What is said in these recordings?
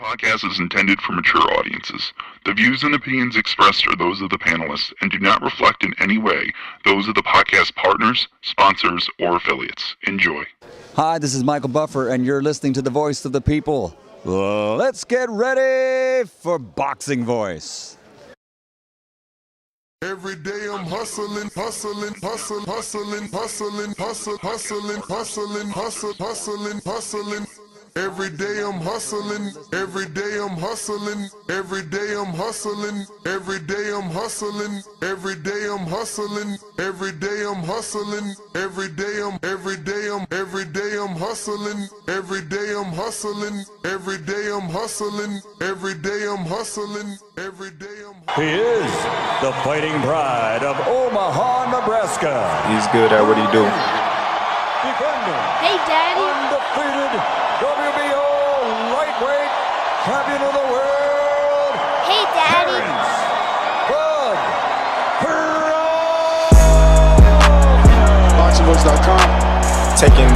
Podcast is intended for mature audiences. The views and opinions expressed are those of the panelists and do not reflect in any way those of the podcast partners, sponsors, or affiliates. Enjoy. Hi, this is Michael Buffer, and you're listening to the Voice of the People. Let's get ready for Boxing Voice. Every day I'm hustling, hustling, hustling, hustling, hustling, hustling, hustling, hustling, hustling, hustling, hustling. Every day I'm hustling, every day I'm hustling, every day I'm hustling, every day I'm hustling, every day I'm hustling, every day I'm hustling, every day I'm every day I'm hustling, every day I'm hustling, every day I'm hustling, every day I'm hustling, every day I'm He is the fighting pride of Omaha, Nebraska. He's good at what he do. Hey, Daddy. Undefeated WBO lightweight champion of the world. Hey, Daddy. Bud BoxingVoice.com. Taking,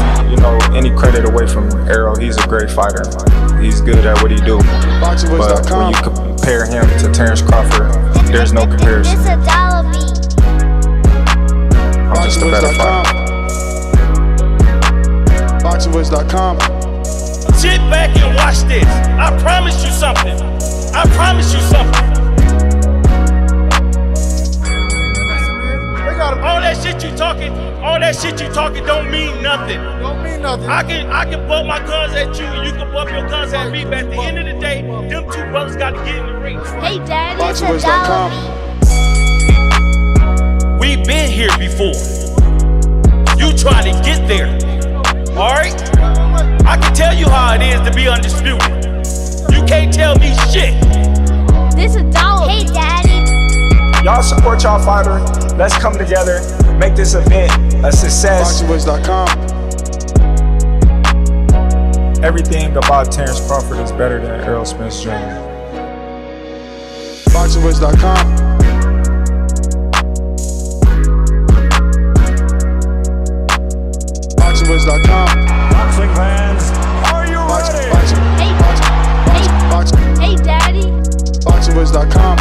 any credit away from Arrow, he's a great fighter. He's good at what he do. But when you compare him to Terrence Crawford, there's no comparison. This a dollar beat. I'm just a better fighter. BoxingVoice.com. Sit back and watch this. I promise you something. I promise you something. All that shit you talking don't mean nothing. Don't mean nothing. I can bump my guns at you and you can bump your guns at me, but at the end of the day, them two brothers got to get in the ring. Hey, Daddy. This a dollar beat. We've been here before. You try to get there. Alright? I can tell you how it is to be undisputed. You can't tell me shit. This a dollar. Hey, Daddy. Y'all support y'all fighter. Let's come together, make this event a success. BoxingVoice.com. Everything about Terrence Crawford is better than Errol Spence Jr. BoxingVoice.com. BoxingVoice.com. Boxing fans, are you ready? Hey, Daddy. BoxingVoice.com.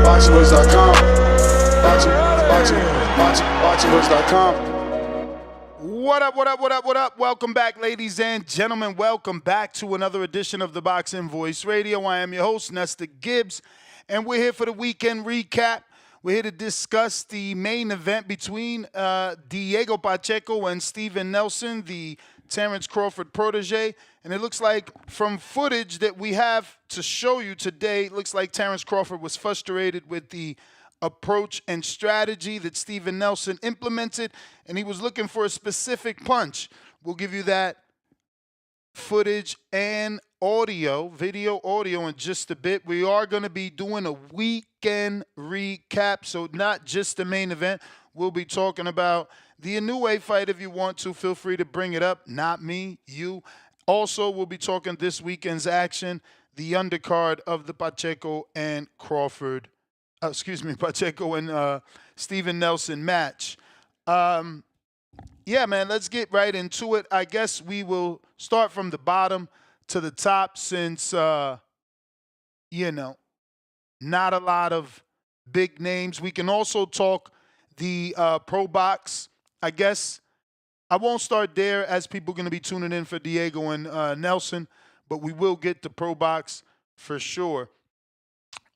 BoxingVoice.com. BoxingVoice.com. What up, what up, what up, what up? Welcome back, ladies and gentlemen. Welcome back to another edition of the Boxing Voice Radio. I am your host, Nestor Gibbs, and we're here for the weekend recap. We're here to discuss the main event between Diego Pacheco and Steven Nelson, the Terrence Crawford protege. And it looks like from footage that we have to show you today, it looks like Terrence Crawford was frustrated with the approach and strategy that Steven Nelson implemented, and he was looking for a specific punch. We'll give you that footage and audio, video audio in just a bit. We are going to be doing a weekend recap, so not just the main event. We'll be talking about the Inoue fight. If you want to, feel free to bring it up. Not me, you. Also, we'll be talking this weekend's action, the undercard of the Pacheco and Pacheco and Steven Nelson match. Yeah, man, let's get right into it. I guess we will start from the bottom to the top since, not a lot of big names. We can also talk the pro box. I guess I won't start there as people are going to be tuning in for Diego and Nelson, but we will get to pro box for sure.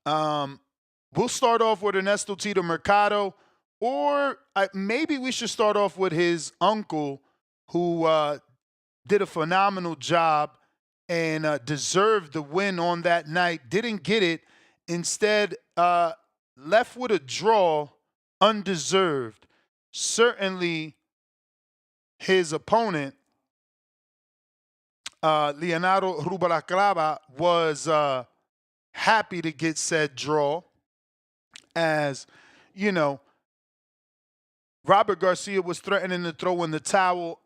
We'll start off with Ernesto Tito Mercado, or maybe we should start off with his uncle, who did a phenomenal job and deserved the win on that night. Didn't get it. Instead, left with a draw, undeserved. Certainly, his opponent, Leonardo Rubalcaba, was happy to get said draw. As, Robert Garcia was threatening to throw in the towel.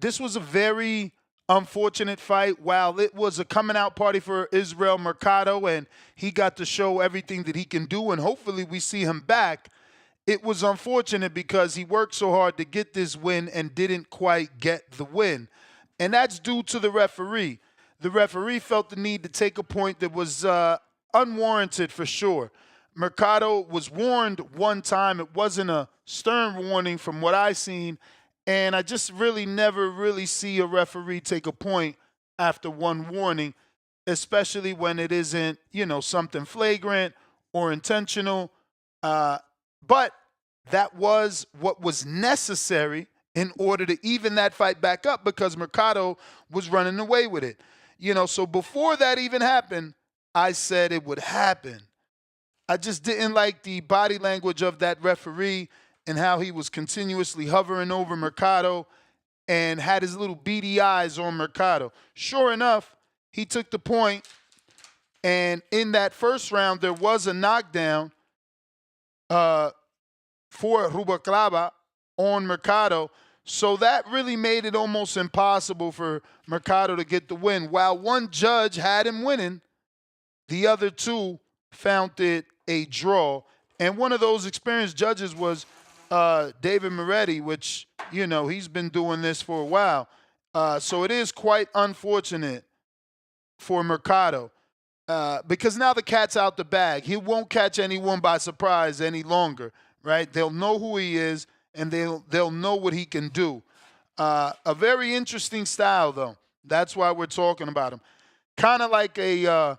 This was a very unfortunate fight. While it was a coming out party for Israel Mercado, and he got to show everything that he can do, and hopefully we see him back it was unfortunate because he worked so hard to get this win and didn't quite get the win. And that's due to the referee. The referee felt the need to take a point that was unwarranted for sure. Mercado was warned one time. It wasn't a stern warning from what I seen. And I just really never really see a referee take a point after one warning, especially when it isn't, something flagrant or intentional. But that was what was necessary in order to even that fight back up because Mercado was running away with it. So before that even happened, I said it would happen. I just didn't like the body language of that referee and how he was continuously hovering over Mercado and had his little beady eyes on Mercado. Sure enough, he took the point, and in that first round, there was a knockdown for Rubalcaba on Mercado. So that really made it almost impossible for Mercado to get the win. While one judge had him winning, the other two found it a draw. And one of those experienced judges was David Moretti, which, he's been doing this for a while. So it is quite unfortunate for Mercado because now the cat's out the bag. He won't catch anyone by surprise any longer, right? They'll know who he is, and they'll know what he can do. A very interesting style, though. That's why we're talking about him. Kind of like a,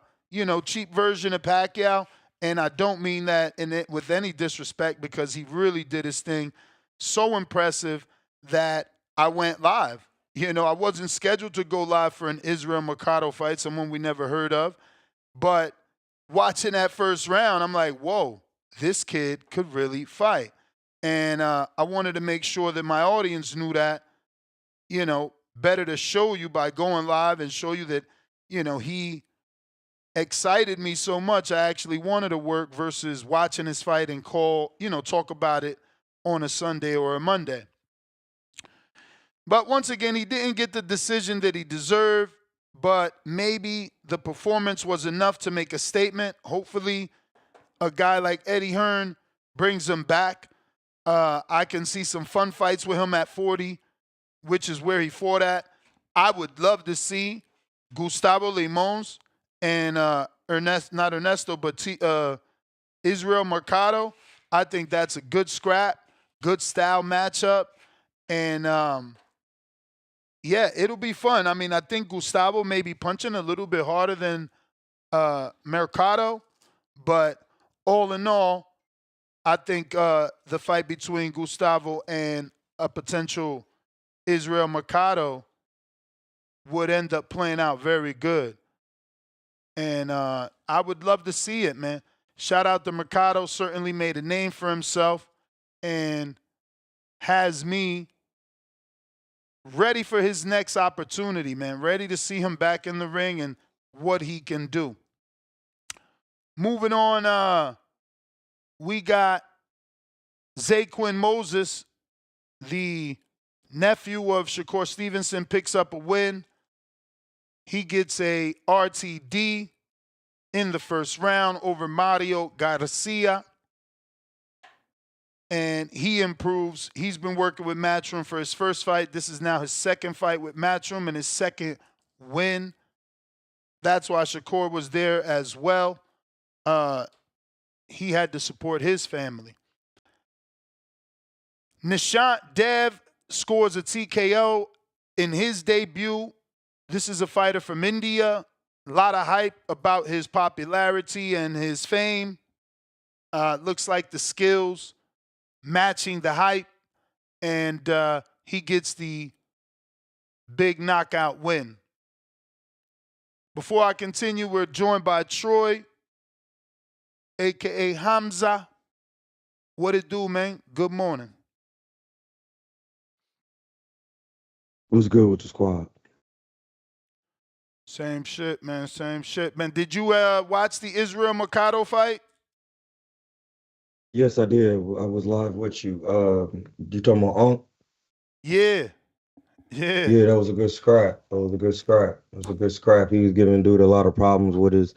cheap version of Pacquiao. And I don't mean that with any disrespect because he really did his thing so impressive that I went live. I wasn't scheduled to go live for an Israel Mercado fight, someone we never heard of. But watching that first round, I'm like, whoa, this kid could really fight. And I wanted to make sure that my audience knew that, better to show you by going live and show you that, he excited me so much I actually wanted to work versus watching his fight and talk about it on a Sunday or a Monday. But once again, he didn't get the decision that he deserved, but maybe the performance was enough to make a statement. Hopefully, a guy like Eddie Hearn brings him back. I can see some fun fights with him at 40, which is where he fought at. I would love to see Gustavo Limons and Israel Mercado. I think that's a good scrap, good style matchup. And, it'll be fun. I mean, I think Gustavo may be punching a little bit harder than Mercado. But all in all, I think the fight between Gustavo and a potential Israel Mercado would end up playing out very good. And I would love to see it, man. Shout out to Mercado. Certainly made a name for himself and has me ready for his next opportunity, man. Ready to see him back in the ring and what he can do. Moving on, we got Zaquin Moses, the nephew of Shakur Stevenson, picks up a win. He gets a RTD in the first round over Mario Garcia. And he improves. He's been working with Matchroom for his first fight. This is now his second fight with Matchroom and his second win. That's why Shakur was there as well. He had to support his family. Nishant Dev scores a TKO in his debut. This is a fighter from India. A lot of hype about his popularity and his fame. Looks like the skills matching the hype. And he gets the big knockout win. Before I continue, we're joined by Troy, a.k.a. Hamza. What it do, man? Good morning. What's good with the squad? Same shit, man. Same shit, man. Did you watch the Israel Mercado fight? Yes, I did. I was live with you. You talking about Onk? Yeah. Yeah, that was a good scrap. It was a good scrap. He was giving dude a lot of problems with his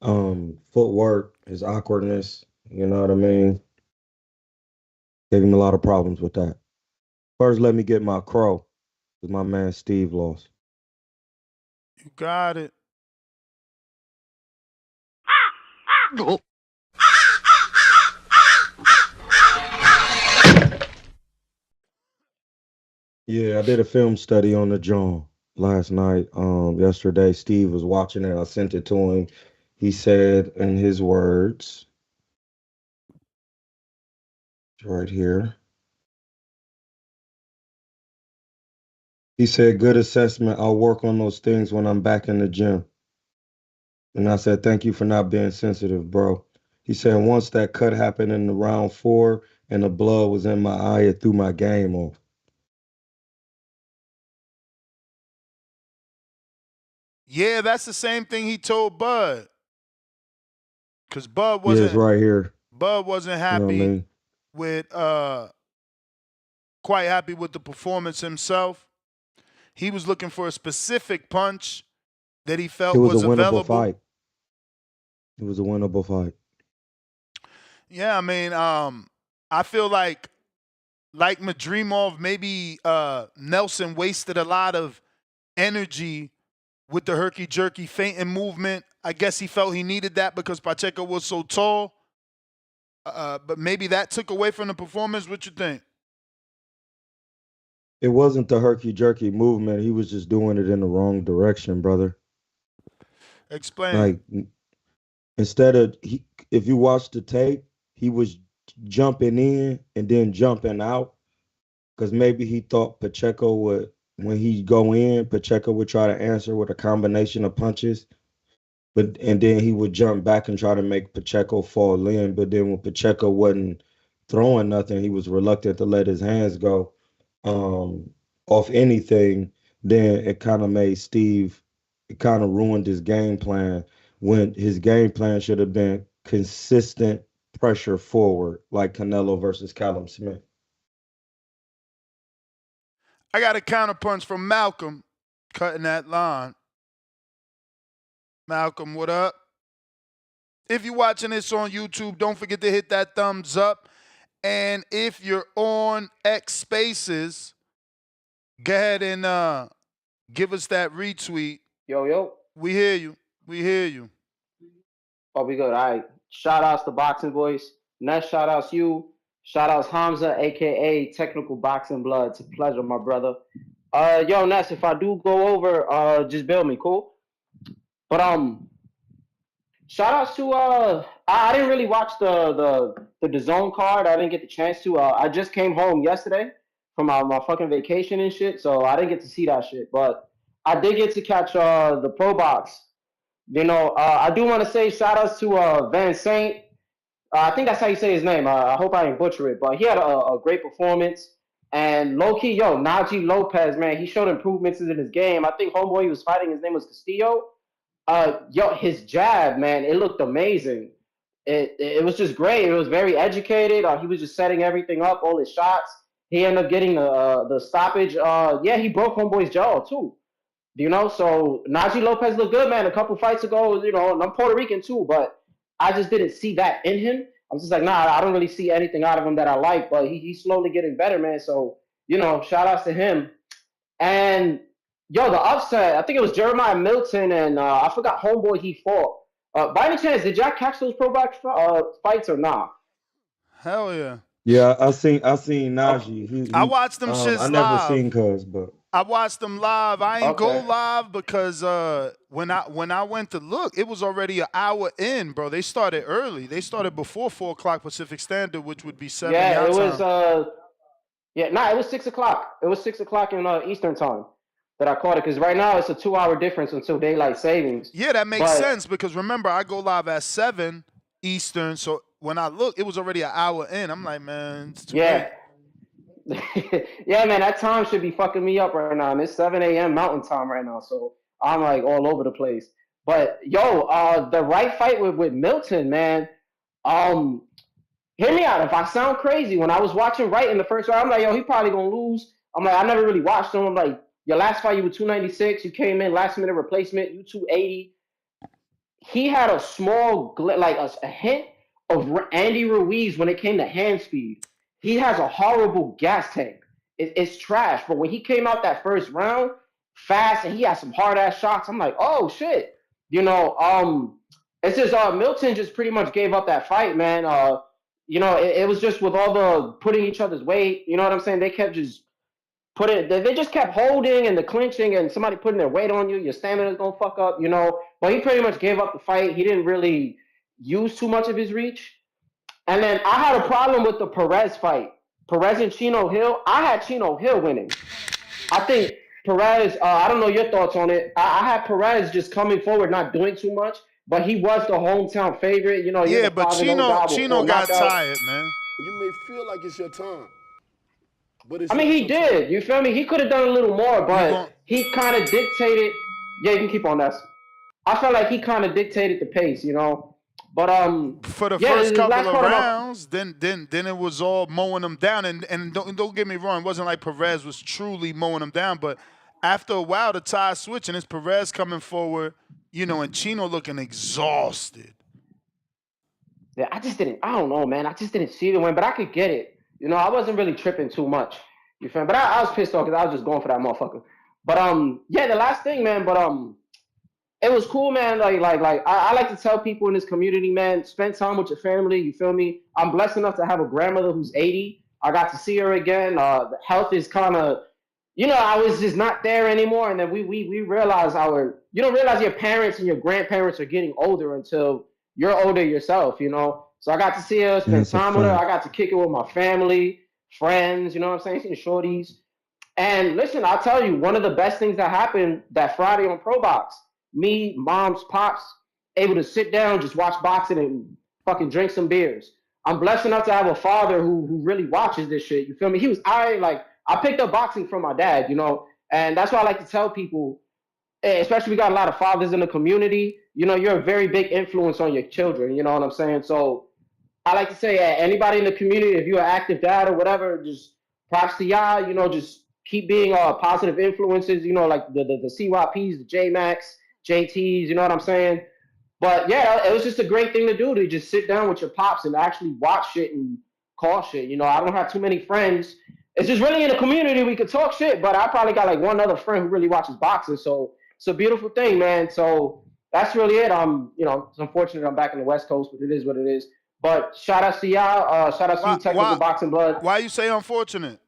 footwork, his awkwardness. You know what I mean? Gave him a lot of problems with that. First, let me get my crow, because my man Steve lost. You got it. Yeah, I did a film study on the John last night. Yesterday, Steve was watching it. I sent it to him. He said, in his words, right here, he said, good assessment. I'll work on those things when I'm back in the gym. And I said, thank you for not being sensitive, bro. He said, once that cut happened in the round 4 and the blood was in my eye, it threw my game off. Yeah, that's the same thing he told Bud. Cause Bud Yeah, it's wasn't right here. Bud wasn't You know what I happy mean? with quite happy with the performance himself. He was looking for a specific punch that he It felt was a was winnable available. fight. It was a winnable fight. Yeah, I mean, I feel like Madrimov, maybe Nelson wasted a lot of energy with the herky-jerky feinting movement. I guess he felt he needed that because Pacheco was so tall. But maybe that took away from the performance. What you think? It wasn't the herky-jerky movement. He was just doing it in the wrong direction, brother. Explain. Like, instead of, if you watch the tape, he was jumping in and then jumping out because maybe he thought Pacheco would, when he go in, Pacheco would try to answer with a combination of punches, and then he would jump back and try to make Pacheco fall in. But then when Pacheco wasn't throwing nothing, he was reluctant to let his hands go off anything. Then it kind of made Steve, it kind of ruined his game plan when his game plan should have been consistent pressure forward, like Canelo versus Callum Smith. I got a counterpunch from Malcolm cutting that line. Malcolm, what up? If you're watching this on YouTube, don't forget to hit that thumbs up. And if you're on X Spaces, go ahead and give us that retweet. Yo. We hear you. We hear you. Oh, we good. All right. Shout outs to Boxing Voice. Next shout outs you. Shout outs Hamza, aka Technical Boxing Blood. It's a pleasure, my brother. Yo, Ness, if I do go over, just bail me, cool? But shout outs to I didn't really watch the DAZN card. I didn't get the chance to. I just came home yesterday from my fucking vacation and shit, so I didn't get to see that shit. But I did get to catch the Pro Box. You know, I do want to say shout outs to Van Saint. I think that's how you say his name. I hope I didn't butcher it, but he had a great performance. And low key, yo, Najee Lopez, man, he showed improvements in his game. I think homeboy he was fighting, his name was Castillo. Yo, his jab, man, it looked amazing. It was just great. It was very educated. He was just setting everything up, all his shots. He ended up getting the stoppage. Yeah, he broke homeboy's jaw too. You know, so Najee Lopez looked good, man. A couple fights ago, you know, and I'm Puerto Rican too, but I just didn't see that in him. I was just like, nah, I don't really see anything out of him that I like, but he's slowly getting better, man. So, you know, shout outs to him. And yo, the upset, I think it was Jeremiah Milton and I forgot homeboy he fought. By any chance, did y'all catch those pro box fights or not? Hell yeah. Yeah, I seen Najee. I watched them shits I never live. seen Cuz, but I watched them live. I ain't go Okay. live because when I went to look, it was already an hour in, bro. They started early. They started before 4 o'clock Pacific Standard, which would be 7 Yeah, your it was time. it was 6 o'clock. It was 6 o'clock in Eastern time that I caught it because right now it's a 2-hour difference until daylight savings. Yeah, that makes But- sense because remember I go live at 7 Eastern, so when I look, it was already an hour in. I'm like, man, it's too late. Yeah, man, that time should be fucking me up right now. And it's 7 a.m. Mountain Time right now, so I'm like all over the place. But yo, the right fight with Milton, man. Hear me out. If I sound crazy, when I was watching Wright in the first round, I'm like, yo, he probably gonna lose. I'm like, I never really watched him. I'm like, your last fight you were 296. You came in last minute replacement. You 280. He had a small, like a hint of Andy Ruiz when it came to hand speed. he has a horrible gas tank. It's trash. But when he came out that first round, fast, and he had some hard ass shots, I'm like, oh shit. It's just Milton just pretty much gave up that fight, man. It was just with all the putting each other's weight. You know what I'm saying? They kept just they just kept holding and the clinching and somebody putting their weight on you. Your stamina's gonna fuck up, But he pretty much gave up the fight. He didn't really use too much of his reach. And then I had a problem with the Perez fight. Perez and Chino Hill. I had Chino Hill winning. I think Perez, I don't know your thoughts on it. I had Perez just coming forward, not doing too much, but he was the hometown favorite. Yeah, but Chino got tired, man. You may feel like it's your time. But he did. You feel me? He could have done a little more, but he kind of dictated. Yeah, you can keep on that. I felt like he kind of dictated the pace, But for the first couple of rounds, then it was all mowing them down. And don't get me wrong, it wasn't like Perez was truly mowing them down. But after a while, the tide switched, and it's Perez coming forward, and Chino looking exhausted. Yeah, I don't know, man. I just didn't see the win, but I could get it. I wasn't really tripping too much. You feel me? But I was pissed off because I was just going for that motherfucker. But the last thing, man. But it was cool, man. Like I like to tell people in this community, man, spend time with your family. You feel me? I'm blessed enough to have a grandmother who's 80. I got to see her again. The health is kind of, I was just not there anymore. And then we realize you don't realize your parents and your grandparents are getting older until you're older yourself, So I got to see her, spend time with her. I got to kick it with my family, friends, you know what I'm saying? Shorties. And listen, I'll tell you, one of the best things that happened that Friday on Pro Box, me, moms, pops, able to sit down, just watch boxing and fucking drink some beers. I'm blessed enough to have a father who really watches this shit. You feel me? I picked up boxing from my dad, and that's why I like to tell people, especially we got a lot of fathers in the community, you're a very big influence on your children, you know what I'm saying? So I like to say, anybody in the community, if you're an active dad or whatever, just props to y'all, just keep being positive influences, like the CYPs, the J-Max, JTs, you know what I'm saying? But yeah, it was just a great thing to do, to just sit down with your pops and actually watch shit and call shit. I don't have too many friends. It's just really in the community we could talk shit, but I probably got like one other friend who really watches boxing. So it's a beautiful thing, man. So that's really it. It's unfortunate I'm back in the West Coast, but it is what it is. But shout out to y'all. Shout out to you, Technical Boxing Blood. Why you say unfortunate?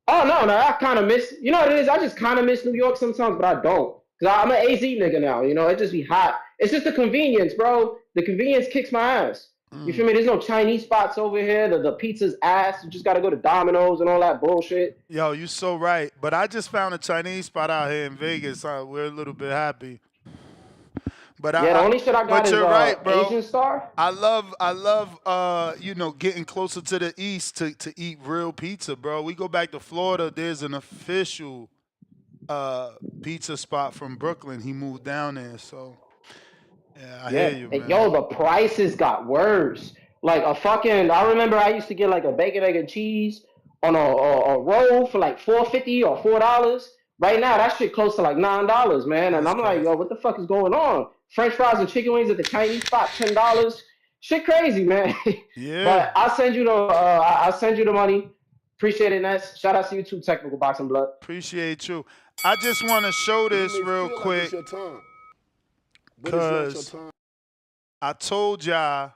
Oh, no, I kind of miss, you know what it is? I just kind of miss New York sometimes, but I don't. Because I'm an AZ nigga now, it just be hot. It's just the convenience, bro. The convenience kicks my ass. You feel me? There's no Chinese spots over here. The pizza's ass. You just got to go to Domino's and all that bullshit. Yo, you so right. But I just found a Chinese spot out here in Vegas. We're a little bit happy. But the only shit I got is right, bro. Asian Star. I love getting closer to the east to eat real pizza, bro. We go back to Florida. There's an official pizza spot from Brooklyn. He moved down there, so I hear you, man. Yo, the prices got worse. Like I remember I used to get like a bacon, egg, and cheese on a roll for like $4.50 or $4. Right now, that shit close to like $9, man. And I'm like, yo, what the fuck is going on? French fries and chicken wings at the Chinese spot, $10. Shit crazy, man. Yeah. But I'll send you the money. Appreciate it, Ness. Shout out to you too, Technical Boxing Blood. Appreciate you. I just want to show this real quick because I told y'all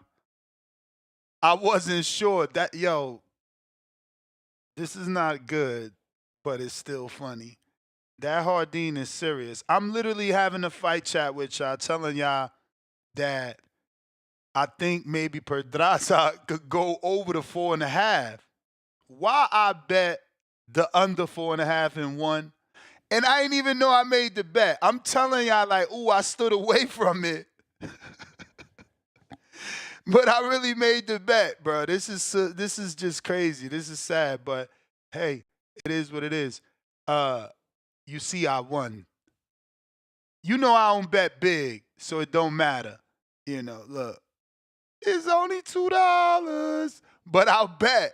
I wasn't sure that, this is not good, but it's still funny. That Hardin is serious. I'm literally having a fight chat with y'all, telling y'all that I think maybe Pedraza could go over the 4.5. Why I bet the under 4.5 and 1, and I didn't even know I made the bet. I'm telling y'all like, ooh, I stood away from it. But I really made the bet, bro. This is just crazy. This is sad, but hey, it is what it is. You see, I won. I don't bet big, so it don't matter. Look, it's only $2, but I'll bet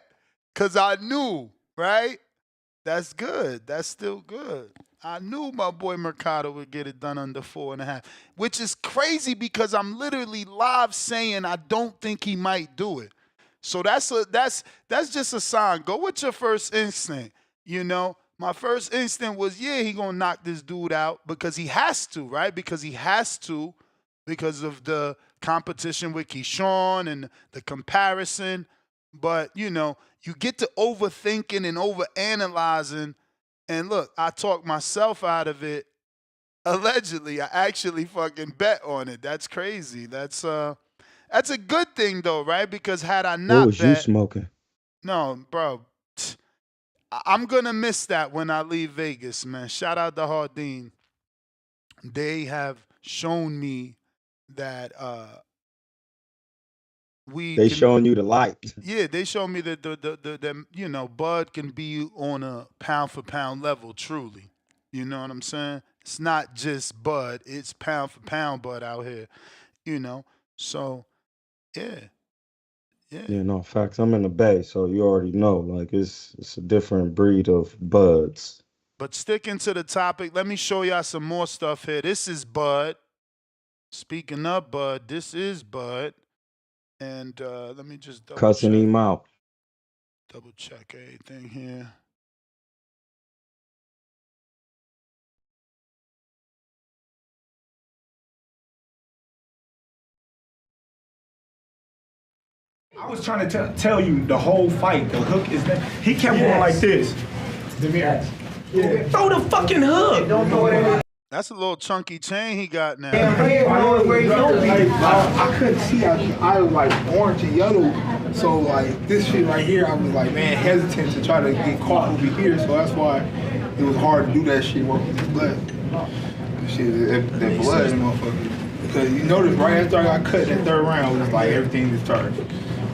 because I knew, right? That's good. That's still good. I knew my boy Mercado would get it done under 4.5, which is crazy because I'm literally live saying I don't think he might do it. So that's just a sign. Go with your first instinct. You know, my first instinct was, yeah, he gonna knock this dude out because he has to, right? Because he has to, because of the competition with Keyshawn and the comparison. But you know, you get to overthinking and overanalyzing. And look, I talked myself out of it. Allegedly, I actually fucking bet on it. That's crazy. That's a good thing though, right? Because had I What not was you bet, smoking? no, bro, I'm gonna miss that when I leave Vegas, man. Shout out to Hardin. They have shown me that we They can. showing you the light. Yeah, they show me that the you know, Bud can be on a pound for pound level, truly. You know what I'm saying? It's not just Bud, it's pound for pound Bud out here, you know. So yeah, yeah. Yeah, no, facts. I'm in the Bay, so you already know. Like it's a different breed of buds. But sticking to the topic, let me show y'all some more stuff here. This is Bud. Speaking of Bud, this is Bud. And let me just Cussing him out. double check everything here. I was trying to tell you the whole fight. The hook is that he kept going like this. Yeah. Throw the fucking hook. Don't throw it. That's a little chunky chain he got now. I couldn't see. I was like orange and yellow. So like this shit right here, I was like, man, hesitant to try to get caught over here. So that's why it was hard to do that shit. Work with the blood. Shit, that blood, motherfucker. Because you notice right after I got cut in that third round, it was like everything just turned.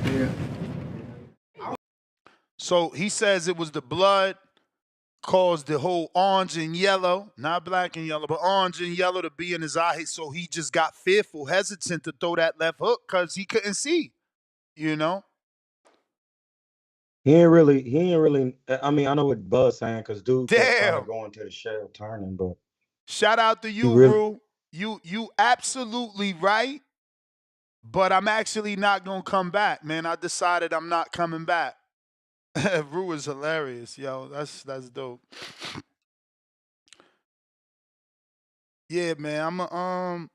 Yeah. So he says it was the blood caused the whole orange and yellow, not black and yellow, but orange and yellow to be in his eye. So he just got fearful, hesitant to throw that left hook because he couldn't see, you know? He ain't really. I mean, I know what Buzz saying because dude kept trying Damn. to go into the shell turning, but Shout out to you, really, Rue. You absolutely right, but I'm actually not gonna come back, man. I decided I'm not coming back. Rue is hilarious, yo. That's dope. Yeah, man.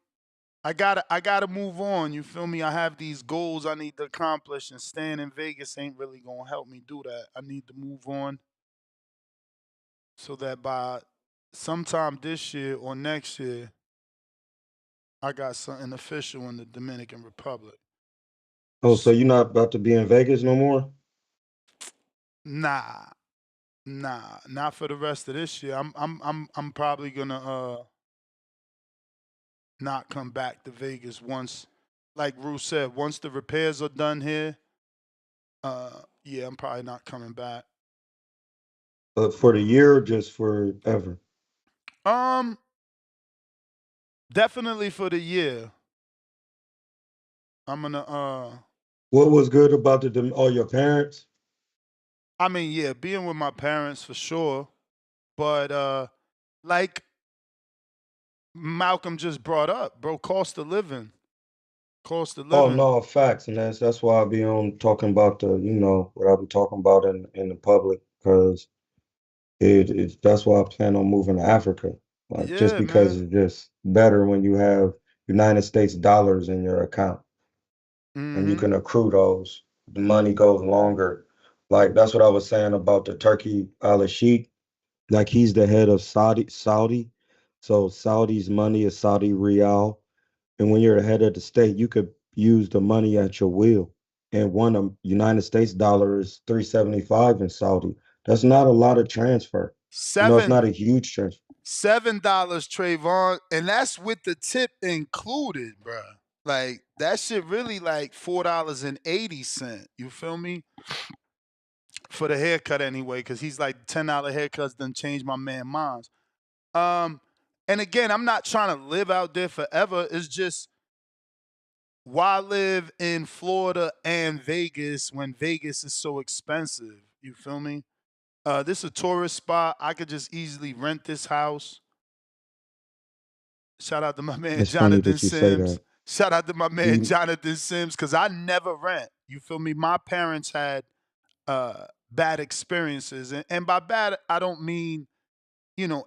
I gotta move on. You feel me? I have these goals I need to accomplish, and staying in Vegas ain't really gonna help me do that. I need to move on so that by sometime this year or next year, I got something official in the Dominican Republic. oh, so you're not about to be in Vegas no more? Nah, not for the rest of this year. I'm probably gonna not come back to Vegas once, like Rue said, once the repairs are done here. Yeah, I'm probably not coming back. For the year or just forever? Definitely for the year. I'm gonna What was good about all your parents? I mean, yeah, being with my parents for sure. But like Malcolm just brought up, bro, cost of living. Cost of Oh living. no, facts, and that's why I be on talking about what I be talking about in the public because that's why I plan on moving to Africa. Like just Yeah, because man. it's just better when you have United States dollars in your account and you Mm-hmm. can accrue those. The money goes longer. Like that's what I was saying about the Turkey al-Sheikh. Like he's the head of Saudi. So Saudi's money is Saudi Real. And when you're the head of the state, you could use the money at your will. And United States dollar is 375 in Saudi. That's not a lot of transfer. It's not a huge transfer. $7, Trayvon, and that's with the tip included, bro. Like that shit really like $4.80. You feel me? For the haircut anyway, because he's like $10 haircuts done changed my man minds. And again, I'm not trying to live out there forever. It's just why live in Florida and Vegas when Vegas is so expensive? You feel me? This is a tourist spot. I could just easily rent this house. Shout out to my man It's funny Jonathan that you say Sims. that. Shout out to my man You, Jonathan Sims, because I never rent. You feel me? My parents had bad experiences, and by bad I don't mean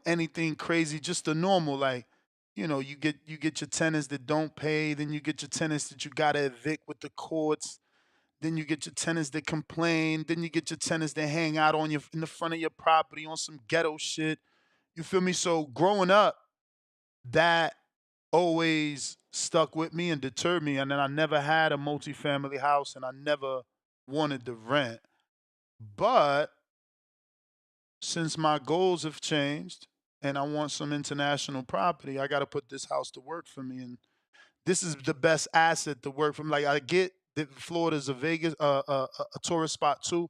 anything crazy, just the normal, like you get your tenants that don't pay, then you get your tenants that you gotta evict with the courts, then you get your tenants that complain, then you get your tenants that hang out on your in the front of your property on some ghetto shit. You feel me? So growing up, that always stuck with me and deterred me, and then I never had a multifamily house, and I never wanted to rent. But since my goals have changed and I want some international property, I got to put this house to work for me. And this is the best asset to work from. Like, I get that Florida's a Vegas, a tourist spot too,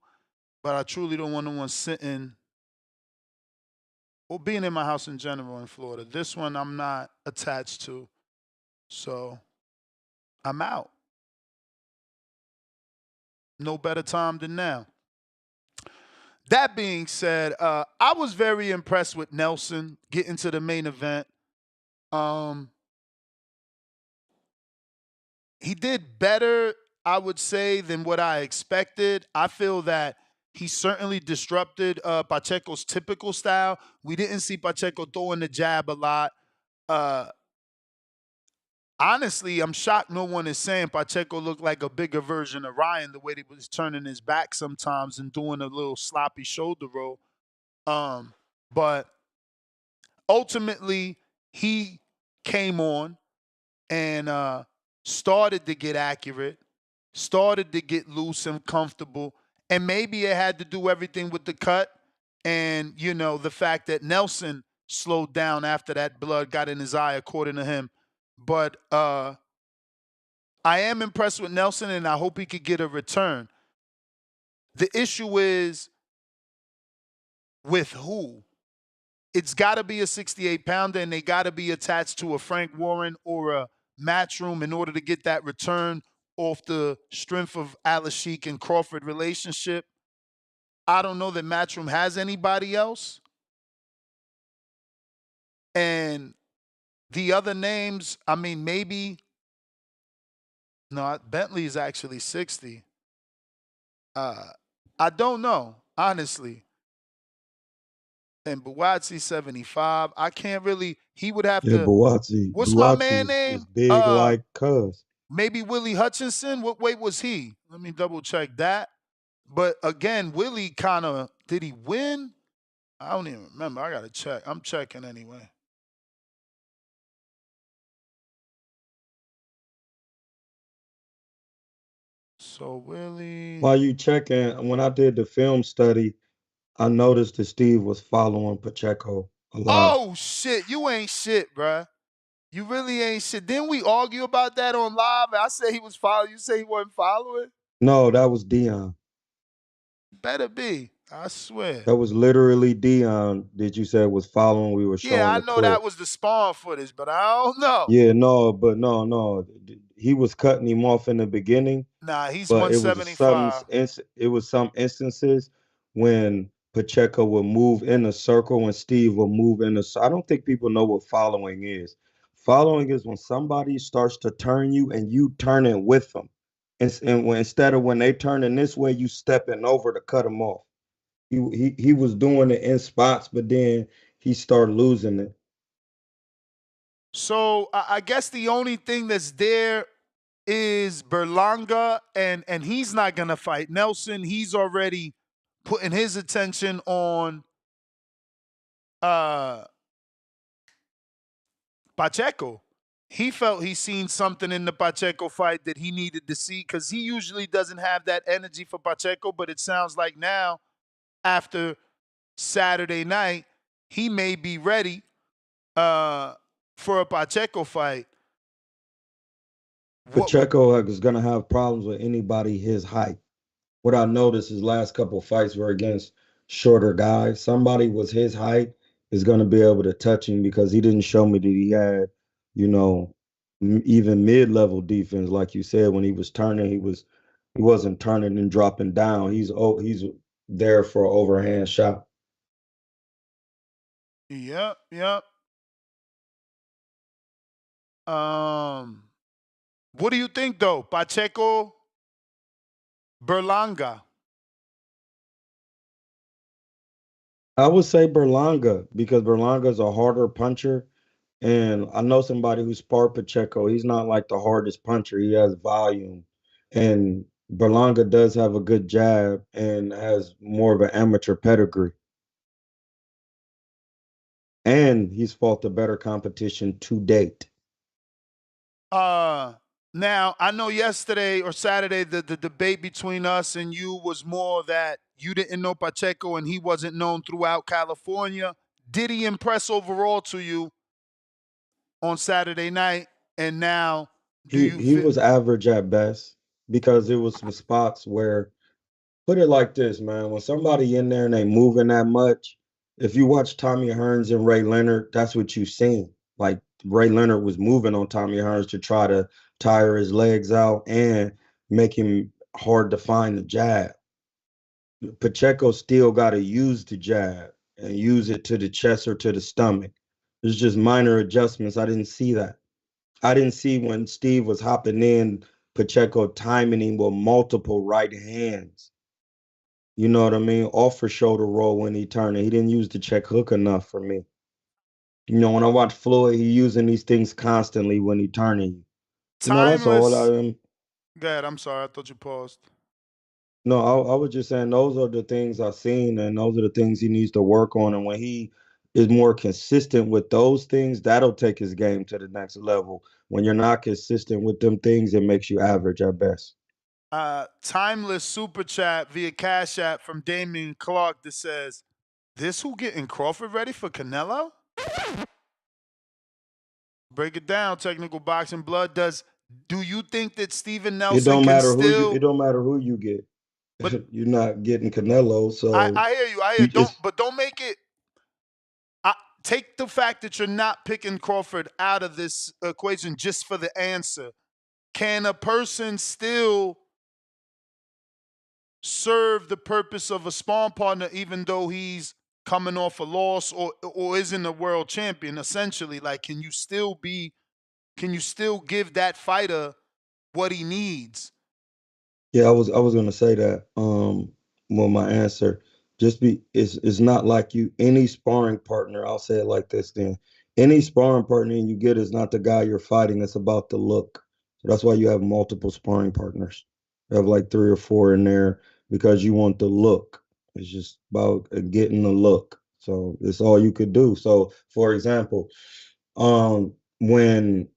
but I truly don't want no one sitting or being in my house in general in Florida. This one I'm not attached to, so I'm out. No better time than now. That being said, I was very impressed with Nelson getting to the main event. Um, he did better, I would say, than what I expected. I feel that he certainly disrupted Pacheco's typical style. We didn't see Pacheco throwing the jab a lot. Uh, Honestly, I'm shocked no one is saying Pacheco looked like a bigger version of Ryan, the way he was turning his back sometimes and doing a little sloppy shoulder roll. But ultimately, he came on and started to get accurate, started to get loose and comfortable. And maybe it had to do everything with the cut and, the fact that Nelson slowed down after that blood got in his eye, according to him. But I am impressed with Nelson, and I hope he could get a return. The issue is with who? It's got to be a 68-pounder, and they got to be attached to a Frank Warren or a Matchroom in order to get that return off the strength of Alashik and Crawford relationship. I don't know that Matchroom has anybody else. And the other names, I mean, maybe. No, Bentley is actually 60. I don't know, honestly. And Buatsi 75. I can't really. He would have Yeah, to. Buatsi. What's my Buatsi man is name? big like Cuz. Maybe Willie Hutchinson. What weight was he? Let me double check that. But again, Willie kind of did he win? I don't even remember. I gotta check. I'm checking anyway. So Willie. While you checking, when I did the film study, I noticed that Steve was following Pacheco a lot. Oh shit! You ain't shit, bruh. You really ain't shit. Didn't we argue about that on live? I said he was following. You say he wasn't following? No, that was Dion. Better be. I swear. That was literally Dion that you said was following. We were Yeah, showing I the know that clip. was the spawn footage, but I don't know. Yeah, no, but no. He was cutting him off in the beginning, Nah, he's but $175. it was some instances when Pacheco would move in a circle and Steve would move in a. I don't think people know what following is. Following is when somebody starts to turn you and you turning with them, and when, instead of when they turning this way, you stepping over to cut them off. He was doing it in spots, but then he started losing it. So I guess the only thing that's there is Berlanga, and he's not gonna fight Nelson. He's already putting his attention on uh Pacheco. He felt he seen something in the Pacheco fight that he needed to see because he usually doesn't have that energy for Pacheco, but it sounds like now, after Saturday night, he may be ready for a Pacheco fight. Pacheco is going to have problems with anybody his height. What I noticed his last couple fights were against shorter guys. Somebody was his height is going to be able to touch him because he didn't show me that he had, you know, even mid-level defense. Like you said, when he was turning, he wasn't turning and dropping down. He's there for an overhand shot. Yep. What do you think though, Pacheco? Berlanga. I would say Berlanga because Berlanga's a harder puncher. And I know somebody who sparred Pacheco. He's not like the hardest puncher. He has volume. And Berlanga does have a good jab and has more of an amateur pedigree. And he's fought the better competition to date. Now I know yesterday or Saturday the debate between us and you was more that you didn't know Pacheco and he wasn't known throughout California. Did he impress overall to you on Saturday night? And now, do you He feel? was average at best because there was some spots where put it like this, man. When somebody in there and they moving that much, if you watch Tommy Hearns and Ray Leonard, that's what you seen. Like Ray Leonard was moving on Tommy Hearns to try to tire his legs out and make him hard to find the jab. Pacheco still got to use the jab and use it to the chest or to the stomach. There's just minor adjustments. I didn't see that. I didn't see when Steve was hopping in, Pacheco timing him with multiple right hands. You know what I mean? Off for shoulder roll when he turned it. He didn't use the check hook enough for me. You know, when I watch Floyd, he using these things constantly when he turning. You know, that's all. Timeless. Go ahead. I'm sorry. I thought you paused. No, I was just saying those are the things I've seen, and those are the things he needs to work on. And when he is more consistent with those things, that'll take his game to the next level. When you're not consistent with them things, it makes you average at best. Timeless super chat via Cash App from Damian Clark that says, "This who getting Crawford ready for Canelo?" Break it down. Technical boxing blood. Do you think that Steven Nelson can still? It don't matter who you get. But you're not getting Canelo, so I hear you. I hear you. Don't make it. Take the fact that you're not picking Crawford out of this equation just for the answer. Can a person still serve the purpose of a sparring partner even though he's coming off a loss or isn't a world champion? Essentially, like, can you still give that fighter what he needs? Yeah, I was gonna say that. Well, my answer it's not like you any sparring partner. I'll say it like this then. Any sparring partner you get is not the guy you're fighting. It's about the look. So that's why you have multiple sparring partners. You have like 3 or 4 in there because you want the look. It's just about getting the look. So it's all you could do. So for example, when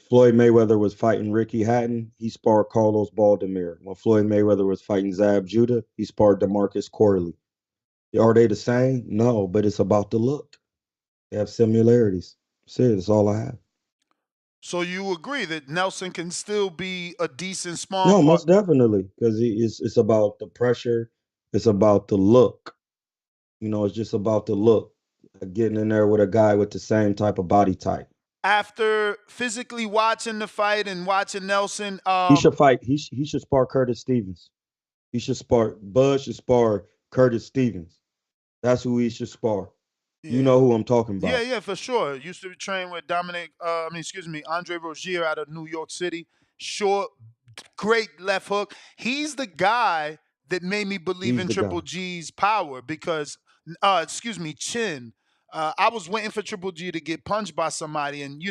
Floyd Mayweather was fighting Ricky Hatton, he sparred Carlos Baldomir. When Floyd Mayweather was fighting Zab Judah, he sparred DeMarcus Corley. Are they the same? No, but it's about the look. They have similarities. That's it. That's all I have. So you agree that Nelson can still be a decent sparring No, partner? most definitely, because it's about the pressure. It's about the look. You know, it's just about the look. Getting in there with a guy with the same type of body type. After physically watching the fight and watching Nelson, He should fight. He should spar Curtis Stevens. He should spar. Bud should spar Curtis Stevens. That's who he should spar. Yeah. You know who I'm talking about. Yeah, for sure. Used to train with Andre Rozier out of New York City. Short, great left hook. He's the guy that made me believe in Triple G's power because, chin. I was waiting for Triple G to get punched by somebody, and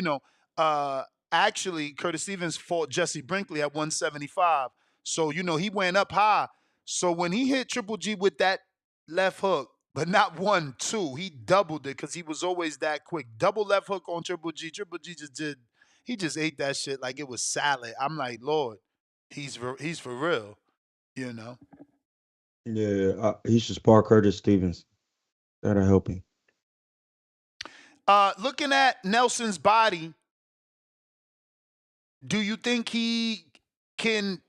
actually Curtis Stevens fought Jesse Brinkley at 175. So he went up high. So when he hit Triple G with that left hook, but not 1, 2. He doubled it because he was always that quick. Double left hook on Triple G. Triple G he just ate that shit like it was salad. I'm like, Lord, he's for real, Yeah, he should spar Curtis Stevens. That'll help him. Looking at Nelson's body, do you think he can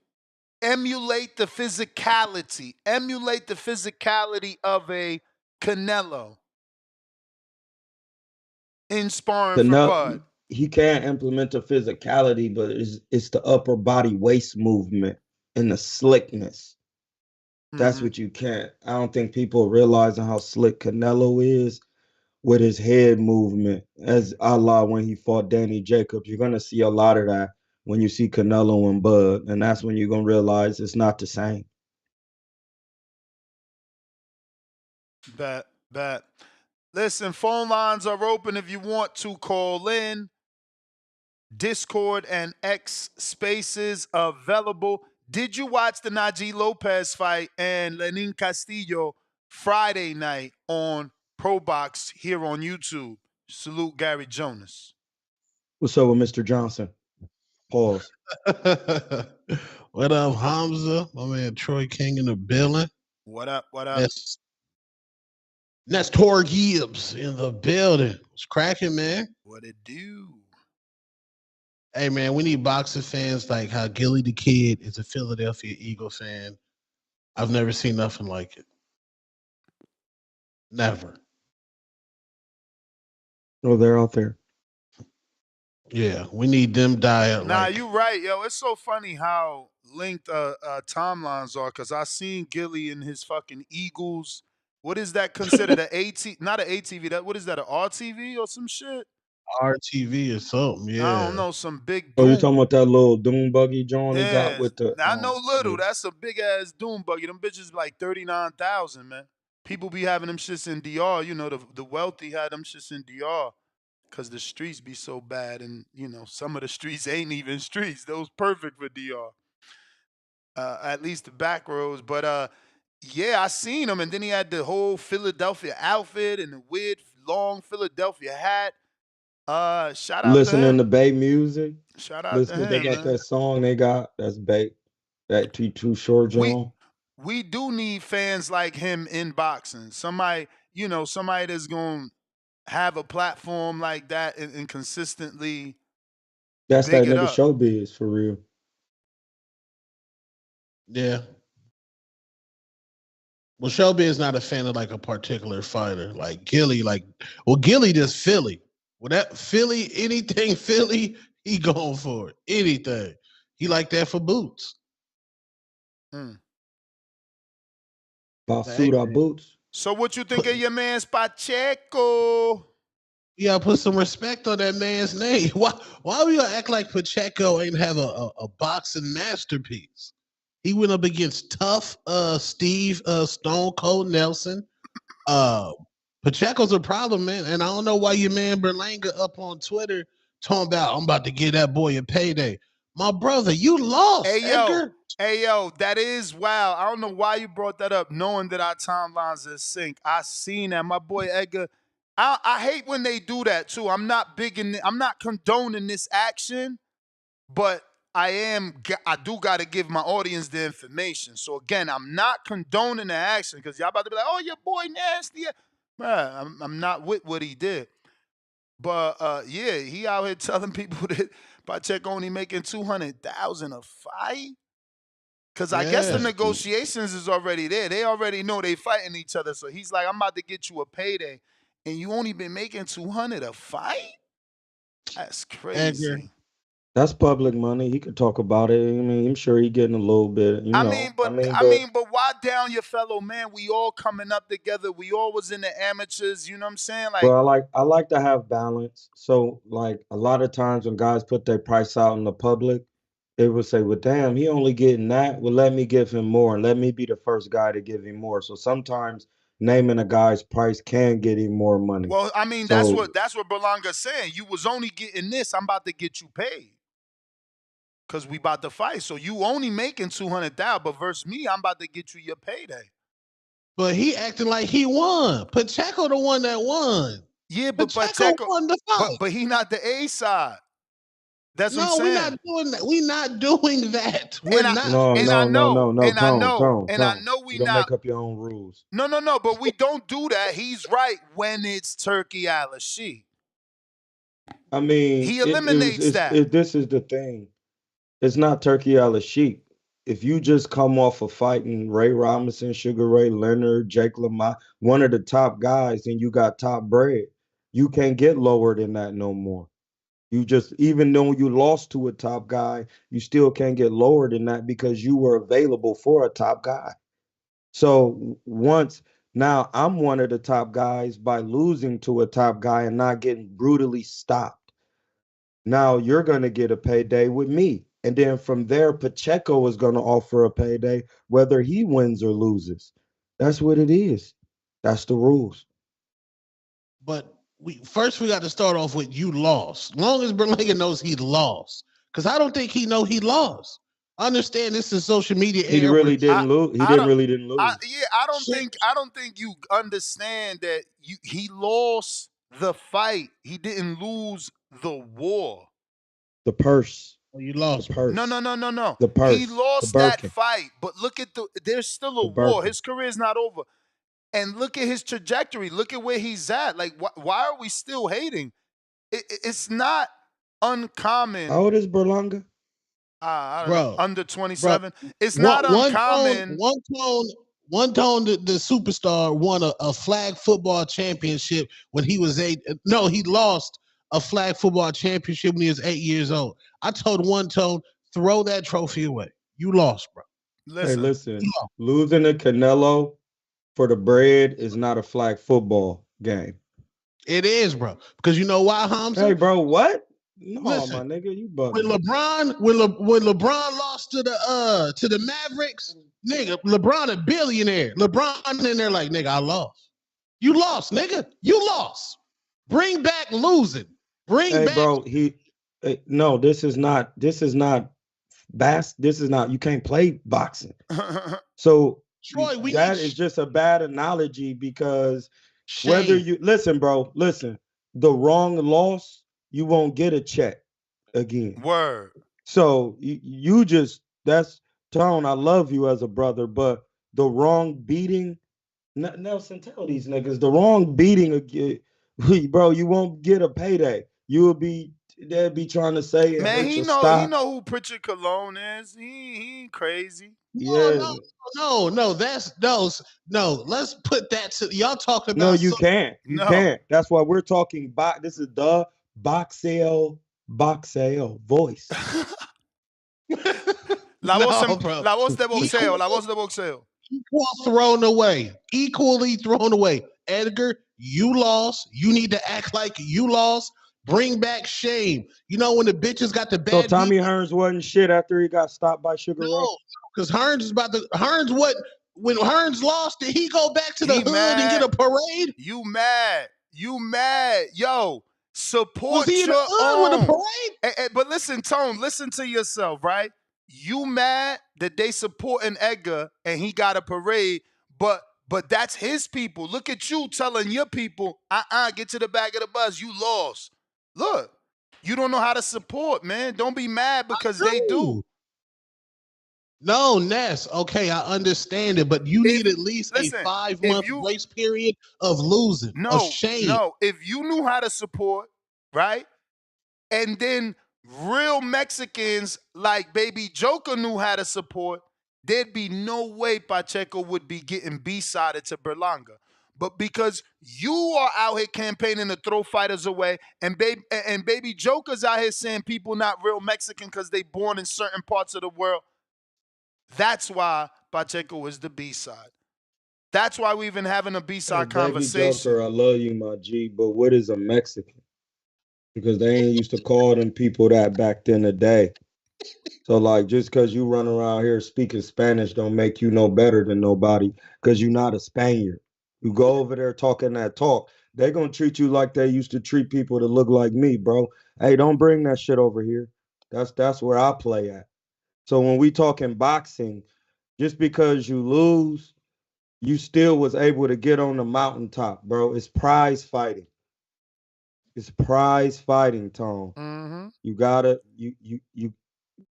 emulate the physicality of a Canelo in sparring for Bud? He can't implement the physicality, but it's the upper body waist movement and the slickness. That's what you can't. I don't think people realizing how slick Canelo is with his head movement, as a la when he fought Danny Jacobs. You're gonna see a lot of that when you see Canelo and Bud, and that's when you're gonna realize it's not the same. Bet. Listen, phone lines are open if you want to call in. Discord and X spaces available. Did you watch the Najee Lopez fight and Lenin Castillo Friday night on ProBox here on YouTube? Salute Gary Jonas. What's up with Mr. Johnson? Pause. What up, Hamza? My man Troy King in the building. What up? That's Tor Gibbs in the building. What's cracking, man? What it do? Hey, man, we need boxing fans like how Gilly the Kid is a Philadelphia Eagle fan. I've never seen nothing like it. Never. Oh, they're out there. Yeah, we need them diet. Nah, you right, yo. It's so funny how linked timelines are, because I seen Gilly in his fucking Eagles. What is that considered? Not an ATV. What is that? An RTV or some shit? RTV or something, yeah. I don't know, some big. Oh, you talking about that little Doom buggy John he got with the? I know little. That's a big ass Doom buggy. Them bitches like 39,000, man. People be having them shits in DR. You know, the wealthy had them shits in DR. Because the streets be so bad, and some of the streets ain't even streets. Those perfect for DR. At least the back roads. But yeah, I seen him, and then he had the whole Philadelphia outfit and the weird long Philadelphia hat. Shout out Listening to to Bay music. Shout out to him. They got man. that song they got. That's Bay. That Too Short John. We do need fans like him in boxing. Somebody that's going to have a platform like that and consistently. That's that nigga showbiz for real. Yeah. Well, Shelby is not a fan of like a particular fighter. Like Gilly, Gilly just Philly. Well, that Philly, anything Philly, he going for it. Anything. He like that for boots. Basuda boots. So what you think of your man's Pacheco? You gotta put some respect on that man's name. Why we gonna act like Pacheco ain't have a boxing masterpiece? He went up against tough Steve Stone Cold Nelson. Pacheco's a problem, man. And I don't know why your man Berlanga up on Twitter talking about I'm about to give that boy a payday. My brother, you lost, Edgar. Hey, yo, that is wild. I don't know why you brought that up, knowing that our timelines are sync. I seen that. My boy Edgar. I hate when they do that, too. I'm not condoning this action, but I do got to give my audience the information. So, again, I'm not condoning the action because y'all about to be like, oh, your boy nasty. Man, I'm not with what he did. But, yeah, he out here telling people that Pacheco only making $200,000 a fight. Because I guess the negotiations is already there. They already know they fighting each other. So he's like, I'm about to get you a payday. And you only been making $200 a fight? That's crazy. Edgar. That's public money. He could talk about it. I mean, I'm sure he getting a little bit. But why down your fellow man? We all coming up together. We all was in the amateurs. You know what I'm saying? Like, well, I like to have balance. So, like a lot of times when guys put their price out in the public, they would say, well, damn, he only getting that. Well, let me give him more. And let me be the first guy to give him more. So sometimes naming a guy's price can get him more money. Well, I mean, that's what Berlanga's saying. You was only getting this. I'm about to get you paid. Because we about to fight. So you only making $200,000, but versus me, I'm about to get you your payday. But he acting like he won. Pacheco the one that won. Yeah, but Pacheco won the fight. But he not the A side. That's what I'm saying. No, we're not doing that. We're not doing that. We're not. No, and I know we don't not. make up your own rules. No, but we don't do that. He's right when it's Turkey Al-Sheikh. I mean, he eliminates that. This is the thing. It's not Turkey Al-Sheikh. If you just come off of fighting Ray Robinson, Sugar Ray Leonard, Jake LaMotta, one of the top guys, and you got top bread, you can't get lower than that no more. You just, even though you lost to a top guy, you still can't get lower than that because you were available for a top guy. So now I'm one of the top guys by losing to a top guy and not getting brutally stopped. Now you're going to get a payday with me. And then from there, Pacheco is going to offer a payday, whether he wins or loses. That's what it is. That's the rules. But we got to start off with you lost. Long as Berlanga knows he lost, because I don't think he know he lost. I understand this is social media He era. really didn't lose. He didn't really didn't lose. I don't think you understand that he lost the fight. He didn't lose the war. The purse. Oh, you lost. The purse. No. The purse. He lost that fight, but look at there's still a war. His career is not over. And look at his trajectory. Look at where he's at. Like, why are we still hating? It's not uncommon. How old is Berlanga? I don't know, under 27. It's not uncommon. One tone, the superstar won a flag football championship when he was 8. No, he lost a flag football championship when he was 8 years old. I told One Tone, throw that trophy away. You lost, bro. Listen. Losing to Canelo for the bread is not a flag football game. It is, bro. Because you know why, Hamza? Hey, bro, what? No, Listen, my nigga, you bugging. When LeBron lost to the Mavericks, nigga, LeBron a billionaire. LeBron in there like, nigga, I lost. You lost, nigga. You lost. Bring back losing. Bring back. Bro, no, this is not This is not, you can't play boxing. So Troy, that is just a bad analogy because whether you listen, bro, the wrong loss, you won't get a check again. Word. So you just, that's Tone, I love you as a brother, but the wrong beating, Nelson, tell these niggas, the wrong beating, bro, you won't get a payday. They'll be trying to say, man, he know who Pritchard Cologne is. He ain't crazy. Yeah. No, let's put that to y'all talking about. No, you can't. You can't. That's why we're talking this is the Boxeo voice. La voz de boxeo. Equally thrown away. Edgar, you lost. You need to act like you lost. Bring back shame. You know when the bitches got the bad. So Tommy Hearns wasn't shit after he got stopped by Sugar Ray? No, because when Hearns lost, did he go back to the hood and get a parade? You mad. Yo, support Was he in the hood with a parade? But listen, Tone, listen to yourself, right? You mad that they supporting Edgar and he got a parade, but that's his people. Look at you telling your people, get to the back of the bus. You lost. Look, you don't know how to support, man. Don't be mad because they do. No, Ness. Okay, I understand it, but you need at least a 5-month grace period of losing. Of shame. No, if you knew how to support, right? And then real Mexicans like Baby Joker knew how to support, there'd be no way Pacheco would be getting B-sided to Berlanga. But because you are out here campaigning to throw fighters away, and Baby Joker's out here saying people not real Mexican because they born in certain parts of the world, that's why Pacheco is the B-side. That's why we even having a B-side conversation. Baby Joker, I love you, my G, but what is a Mexican? Because they ain't used to call them people that back in the day. So, like, just because you run around here speaking Spanish don't make you no better than nobody because you're not a Spaniard. You go over there talking that talk, they're going to treat you like they used to treat people that look like me, bro. Hey, don't bring that shit over here. That's where I play at. So when we talking boxing, just because you lose, you still was able to get on the mountaintop, bro. It's prize fighting. It's prize fighting, Tom. Mm-hmm. You gotta, you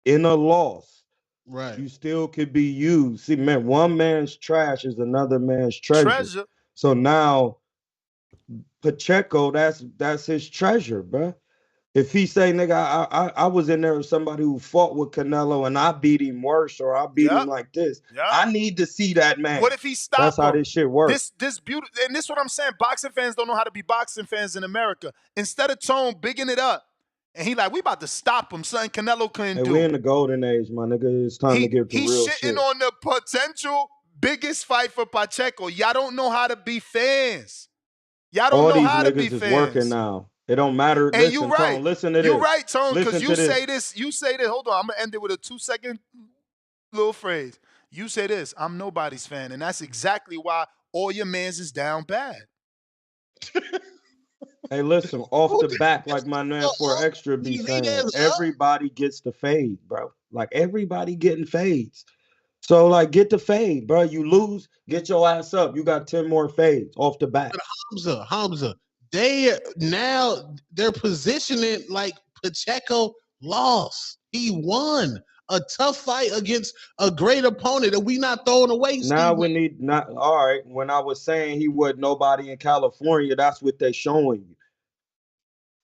in a loss, right? You still could be used. See, man, one man's trash is another man's treasure. So now, Pacheco, that's his treasure, bro. If he say, nigga, I was in there with somebody who fought with Canelo and I beat him worse or I beat him like this, I need to see that man. What if he stopped That's how this shit works. This beautiful, and this is what I'm saying. Boxing fans don't know how to be boxing fans in America. Instead of Tone bigging it up, and he like, we about to stop him. Something Canelo couldn't do. We in the golden age, my nigga. It's time to get the real shit. He's shitting on the potential biggest fight for Pacheco. Y'all don't know how to be fans. Y'all don't know how to be fans. All these niggas is working now. It don't matter. And listen, you right. Tone, listen to this. You're right, Tone, because you say this. You say this. Hold on. I'm going to end it with a 2-second little phrase. You say this, I'm nobody's fan. And that's exactly why or your man's is down bad. Hey, listen, off the back, like my man for extra be saying, everybody gets the fade, bro. Like everybody getting fades. So like get the fade, bro. You lose, get your ass up. You got 10 more fades off the back. But Hamza, they're positioning like Pacheco lost. He won a tough fight against a great opponent, and we not throwing away. Now we need not all right. When I was saying he wasn't nobody in California, that's what they showing you.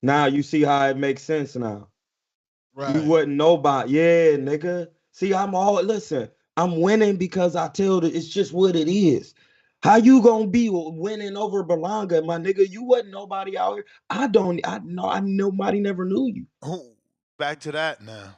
Now you see how it makes sense now. Right. You wasn't nobody. Yeah, nigga. See, listen, I'm winning because I tell it's just what it is. How you gonna be winning over Berlanga, my nigga? You wasn't nobody out here. I nobody never knew you. Oh, back to that now.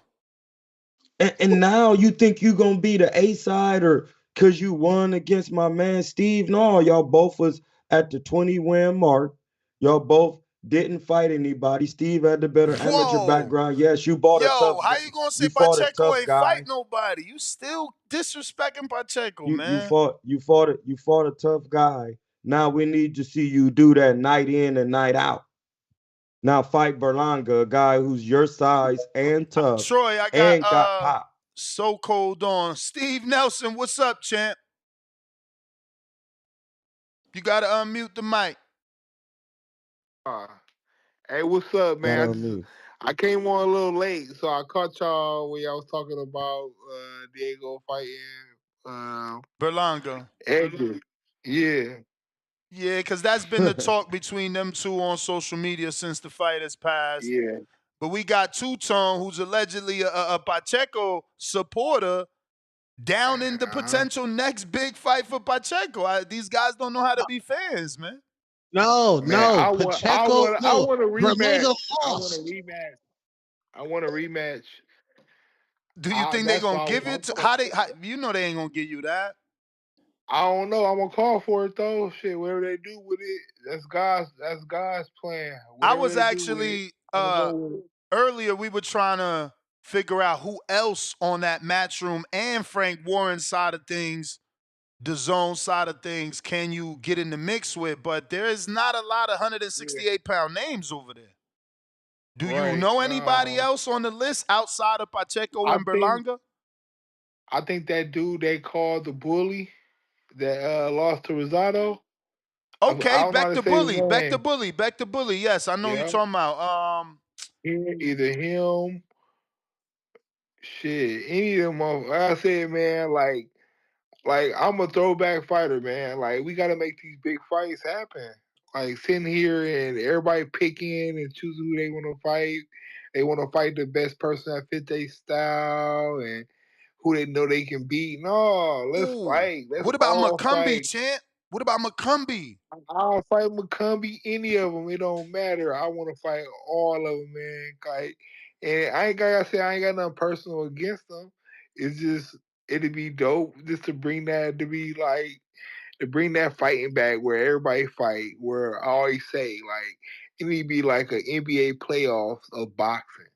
And now you think you gonna be the A side or cause you won against my man Steve? No, y'all both was at the 20 win mark. Y'all both didn't fight anybody. Steve had the better amateur background. Yes, you bought a tough. How you gonna say you fought a Pacheco tough ain't guy. fight nobody? You still disrespecting Pacheco, You man. fought a tough guy. Now we need to see you do that night in and night out. Now fight Berlanga, a guy who's your size and tough. Troy, I got pop. So cold on. Steve Nelson, what's up, champ? You gotta unmute the mic. Hey, what's up, man? I came on a little late, so I caught y'all when y'all was talking about Diego fighting Berlanga. Edgar. Yeah. Yeah, because that's been the talk between them two on social media since the fight has passed. Yeah. But we got Two-Tone, who's allegedly a Pacheco supporter, down in the potential next big fight for Pacheco. These guys don't know how to be fans, man. No, Pacheco. I want a rematch. I want a rematch. Do you think they're gonna give it to how you know they ain't gonna give you that? I don't know. I'm gonna call for it though. Shit, whatever they do with it, that's God's plan. I was actually earlier we were trying to figure out who else on that Matchroom and Frank Warren's side of things, the zone side of things, can you get in the mix with? But there is not a lot of 168-pound names over there. Do you know anybody else on the list outside of Pacheco and Berlanga? I think that dude they called the bully that lost to Rosado. Okay, Beck the bully. Yes, I know you're talking about. Either him, any of them. Like I said, man, like I'm a throwback fighter, man. Like we got to make these big fights happen. Like sitting here and everybody picking and choosing who they want to fight. They want to fight the best person that fit their style and who they know they can beat. No, let's fight. What about McCumbee, champ? What about McCumbee? I'll fight McCumbee, any of them. It don't matter. I want to fight all of them, man. Like, and I ain't got nothing personal against them. It's just it'd be dope just to bring that fighting back where everybody fight. Where I always say like it need to be like an NBA playoffs of boxing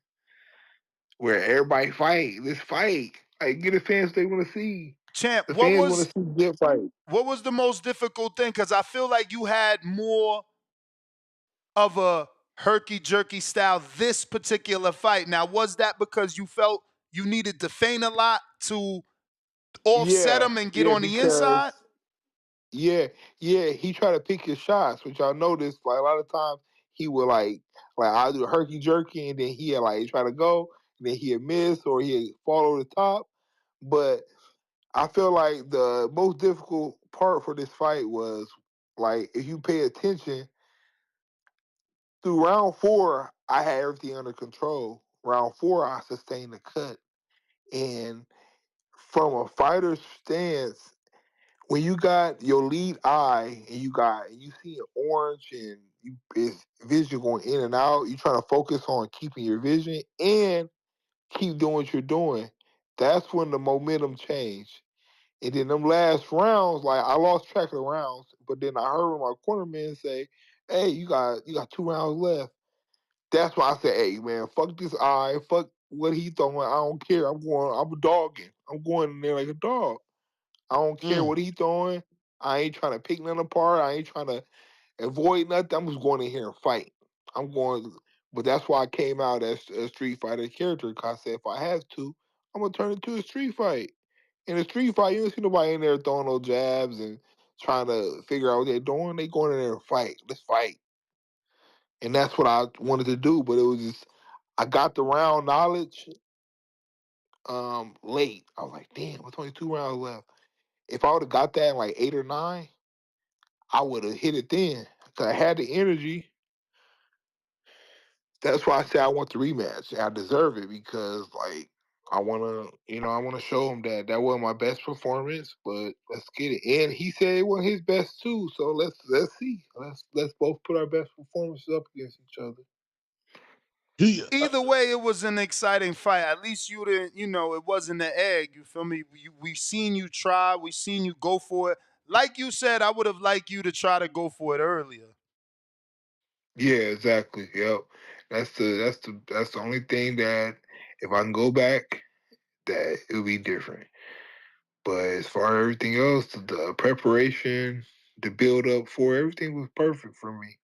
where everybody fight. Let's fight. Like get the fans they want to see. Champ, the fans want to see good fight. What was the most difficult thing? Because I feel like you had more of a herky-jerky style this particular fight. Now, was that because you felt you needed to feint a lot to offset him and get on the inside? Yeah. He tried to pick his shots, which I noticed. Like a lot of times, he would like I'll do a herky-jerky, and then he try to go, and then he'd miss or he'd fall over the top. But I feel like the most difficult part for this fight was like if you pay attention through round 4, I had everything under control. Round 4, I sustained the cut, and from a fighter's stance, when you got your lead eye and you see an orange and it's vision going in and out, you trying to focus on keeping your vision and keep doing what you're doing. That's when the momentum changed. And then them last rounds, like I lost track of the rounds, but then I heard my cornerman say, "Hey, you got 2 rounds left." That's why I said, "Hey, man, fuck this eye, fuck what he throwing. I don't care. I'm dogging. I'm going in there like a dog. I don't care what he throwing. I ain't trying to pick nothing apart. I ain't trying to avoid nothing. I'm just going in here and fight. I'm going, but that's why I came out as a Street Fighter character. Cause I said if I have to, I'm gonna turn it to a street fight. In a street fight, you don't see nobody in there throwing no jabs and trying to figure out what they're doing. They going in there and fight. Let's fight. And that's what I wanted to do. But it was just I got the round knowledge late. I was like, damn, it's only 2 rounds left. If I would have got that in like 8 or 9, I would have hit it then. Cause I had the energy. That's why I say I want the rematch. I deserve it because like I wanna, I wanna show him that that wasn't my best performance, but let's get it. And he said it wasn't his best too. So let's see. Let's both put our best performances up against each other. Either way, it was an exciting fight. At least you didn't, it wasn't an egg. You feel me? We seen you try. We seen you go for it. Like you said, I would have liked you to try to go for it earlier. Yeah, exactly. Yep. That's the only thing that if I can go back, that it would be different. But as far as everything else, the preparation, the build up for everything was perfect for me.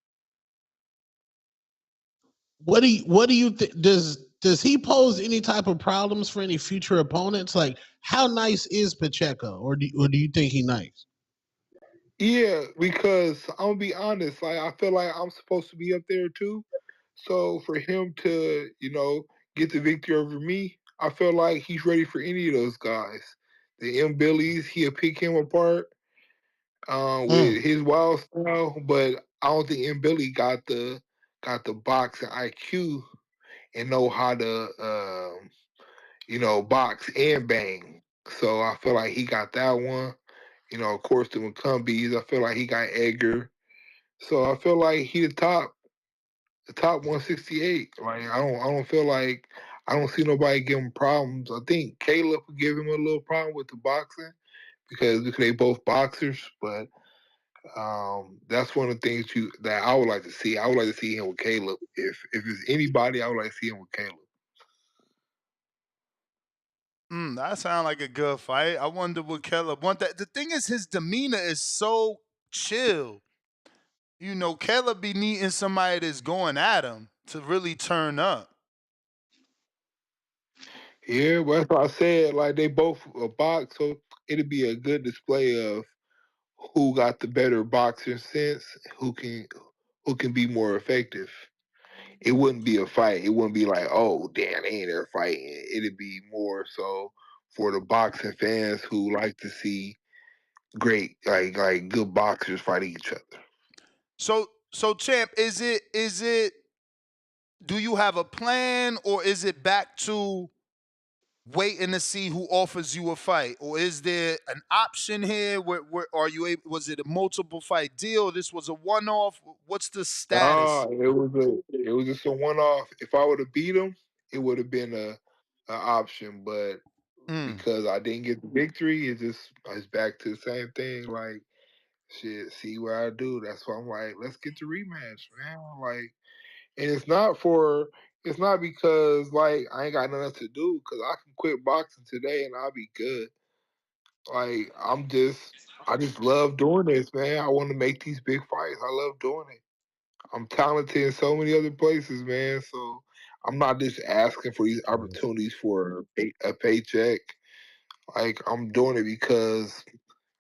What do you think? Does he pose any type of problems for any future opponents? Like, how nice is Pacheco, or do you think he nice? Yeah, because I'm gonna be honest, like I feel like I'm supposed to be up there too. So for him to, get the victory over me, I feel like he's ready for any of those guys. The M Billies, he'll pick him apart with his wild style, but I don't think M Billy got the boxing IQ and know how to box and bang. So I feel like he got that one. Of course the McCumbies, I feel like he got Edgar. So I feel like he the top 168. Like I don't feel like I don't see nobody give him problems. I think Caleb would give him a little problem with the boxing because they both boxers, but that's one of the things that I would like to see. I would like to see him with Caleb. If it's anybody, I would like to see him with Caleb. That sounds like a good fight. I wonder what Caleb want. That the thing is, his demeanor is so chill. Caleb be needing somebody that's going at him to really turn up. Yeah, well, that's what I said. Like they both box, so it'd be a good display of who got the better boxing sense, who can be more effective. It wouldn't be a fight. It wouldn't be like, oh damn, they ain't there fighting. It'd be more so for the boxing fans who like to see great like good boxers fight each other. So champ, is it do you have a plan, or is it back to waiting to see who offers you a fight, or is there an option here? Where are you able? Was it a multiple fight deal? This was a one off. What's the status? It was just a one off. If I would have beat him, it would have been a option. But because I didn't get the victory, it's back to the same thing. Like shit, see what I do. That's why I'm like, let's get the rematch, man. Like, and it's not because like I ain't got nothing to do. Because I can quit boxing today and I'll be good. Like I just love doing this, man. I want to make these big fights. I love doing it. I'm talented in so many other places, man. So I'm not just asking for these opportunities for a paycheck. Like I'm doing it because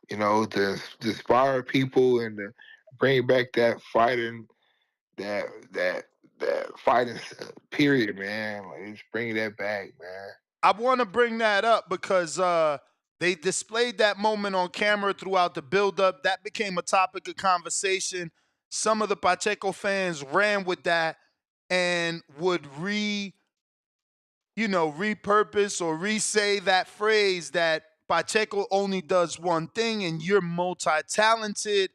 to inspire people and to bring back that fighting, that fighting period, man. Like just bring that back, man. I want to bring that up because they displayed that moment on camera throughout the buildup. That became a topic of conversation. Some of the Pacheco fans ran with that and would repurpose or re-say that phrase that Pacheco only does one thing and you're multi-talented,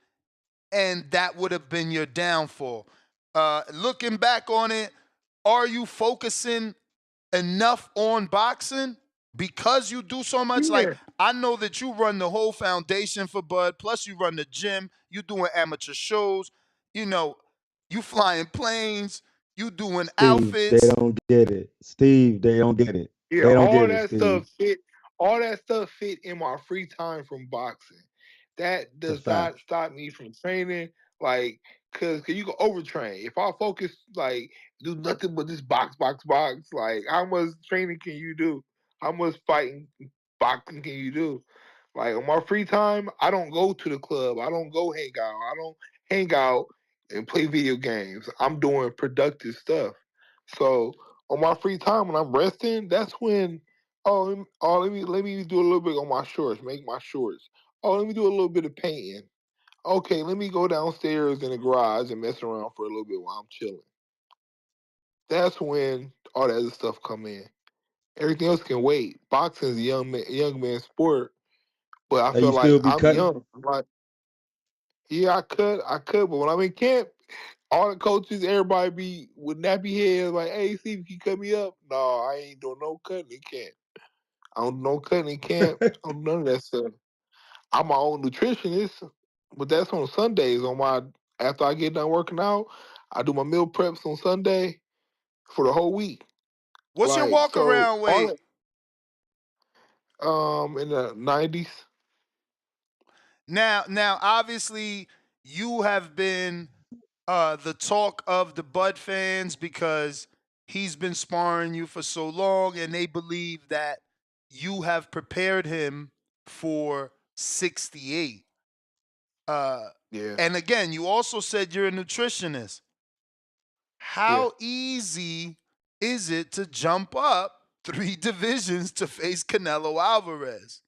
and that would have been your downfall. Looking back on it, are you focusing enough on boxing because you do so much? Like, Yeah. I know that you run the whole foundation for Bud, plus you run the gym, you doing amateur shows, you flying planes, you doing Steve, they outfits. don't get it. Steve, they don't get it. Yeah, They don't get it, Steve. all that stuff fit in my free time from boxing. that It's a does fact. not stop me from training. Like, cause you can overtrain. If I focus, like, do nothing but just box, like, how much training can you do? How much boxing can you do? Like, on my free time, I don't go to the club. I don't go hang out. I don't hang out and play video games. I'm doing productive stuff. So on my free time when I'm resting, that's when let me do a little bit on my shorts, make my shorts. Oh, let me do a little bit of painting. Okay, let me go downstairs in the garage and mess around for a little bit while I'm chilling. That's when all that other stuff come in. Everything else can wait. Boxing is a young man sport, but I Hey, feel you like still be I'm cutting? young. Like, yeah, I could, but when I'm in camp, all the coaches, everybody be with nappy heads, like, hey, Steve, can you cut me up? No, I ain't doing no cutting in camp. I don't do no cutting in camp. I don't do none of that stuff. I'm my own nutritionist, but that's on Sundays. After I get done working out, I do my meal preps on Sunday for the whole week. What's your Like, walk so around all weight? that, in the 90s. Now, obviously, you have been the talk of the Bud fans because he's been sparring you for so long, and they believe that you have prepared him for 68. Uh, Yeah, and again, you also said you're a nutritionist. yeah. How easy is it to jump up 3 divisions to face Canelo Alvarez?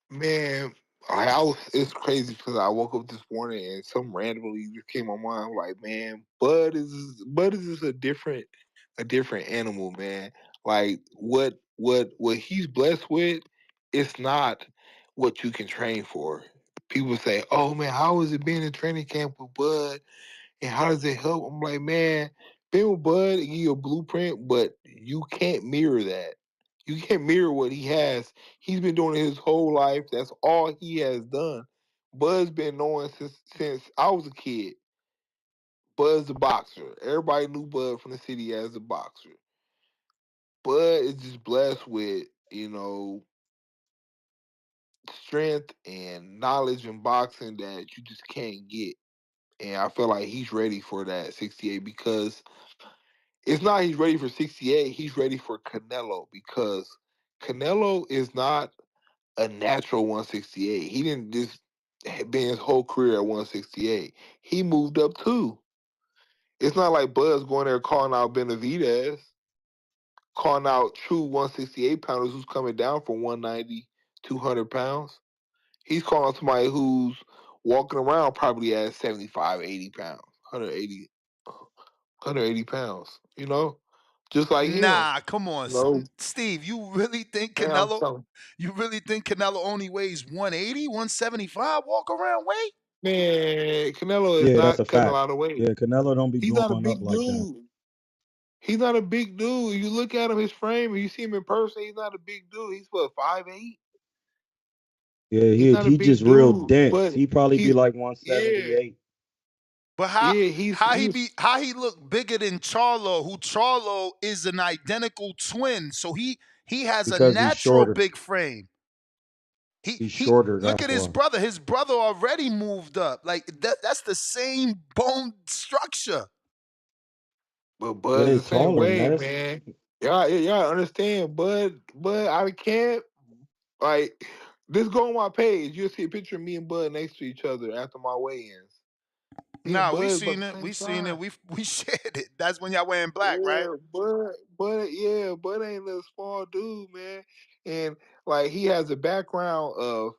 Man, it's crazy because I woke up this morning and some randomly just came on my mind. I'm like, man, Bud is just a different animal, man. Like what he's blessed with, it's not what you can train for. People say, oh man, how is it being in training camp with Bud? And how does it help? I'm like, man, being with Bud and give you a blueprint, but you can't mirror that. You can't mirror what he has. He's been doing it his whole life. That's all he has done. Bud's been knowing since I was a kid. Bud's a boxer. Everybody knew Bud from the city as a boxer. Bud is just blessed with, strength and knowledge in boxing that you just can't get. And I feel like he's ready for that 68 because it's not he's ready for 68, he's ready for Canelo because Canelo is not a natural 168. He didn't just been his whole career at 168. He moved up too. It's not like Buzz going there calling out Benavidez, calling out true 168 pounders who's coming down from 190, 200 pounds. He's calling somebody who's walking around probably at 75, 80 pounds, 180 pounds, just like him. Nah, come on, No, Steve. You really think man, I'm Canelo? telling You really think Canelo only weighs 180, 175 walk around weight? man, Canelo is Yeah, that's a not cutting a fact. lot of weight. Yeah, Canelo don't be He's not a going up big like that. dude. He's not a big dude. You look at him, his frame, and you see him in person, he's not a big dude. He's what, 5'8"? Yeah, He's not a he just big real dude, dense. but He probably be he's like yeah, 178. But how yeah, how how he look bigger than Charlo, who Charlo is an identical twin. So he has a Because he's natural shorter. big frame. He's He shorter, look that's at his why. brother. His brother already moved up. Like that's the same bone structure. but Yeah, Bud's they the same taller, way, Ness. man. Y'all understand, Bud out of camp, like just go on my page, you'll see a picture of me and Bud next to each other after my weigh-ins. Me and Nah, Bud we is about seen the it. same We seen it. size. We shared it. That's when y'all wearing black, right? Yeah, Bud ain't a small dude, man. And like he has a background of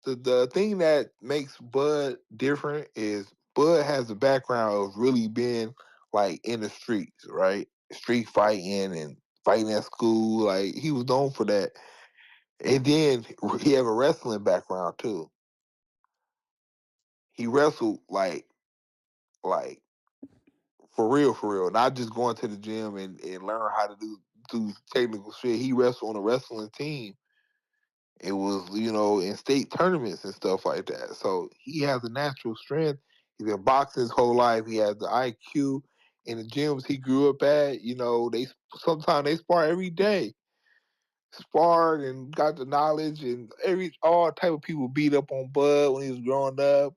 the thing that makes Bud different is Bud has a background of really being like in the streets, right? Street fighting and fighting at school. Like he was known for that. And then he have a wrestling background too. He wrestled like for real. Not just going to the gym and learn how to do technical shit. He wrestled on a wrestling team. It was, in state tournaments and stuff like that. So he has a natural strength. He's been boxing his whole life. He has the IQ. In the gyms he grew up at, they sometimes they spar every day. sparred and got the knowledge, and all type of people beat up on Bud when he was growing up,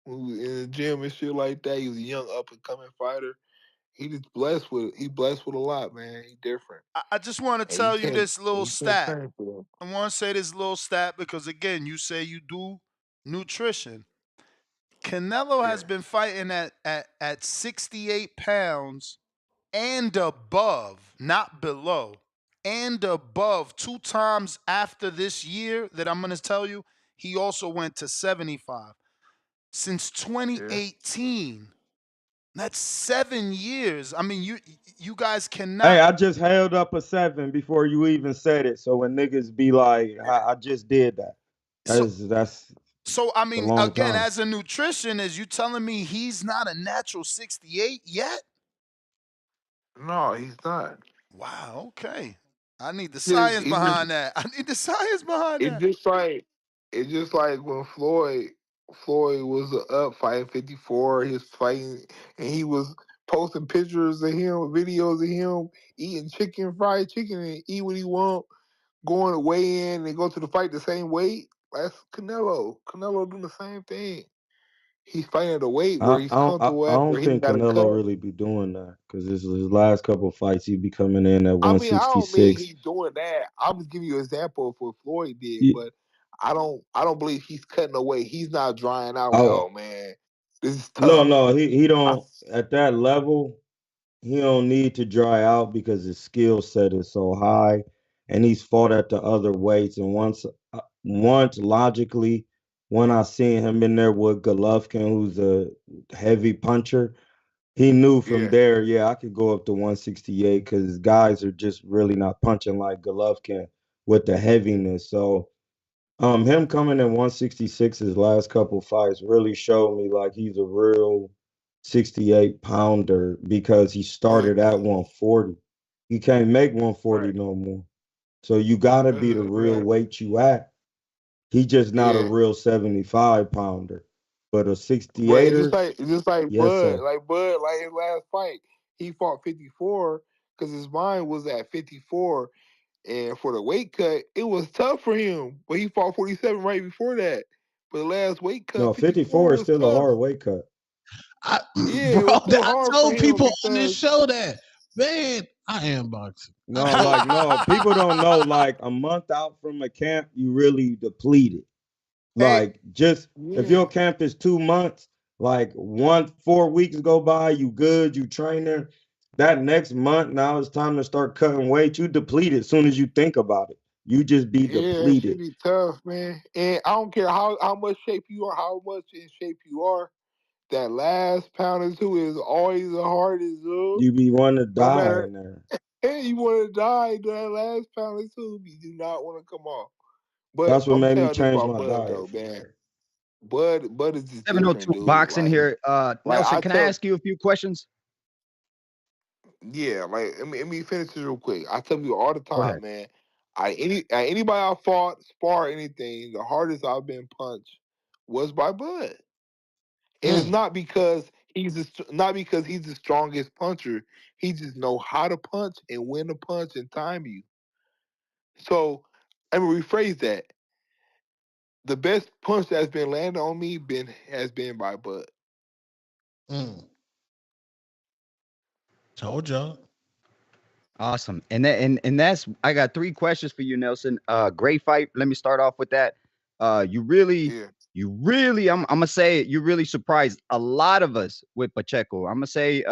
when he was in the gym and shit like that. He was a young up and coming fighter. He blessed with a lot, man. He different. I just want to And you tell you can't this little you can't stat. train for him. I want to say this little stat because, again, you say you do nutrition. Canelo has Yeah. been fighting at 68 pounds and above, not below, and above 2 times after this year that I'm going to tell you. He also went to 75. Since Yeah. 2018, that's 7 years. I mean, you guys Hey, cannot. I just held up a 7 before you even said it. So when niggas be like, I just did that. So, That's so I a mean, long again, time. as a nutritionist, you telling me he's not a natural 68 yet? No, he's not. Wow. Okay. I need the Just science he just behind that. I need the science behind It's that. just like when Floyd was up fighting 54. He was fighting, and he was posting pictures of him, videos of him eating fried chicken, and eat what he want, going to weigh in and go to the fight the same weight. That's Canelo. Canelo doing the same thing. He's fighting at a weight where he's comfortable I at, where don't he think got a Canelo cut. really be doing that because his last couple fights he be coming in at I mean, I don't mean 166. he's doing that. I'm just giving you an example of what Floyd did, Ye- but I don't believe he's cutting away. He's not drying out like, Oh oh man, this is tough. no, he I, don't at that level. He don't need to dry out because his skill set is so high, and he's fought at the other weights. And once logically, when I seen him in there with Golovkin, who's a heavy puncher, he knew from yeah, there, yeah, I could go up to 168 because guys are just really not punching like Golovkin with the heaviness. So him coming in 166 his last couple fights really showed me like he's a real 68 pounder because he right, started at 140. He can't make 140 right. no more. So you gotta That's be the real exactly. weight you at. He just not a Yeah, real 75 pounder. But a but sixty-eighter, it's just like yes, Bud, sir. like his last fight, he fought 54 because his mind was at 54. And for the weight cut, it was tough for him. But he fought 47 right before that. But the last weight cut, No, 54, 54 is was still a tough. hard weight cut. Yeah, Bro, it was still I hard for told him people on this because show that, man, I am boxing. No, but like no, people don't know like a month out from a camp, you really depleted. Hey, Like just if yeah, your camp is 2 months, like 4 weeks go by, you good, you training. That next month, now it's time to start cutting weight. You depleted as soon as you think about it. You just be yeah, that depleted. shit be tough, man. And I don't care how much shape you are, how much in shape you are. That last pound or two is always the hardest, dude. You be wanting to No die matter, in there. hey, you want to die, that last pound or two, you do not want to come off. But That's what I'm made me telling this change about my Bud diet though, for man. sure. Bud is just different, 702 dude. boxing here. Like Nelson, I can I tell, ask you a few questions? yeah, like let me finish this real quick. I tell you all the Go time, ahead. man. Anybody I fought, spar anything, the hardest I've been punched was by Bud. And it's Mm. not because not because he's the strongest puncher. He just know how to punch and when to punch and time you. So I'm gonna rephrase that. The best punch that's been landed on me has been by Bud. Mm. Told y'all. Awesome. And that's I got 3 questions for you, Nelson. Great fight. Let me start off with that. You really, Yeah. I'm gonna say it, you really surprised a lot of us with Pacheco. I'm gonna say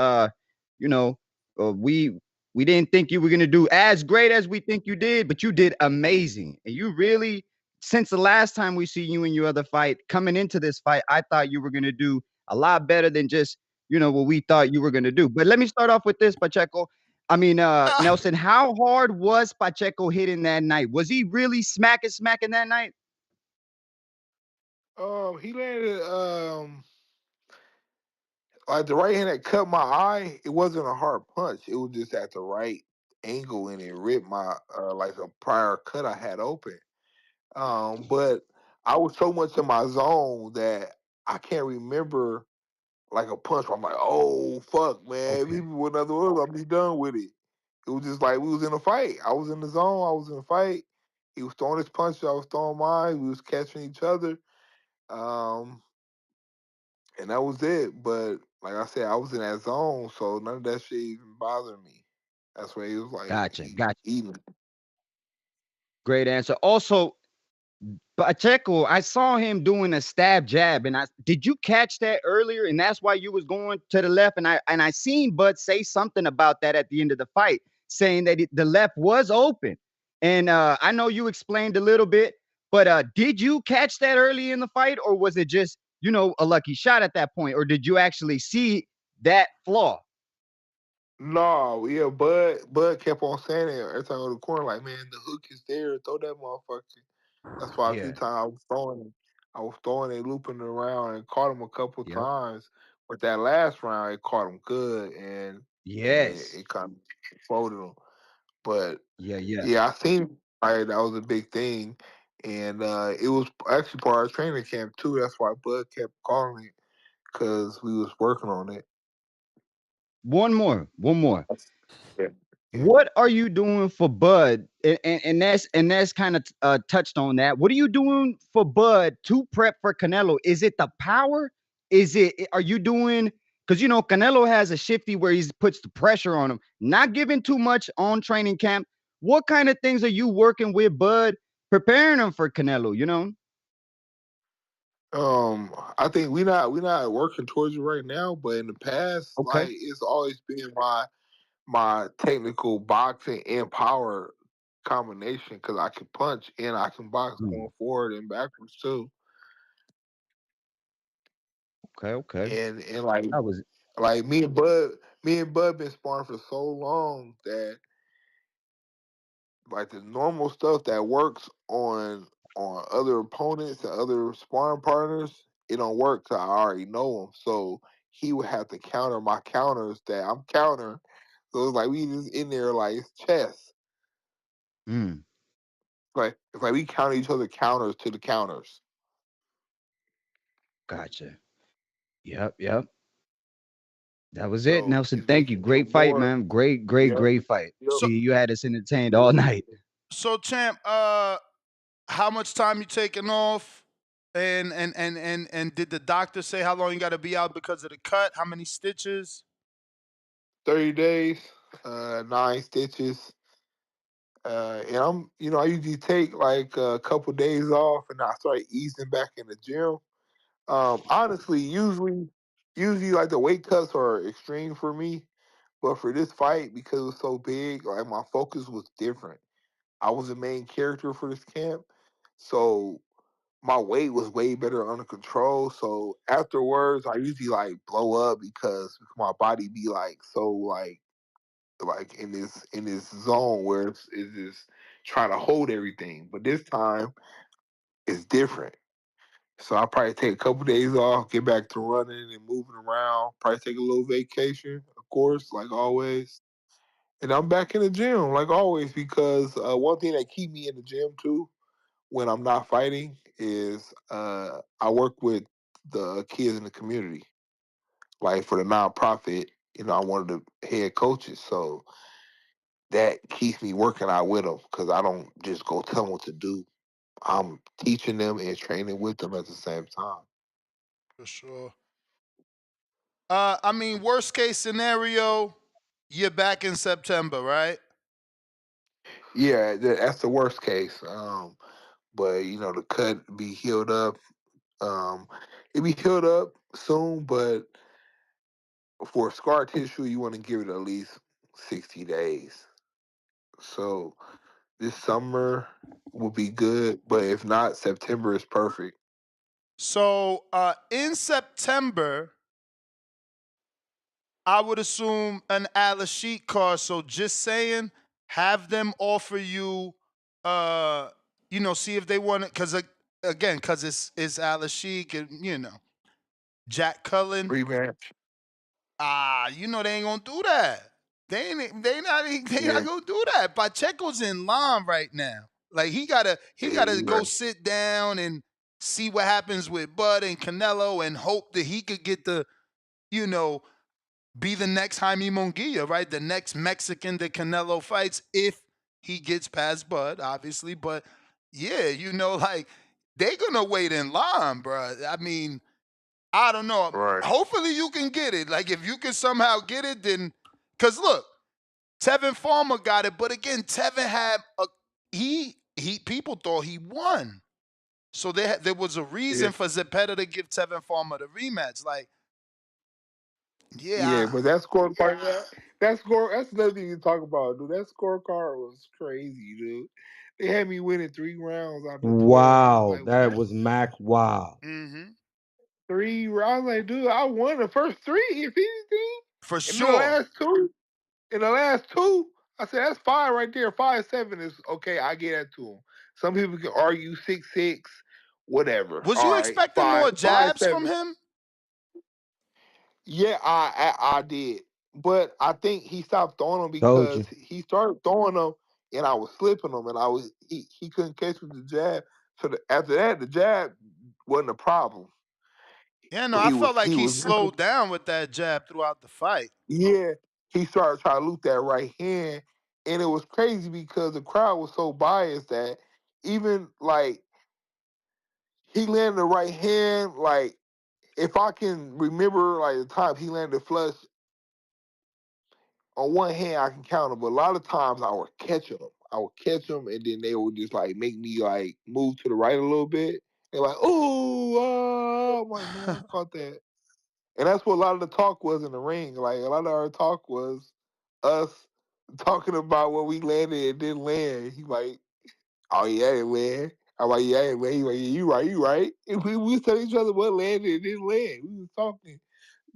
you know, we didn't think you were gonna do as great as we think you did, but you did amazing. And you really, since the last time we see you in your other fight, coming into this fight, I thought you were gonna do a lot better than just, what we thought you were gonna do. But let me start off with this, Pacheco. I mean, Nelson, how hard was Pacheco hitting that night? Was he really smacking that night? He landed like the right hand that cut my eye. It wasn't a hard punch. It was just at the right angle and it ripped my like a prior cut I had open. But I was so much in my zone that I can't remember like a punch where I'm like, oh fuck, man. If he Okay. was another one, I'll be done with it. It was just like we was in a fight. I was in the zone. I was in a fight. He was throwing his punches. I was throwing mine. We was catching each other. Um, and that was it. But like I said, I was in that zone, so none of that shit even bothered me. That's why he was like Gotcha. eating. Great answer. Also, Pacheco, I saw him doing a stab jab, and did you catch that earlier? And that's why you was going to the left. And I seen Bud say something about that at the end of the fight, saying that the left was open. And I know you explained a little bit, but did you catch that early in the fight, or was it just a lucky shot at that point, or did you actually see that flaw? No, yeah, Bud kept on saying it every time I go to the corner, like, man, the hook is there, throw that motherfucker. That's why a few Yeah. times I was throwing it, looping it around, and caught him a couple Yep. times. But that last round, it caught him good, and Yes. it kind of exploded him. But Yeah. yeah, I seen that was a big thing, and it was actually part of our training camp too. That's why Bud kept calling it because we was working on it. One more. Yeah. What are you doing for Bud? And that's kind of touched on that. What are you doing for Bud to prep for Canelo? Is it the power? Are you doing, because Canelo has a shifty where he puts the pressure on him, not giving too much on training camp. What kind of things are you working with Bud, preparing him for Canelo? I think we not working towards it right now, but in the past, Okay. like it's always been my technical boxing and power combination because I can punch and I can box going forward and backwards too. Okay. And That was like me and Bud been sparring for so long that like the normal stuff that works on other opponents and other sparring partners, it don't work because I already know him. So he would have to counter my counters that I'm countering. So it's like we just in there like it's chess. Like it's like we counter each other counters to the counters. Gotcha. Yep. That was it, So Nelson. it's Thank you. making Great me fight, more. man. Great Yep. fight. Yep. See, you had us entertained all night. So, champ, how much time you taking off? And did the doctor say how long you got to be out because of the cut? How many stitches? 30 days, 9 stitches. And I usually take like a couple days off and I start easing back in the gym. Honestly, usually like the weight cuts are extreme for me, but for this fight, because it was so big, like my focus was different. I was the main character for this camp, so my weight was way better under control. So afterwards, I usually like blow up because my body be like so like in this zone where it's just trying to hold everything. But this time it's different. So I'll probably take a couple days off, get back to running and moving around. Probably take a little vacation, of course, like always. And I'm back in the gym, like always, because one thing that keep me in the gym too, when I'm not fighting, is I work with the kids in the community. Like for the nonprofit, I'm one of the head coaches. So that keeps me working out with them because I don't just go tell them what to do. I'm teaching them and training with them at the same time. For sure. I mean, worst case scenario, you're back in September, right? Yeah, that's the worst case. But the cut be healed up. It be healed up soon, but for scar tissue, you want to give it at least 60 days. So this summer will be good, but if not, September is perfect. So in September, I would assume an Alice sheet card. So just saying, have them offer you, see if they want it. Because again, because it's Alice Sheik and Jack Cullen. Rematch. They ain't gonna do that. They not gonna do that. Pacheco's in line right now. Like he gotta go sit down and see what happens with Bud and Canelo and hope that he could get the be the next Jaime Munguia, right? The next Mexican that Canelo fights if he gets past Bud, obviously. But yeah, like they're gonna wait in line, bro. I mean, I don't know. Right. Hopefully you can get it. Like if you can somehow get it, then because look, Tevin Farmer got it, but again, Tevin had he people thought he won. So there was a reason for Zepeda to give Tevin Farmer the rematch. Like, Yeah, but that scorecard, that's another thing to talk about, dude. That scorecard was crazy, dude. They had me winning 3 rounds out of 12. Wow, Like, that what? was Mac. Wow. 3 rounds, like, dude, I won the first 3, if anything. For And sure. in the last two, I said that's 5 right there. 5-7 is okay. I get that to them. Some people can argue 6-6, whatever. Was All you right, expecting more jabs from 5-7. him? Yeah, I did, but I think he stopped throwing them Told because you. he started throwing them, and I was slipping them, and he couldn't catch with the jab. So after that, the jab wasn't a problem. Yeah, no, But I he was felt like he he was slowed down with that jab throughout the fight. yeah. He started trying to loop that right hand, and it was crazy because the crowd was so biased that even like he landed the right hand, like if I can remember like the time he landed flush. On one hand, I can count them, but a lot of times I would catch them. I would catch them, and then they would just like make me like move to the right a little bit. They're like, "Oh, I'm like, man, I caught that." And that's what a lot of the talk was in the ring. Like a lot of our talk was us talking about what we landed and didn't land. He like, "Oh yeah, I didn't land." I'm like, "Yeah, I didn't land." He like, "Yeah, you right." And we was telling each other what landed and didn't land. We was talking.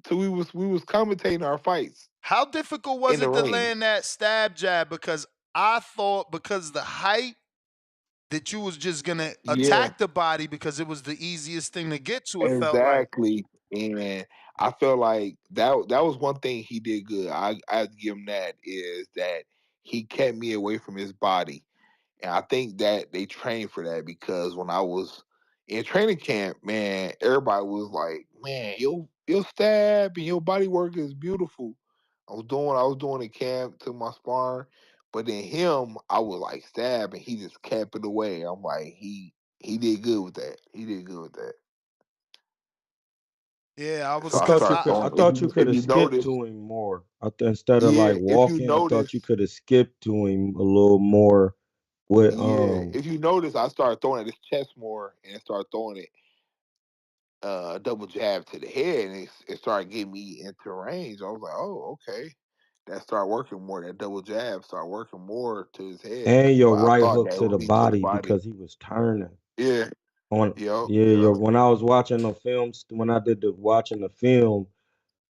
So we was commentating our fights How difficult in was the it to ring. land that stab jab? Because I thought because the height that you was just gonna Yeah. attack the body because it was the easiest thing to get to. It felt like. Exactly. And I felt like that was one thing he did good. I have to give him that is that he kept me away from his body. And I think that they trained for that because when I was in training camp, man, everybody was like, "Man, your stab and your body work is beautiful." I was doing in camp to my sparring, but then him, I was like stab and he just kept it away. I'm like, he did good with that. He did good with that. Yeah, I So was I I because thought you started could. I throwing. thought you could If have you skipped notice, to him more. Instead of like yeah, if you walking, I notice, thought you could have skipped to him a little more. With yeah, if you notice, I started throwing at his chest more and started throwing it double jab to the head, and it started getting me into range. I was like, oh, okay. That started working more. That double jab started working more to his head, and your but I right thought hook that to would the be to the body body. because he was turning. Yeah, On yep, yeah, yep. when I was watching the films, when I did the watching the film,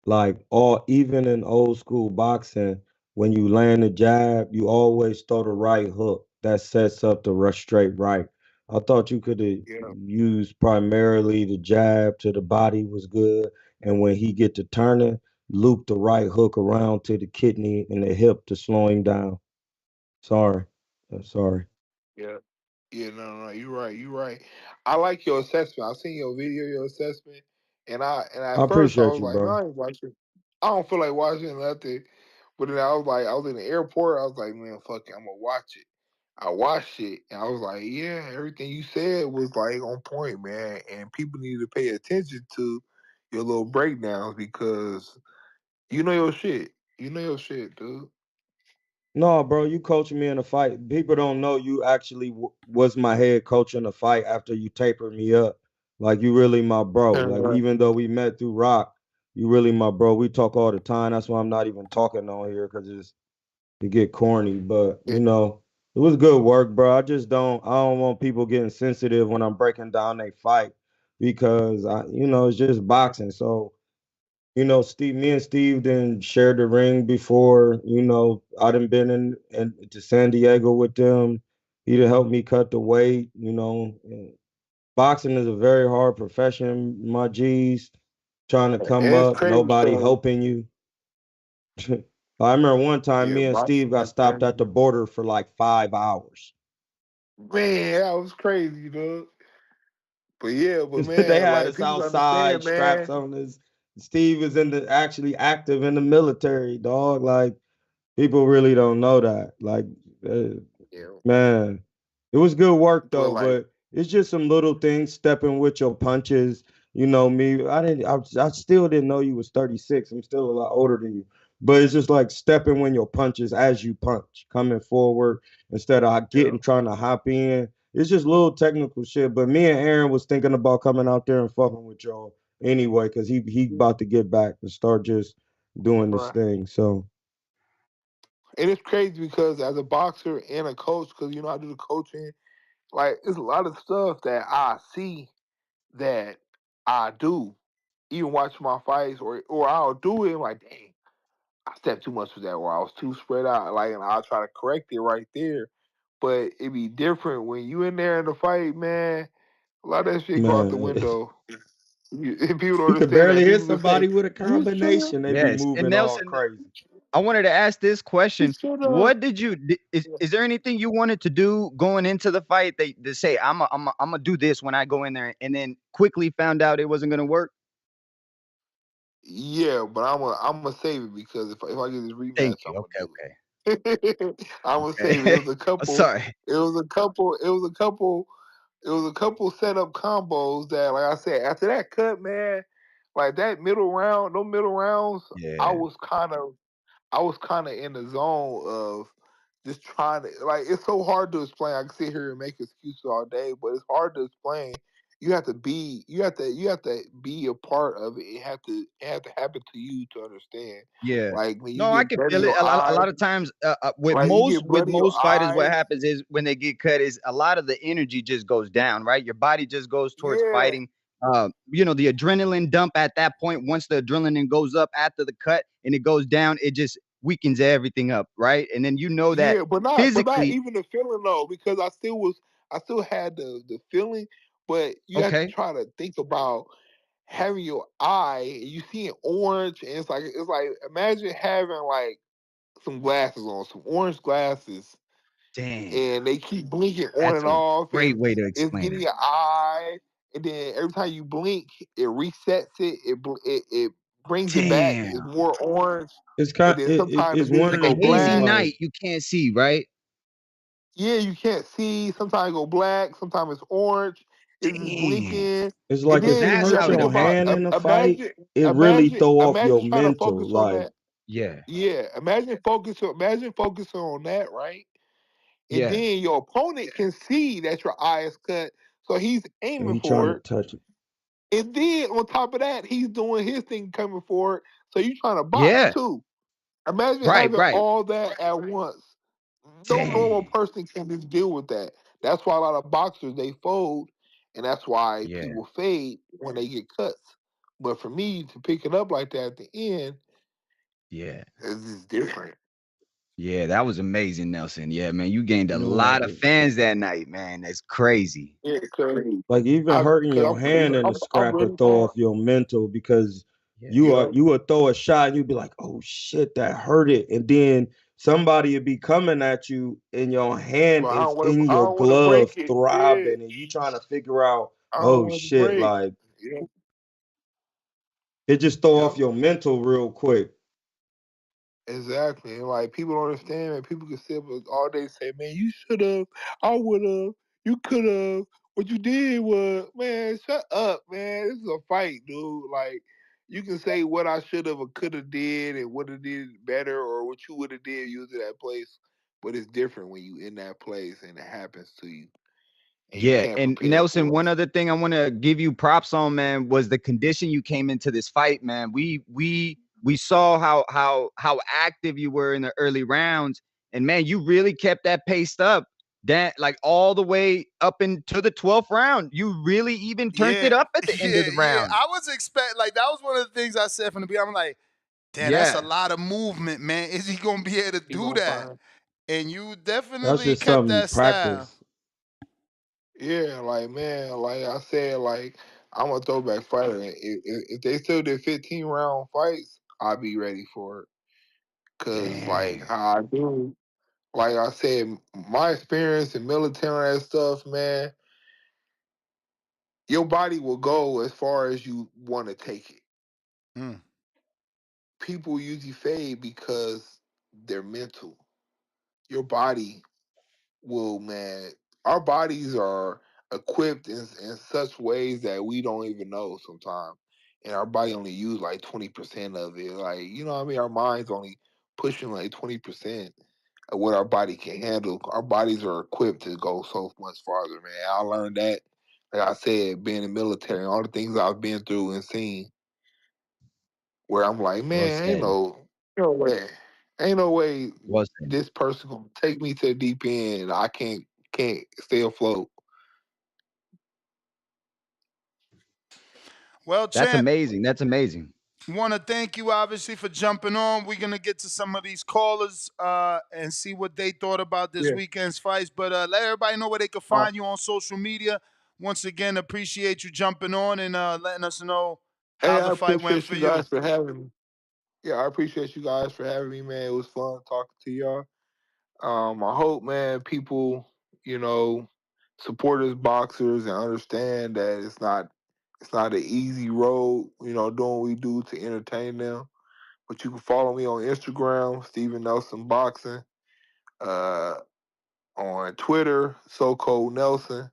like all even in old school boxing, when you land a jab, you always throw the right hook that sets up the rush straight right. I thought you could have Yeah. used primarily the jab to the body was good, and when he get to turning, loop the right hook around to the kidney and the hip to slow him down. Sorry, I'm sorry. Yeah. Yeah, no, you're right, you're right. I like your assessment. I seen your video, your assessment, and I at first I appreciate was you, like, man, bro. I ain't watching. I don't feel like watching nothing. But then I was like, I was in the airport. I was like, man, fuck it, I'm gonna watch it. I watched it, and I was like, yeah, everything you said was like on point, man. And people need to pay attention to your little breakdowns because you know your shit. You know your shit, dude. No, bro, you coaching me in a fight. People don't know you actually was my head coach in a fight after you tapered me up. Like you really my bro. Like even though we met through Rock, you really my bro. We talk all the time. That's why I'm not even talking on here because it get corny. But Yeah. it was good work, bro. I don't want people getting sensitive when I'm breaking down a fight because it's just boxing. So me and Steve then shared the ring before. I done been in to San Diego with them. He done helped me cut the weight. And boxing is a very hard profession, my G's. Trying to come It's up, crazy nobody because helping you. I remember one time yeah, me and Steve boxing got is stopped at the crazy. border for like 5 hours. Man, that was crazy, dude. But yeah, but They man, had like us people outside, understand, straps man. on us. Steve is actually active in the military, dog. Like people really don't know that. Like, Yeah. man, it was good work But though, like, but it's just some little things, stepping with your punches. You know me, I still didn't know you was 36. I'm still a lot older than you. But it's just like stepping when your punches as you punch, coming forward instead of yeah, trying to hop in. It's just little technical shit. But me and Aaron was thinking about coming out there and fucking with y'all anyway, because he about to get back and start just doing this right. thing. So And it's crazy because as a boxer and a coach, because I do the coaching. Like, it's a lot of stuff that I see that I do, even watching my fights, or I'll do it. And like, dang, I stepped too much with that, or I was too spread out. Like, and I'll try to correct it right there. But it be different when you in there in the fight, man. A lot of that shit go out the man, window. People don't you could understand barely that. hit People can say, somebody with a "You should combination. They be Yes. And moving all Nelson, crazy. I wanted to ask this you question. should have." What did you is there anything you wanted to do going into the fight that to say I'm gonna do this when I go in there and then quickly found out it wasn't gonna work? Yeah, but I'm gonna save it because if I get this rematch, Thank I'm you. Okay, gonna okay. do it. I'm gonna save it. Okay. I'm sorry. It was a couple. It was a couple. It was a couple setup combos that, like I said, after that cut, man, like that middle round, no middle rounds, I Yeah. was kind of I was kind of in the zone of just trying to, like, it's so hard to explain. I can sit here and make excuses all day, but it's hard to explain. You have to be a part of it. It have to happen to you to understand. Yeah. Like when you No, I get can blood in feel it. your A eye, lot of times, like you get with blood in your most fighters, what eye. happens is when they get cut is a lot of the energy just goes down, right? Your body just goes towards Yeah, fighting. The adrenaline dump at that point. Once the adrenaline goes up after the cut and it goes down, it just weakens everything up, right? And then you know that yeah, but not physically. even the feeling though, because I still had the feeling, but you have to Okay. try to think about having your eye, you see it orange, and it's like imagine having like some glasses on, some orange glasses, Damn, and they keep blinking on that's and a off, great and way to it's explain getting it. your eye, and then every time you blink, it resets it, it brings it back, it's Damn, more orange, It's and kind. then sometimes the It's one vision of like them a go hazy things. black. Like night, you can't see, right? Yeah, you can't see. Sometimes it go black. Sometimes it's orange. It's just Damn, blinking. it's And like if then you that's you got hurt to how it think your about hand in a fight, imagine it really imagine throw off your imagine trying to mental. focus on Like that. yeah, Yeah, imagine focusing on that, right? And yeah, then your opponent can see that your eye is cut, so he's and aiming he trying for to it. touch it. And then on top of that, he's doing his thing coming for it, so you trying to box yeah. too. Imagine Right, having right. all that at once. No normal Dang. person can just deal with that. That's why a lot of boxers they fold, and that's why Yeah, people fade when they get cuts. But for me to pick it up like that at the end yeah. is just different. Yeah, that was amazing, Nelson. Yeah, man, you gained a lot of Man, fans that night, man. That's crazy. Yeah, crazy. like even I hurting cause your hand in the I'm scrap will ready throw for off your mental because Yeah. you would throw a shot and you'd be like, oh shit, that hurt it. And then somebody would be coming at you and your hand but is in I your don't want to break glove it. Yeah, throbbing and you trying to figure out, I don't oh want to shit, break. like Yeah, it just throw yep. off your mental real quick. Exactly. And like people don't understand, man. People can sit up all day say, man, you should have, I would have, you could have. What you did was, man, shut up, man. This is a fight, dude. Like you can say what I should have or could have did and would have did better or what you would have did using that place. But it's different when you in that place and it happens to you and you Yeah, can't and prepare Nelson, for it. one other thing I want to give you props on, man, was the condition you came into this fight, man. We saw how active you were in the early rounds, and man, you really kept that pace up. That like all the way up into the 12th round. You really even turned Yeah, it up at the end of the yeah. round. I was expect like that was one of the things I said from the beginning. I'm like, damn, that's a Yeah. lot of movement, man. Is he gonna be able to You do gonna that? find And you That's definitely just kept something you that style. practice. yeah, like man, like I said, like I'm a throwback fighter. If they still did 15-round fights, I'd be ready for it. Cause like Damn. how I do, like I said, my experience in military and stuff, man, your body will go as far as you want to take it. People usually fade because they're mental. Your body will, man. Our bodies are equipped in such ways that we don't even know sometimes, and our body only use like 20% of it. Like, you know what I mean? Our mind's only pushing like 20% of what our body can handle. Our bodies are equipped to go so much farther, man. I learned that, like I said, being in the military, all the things I've been through and seen, where I'm like, Well man, said. ain't no way Well said. this person gonna take me to the deep end. And I can't stay afloat. Well, That's champ, amazing. That's amazing. want to thank you obviously for jumping on. We're gonna get to some of these callers and see what they thought about this Yeah. weekend's fights. But let everybody know where they can find you on social media. Once again, appreciate you jumping on and letting us know how Hey, the I fight went appreciate for you you. guys for having me. Yeah, I appreciate you guys for having me, man. It was fun talking to y'all. I hope, man, people, support us boxers and understand that it's not an easy road, doing what we do to entertain them. But you can follow me on Instagram, Stephen Nelson Boxing. On Twitter, So Cold Nelson.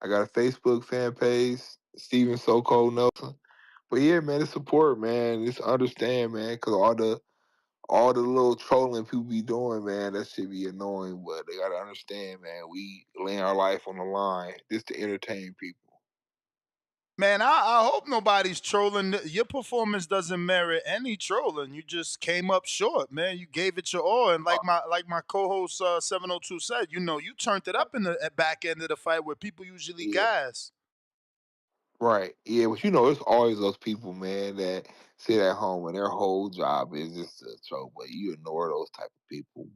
I got a Facebook fan page, Stephen So Cold Nelson. But yeah, man, it's support, man. It's understand, man, because all the little trolling people be doing, man, that should be annoying. But they gotta understand, man, we laying our life on the line just to entertain people. Man, I hope nobody's trolling. Your performance doesn't merit any trolling. You just came up short, man. You gave it your all, and like my co-host 702 said, you turned it up in the back end of the fight where people usually Yeah. gas. Right. Yeah, but it's always those people, man, that sit at home and their whole job is just to troll, but you ignore those type of people.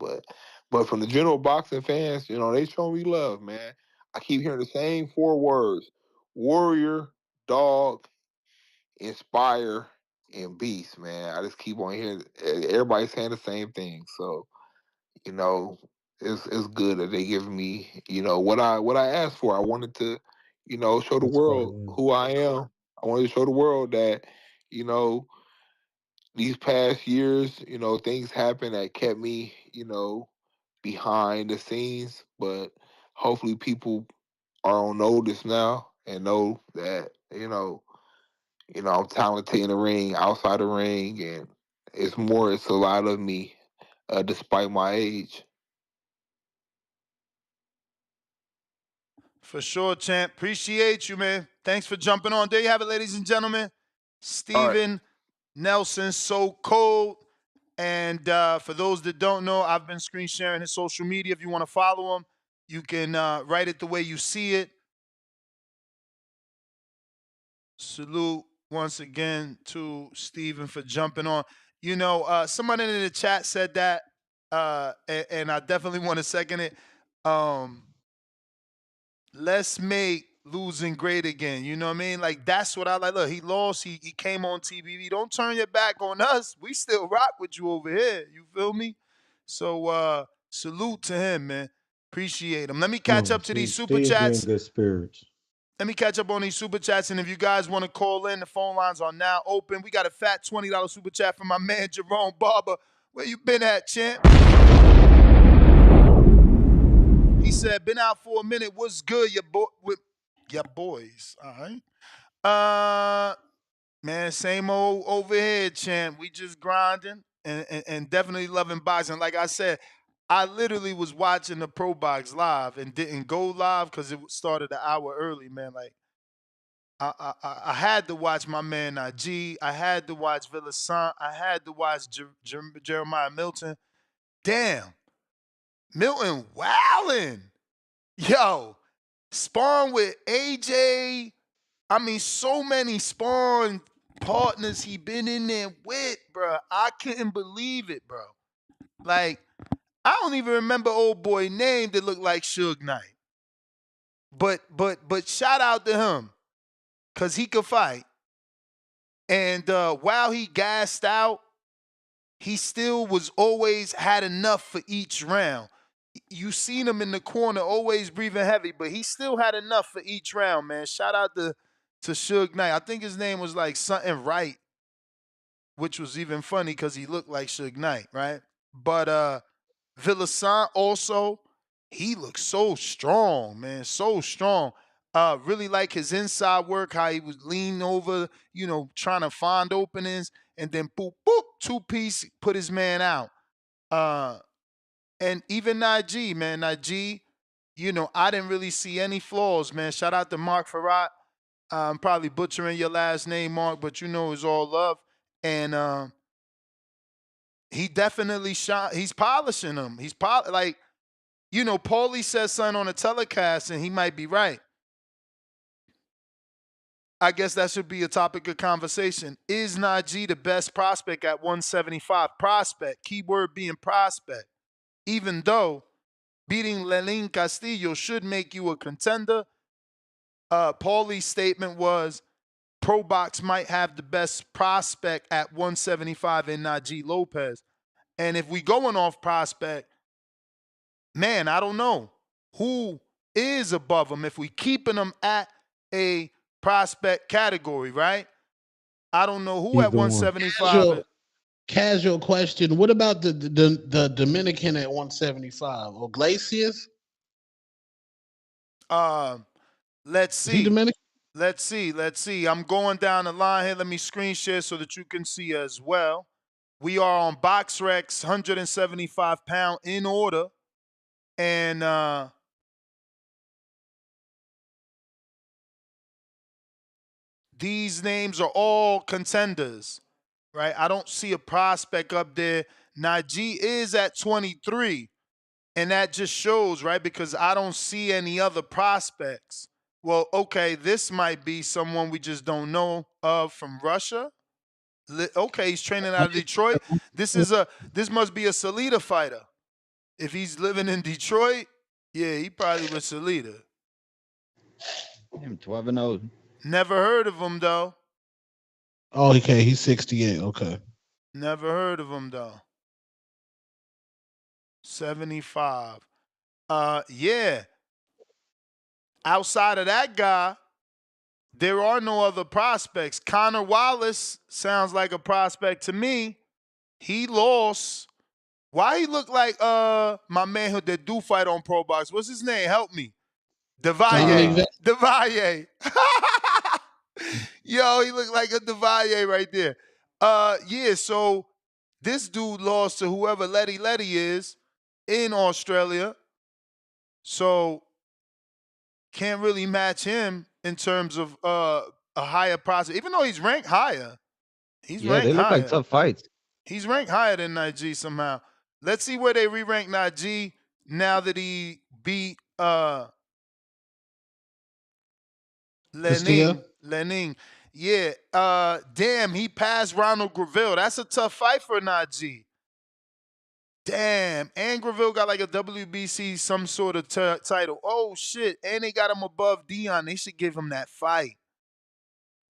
But from the general boxing fans, they show me love, man. I keep hearing the same four words: warrior, dog, inspire, and beast, man. I just keep on hearing everybody saying the same thing. So, you know, it's good that they give me, what I asked for. I wanted to, show the world who I am. I wanted to show the world that, you know, these past years, things happened that kept me, behind the scenes. But hopefully people are on notice now and know that, I'm talented in the ring, outside the ring, and it's a lot of me, despite my age. For sure, champ. Appreciate you, man. Thanks for jumping on. There you have it, ladies and gentlemen. All right. Steven Nelson, So Cold. And for those that don't know, I've been screen sharing his social media. If you want to follow him, you can write it the way you see it. Salute once again to Steven for jumping on. Somebody in the chat said that, and I definitely want to second it. Let's make losing great again. You know what I mean? Like, that's what I like. Look, he lost. He came on TV. Don't turn your back on us. We still rock with you over here. You feel me? So salute to him, man. Appreciate him. Let me catch up to these super Steve be in chats. good spirits. Let me catch up on these super chats. And if you guys want to call in, the phone lines are now open. We got a fat $20 super chat from my man Jerome Barber. Where you been at, champ? He said, been out for a minute. What's good, with your boys? All right. Man, same old over here, champ. We just grinding and definitely loving boxing. Like I said, I literally was watching the Pro Box live and didn't go live because it started an hour early, man. Like, I had to watch my man Najee. I had to watch Villasant. I had to watch Jeremiah Milton. Damn. Milton wowing. Yo, Spawn with AJ. I mean, so many Spawn partners he been in there with, bro. I couldn't believe it, bro. Like, I don't even remember old boy name that looked like Suge Knight. But shout out to him, cause he could fight. And while he gassed out, he still was always had enough for each round. You seen him in the corner, always breathing heavy, but he still had enough for each round, man. Shout out to Suge Knight. I think his name was like something Wright. which was even funny because he looked like Suge Knight, right? But Villasant also, he looks so strong, man, so strong. Really like his inside work, how he was leaning over, trying to find openings, and then boop, boop, two-piece, put his man out. And even Najee, man, Najee, I didn't really see any flaws, man. Shout out to Mark Farrat. I'm probably butchering your last name, Mark, but it's all love. And he definitely shot. He's polishing them. Paulie says something on a telecast, and he might be right. I guess that should be a topic of conversation. Is Najee the best prospect at 175? Prospect, keyword being prospect. Even though beating Lelin Castillo should make you a contender, Paulie's statement was Pro Box might have the best prospect at 175 in Najee Lopez. And if we going off prospect, man, I don't know who is above him if we keeping him at a prospect category, right? I don't know who at 175. Casual question. What about the Dominican at 175? Iglesias? Let's see. Is he Dominican? Let's see. I'm going down the line here. Let me screen share so that you can see as well. We are on BoxRec, 175-pound in order. And these names are all contenders, right? I don't see a prospect up there. Najee is at 23, and that just shows, right? Because I don't see any other prospects. Well, okay, this might be someone we just don't know of from Russia. Okay, he's training out of Detroit. This must be a Salida fighter. If he's living in Detroit, yeah, he probably was Salida. Him 12-0. Never heard of him though. Oh, okay, he's 68. Okay. Never heard of him though. 75. Yeah. Outside of that guy, there are no other prospects. Connor Wallace sounds like a prospect to me. He lost. Why he look like my man who that do fight on Pro Box? What's his name? Help me. Devalle. Devalle. Yo, he looked like a Devalle right there. Yeah, so this dude lost to whoever Letty is in Australia. So can't really match him in terms of a higher prospect. Even though he's ranked higher. He's ranked they look higher. like tough fights. He's ranked higher than Najee somehow. Let's see where they re-rank Najee now that he beat Lenin. Yeah. Damn, he passed Ronald Graville. That's a tough fight for Najee. Damn. And Graville got like a WBC some sort of title. Oh, shit. And they got him above Dion. They should give him that fight.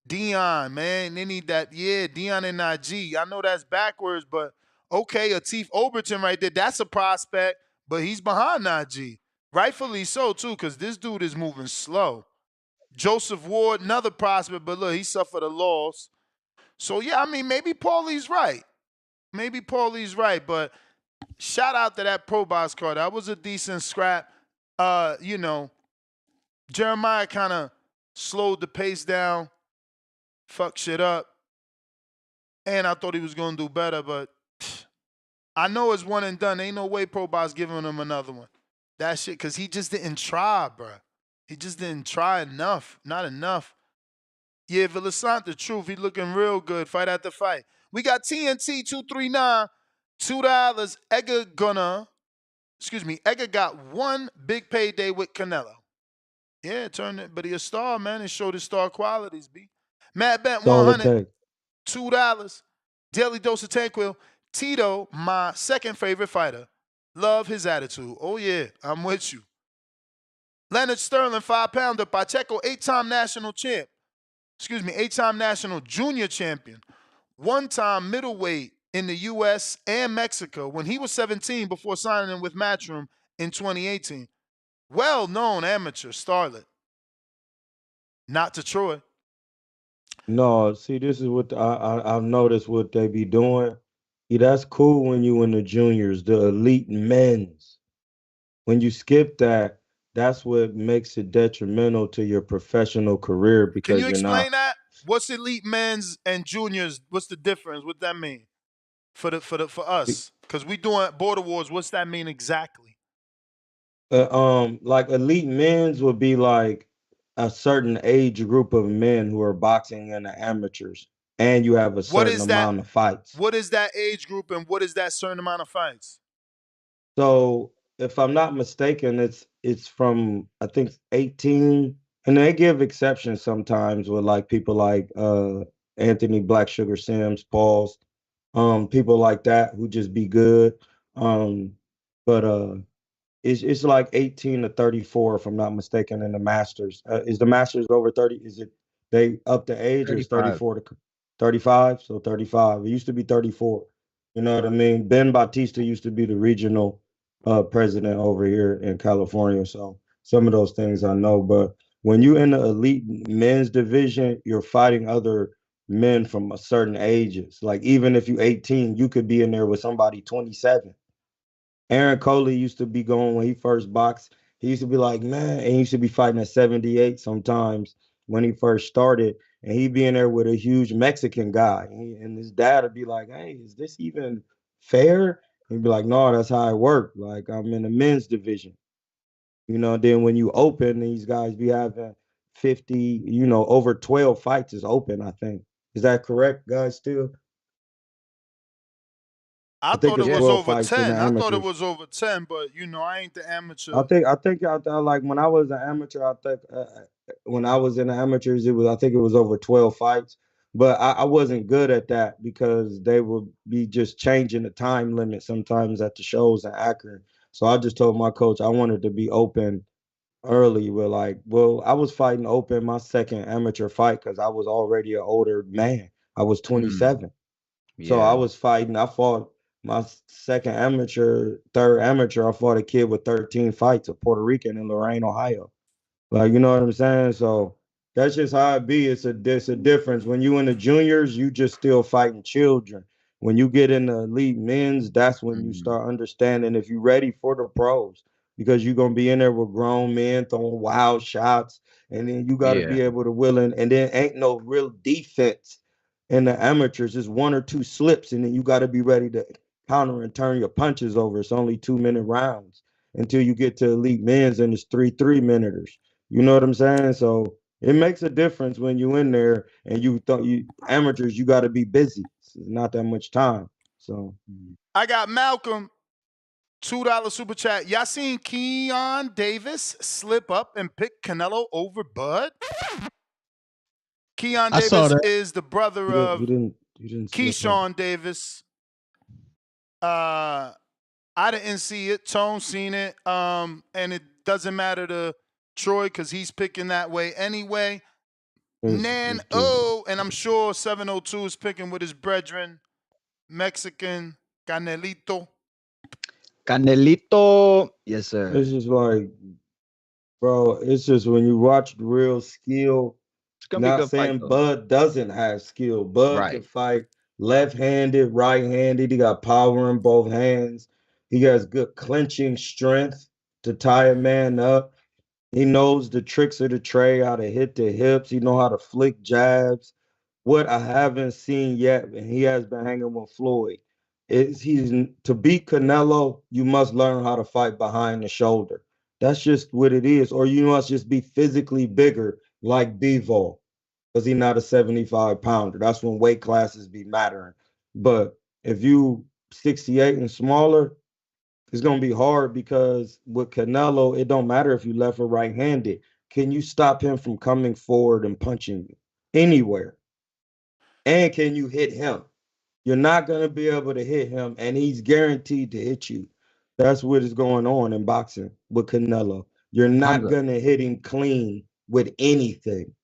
Dion, man. They need that. Yeah, Dion and Najee. I know that's backwards, but okay, Atif Overton right there. That's a prospect, but he's behind Najee. Rightfully so, too, because this dude is moving slow. Joseph Ward, another prospect, but look, he suffered a loss. So, yeah, I mean, maybe Paulie's right. But shout out to that Pro Box card. That was a decent scrap. Jeremiah kind of slowed the pace down, fucked shit up. And I thought he was going to do better, but I know it's one and done. Ain't no way Pro Box giving him another one. That shit, because he just didn't try, bro. He just didn't try enough. Not enough. Yeah, Villasant, the truth. He looking real good fight after fight. We got TNT 239, $2. Edgar got one big payday with Canelo. Yeah, but he a star, man. He showed his star qualities, B. Matt Bent, 100, $2. Daily Dose of Tanquil. Tito, my second favorite fighter. Love his attitude. Oh, yeah, I'm with you. Leonard Sterling, 5-pounder. Pacheco, 8-time national champ. 8-time national junior champion. 1-time middleweight in the U.S. and Mexico when he was 17 before signing with Matchroom in 2018. Well-known amateur starlet. Not to Troy. No, see, this is what I've noticed what they be doing. Yeah, that's cool when you in the juniors, the elite men's. When you skip that, that's what makes it detrimental to your professional career Can you because you're not. explain that? What's elite men's and juniors? What's the difference? What that mean for us? Because we doing border wars. What's that mean exactly? Like elite men's would be like a certain age group of men who are boxing in the amateurs, and you have a What certain is that? amount of fights. What is that age group and what is that certain amount of fights? So if I'm not mistaken, it's from I think 18, and they give exceptions sometimes with like people like Anthony Black Sugar Sims, Pauls, people like that who just be good. Um, but it's like 18 to 34, if I'm not mistaken, in the Masters. Is the Masters over 30? Is it they up the age or is 35. 34 to 35? So 35. It used to be 34. You know what I mean? Ben Bautista used to be the regional president over here in California. So some of those things I know. But when you in the elite men's division, you're fighting other men from a certain ages. Like even if you 18, you could be in there with somebody 27. Aaron Coley used to be going when he first boxed. He used to be like, man, and he used to be fighting at 78 sometimes when he first started. And he'd be in there with a huge Mexican guy. And his dad would be like, hey, is this even fair? He'd be like, no, that's how it worked. Like, I'm in the men's division. Then when you open, these guys be having 50, over 12 fights is open, I think. Is that correct, guys, still? I I think thought it it's was 12 over fights in the 10. I thought it amateurs. was over 10, but I ain't the I amateur. think I think like when I was an amateur, I think when I was in the amateurs, I think it was over 12 fights, but I wasn't good at that because they would be just changing the time limit sometimes at the shows in Akron. So I just told my coach I wanted to be open early. With like, well, I was fighting open my second amateur fight because I was already an older man. I was Mm, 27. So I yeah. was fighting. I fought my second amateur, third amateur. I fought a kid with 13 fights, a Puerto Rican in Lorain, Ohio. Like, you know what I'm saying? So that's just how it be. It's a difference. When you in the juniors, you just still fighting children. When you get in the elite men's, that's when you Mm, start understanding if you're ready for the pros. Because you're gonna be in there with grown men throwing wild shots, and then you gotta yeah. be able to willing, and then ain't no real defense in the amateurs. Just one or two slips, and then you gotta be ready to counter and turn your punches over. It's only 2 minute rounds until you get to elite men's, and it's three minuters. You know what I'm saying? So it makes a difference when you in there and you thought you amateurs, you got to be busy. It's not that much time. So Mm. I got Malcolm, $2 super chat. Y'all seen Keon Davis slip up and pick Canelo over Bud? Keon I saw Davis that. is the brother of he didn't slip up. Keyshawn Davis. Uh, I didn't see it. Tone seen it. And it doesn't matter to Troy because he's picking that way anyway. It's just And I'm sure 702 is picking with his brethren, Mexican Canelito. Canelito. Yes, it's sir. just like, bro, it's just when you watch the real skill. It's gonna be a Not good fight saying though. Bud doesn't have skill. Bud can Right. fight left-handed, right-handed. He got power in both hands. He has good clinching strength to tie a man up. He knows the tricks of the trade, how to hit the hips. He know how to flick jabs. What I haven't seen yet, and he has been hanging with Floyd, is he's to beat Canelo, you must learn how to fight behind the shoulder. That's just what it is. Or you must just be physically bigger like Bivol, because he's not a 75 pounder. That's when weight classes be mattering. But if you 68 and smaller, it's gonna be hard because with Canelo, it don't matter if you left or right handed. Can you stop him from coming forward and punching you anywhere? And can you hit him? You're not gonna be able to hit him, and he's guaranteed to hit you. That's what is going on in boxing with Canelo. You're not Hamza, gonna hit him clean with anything.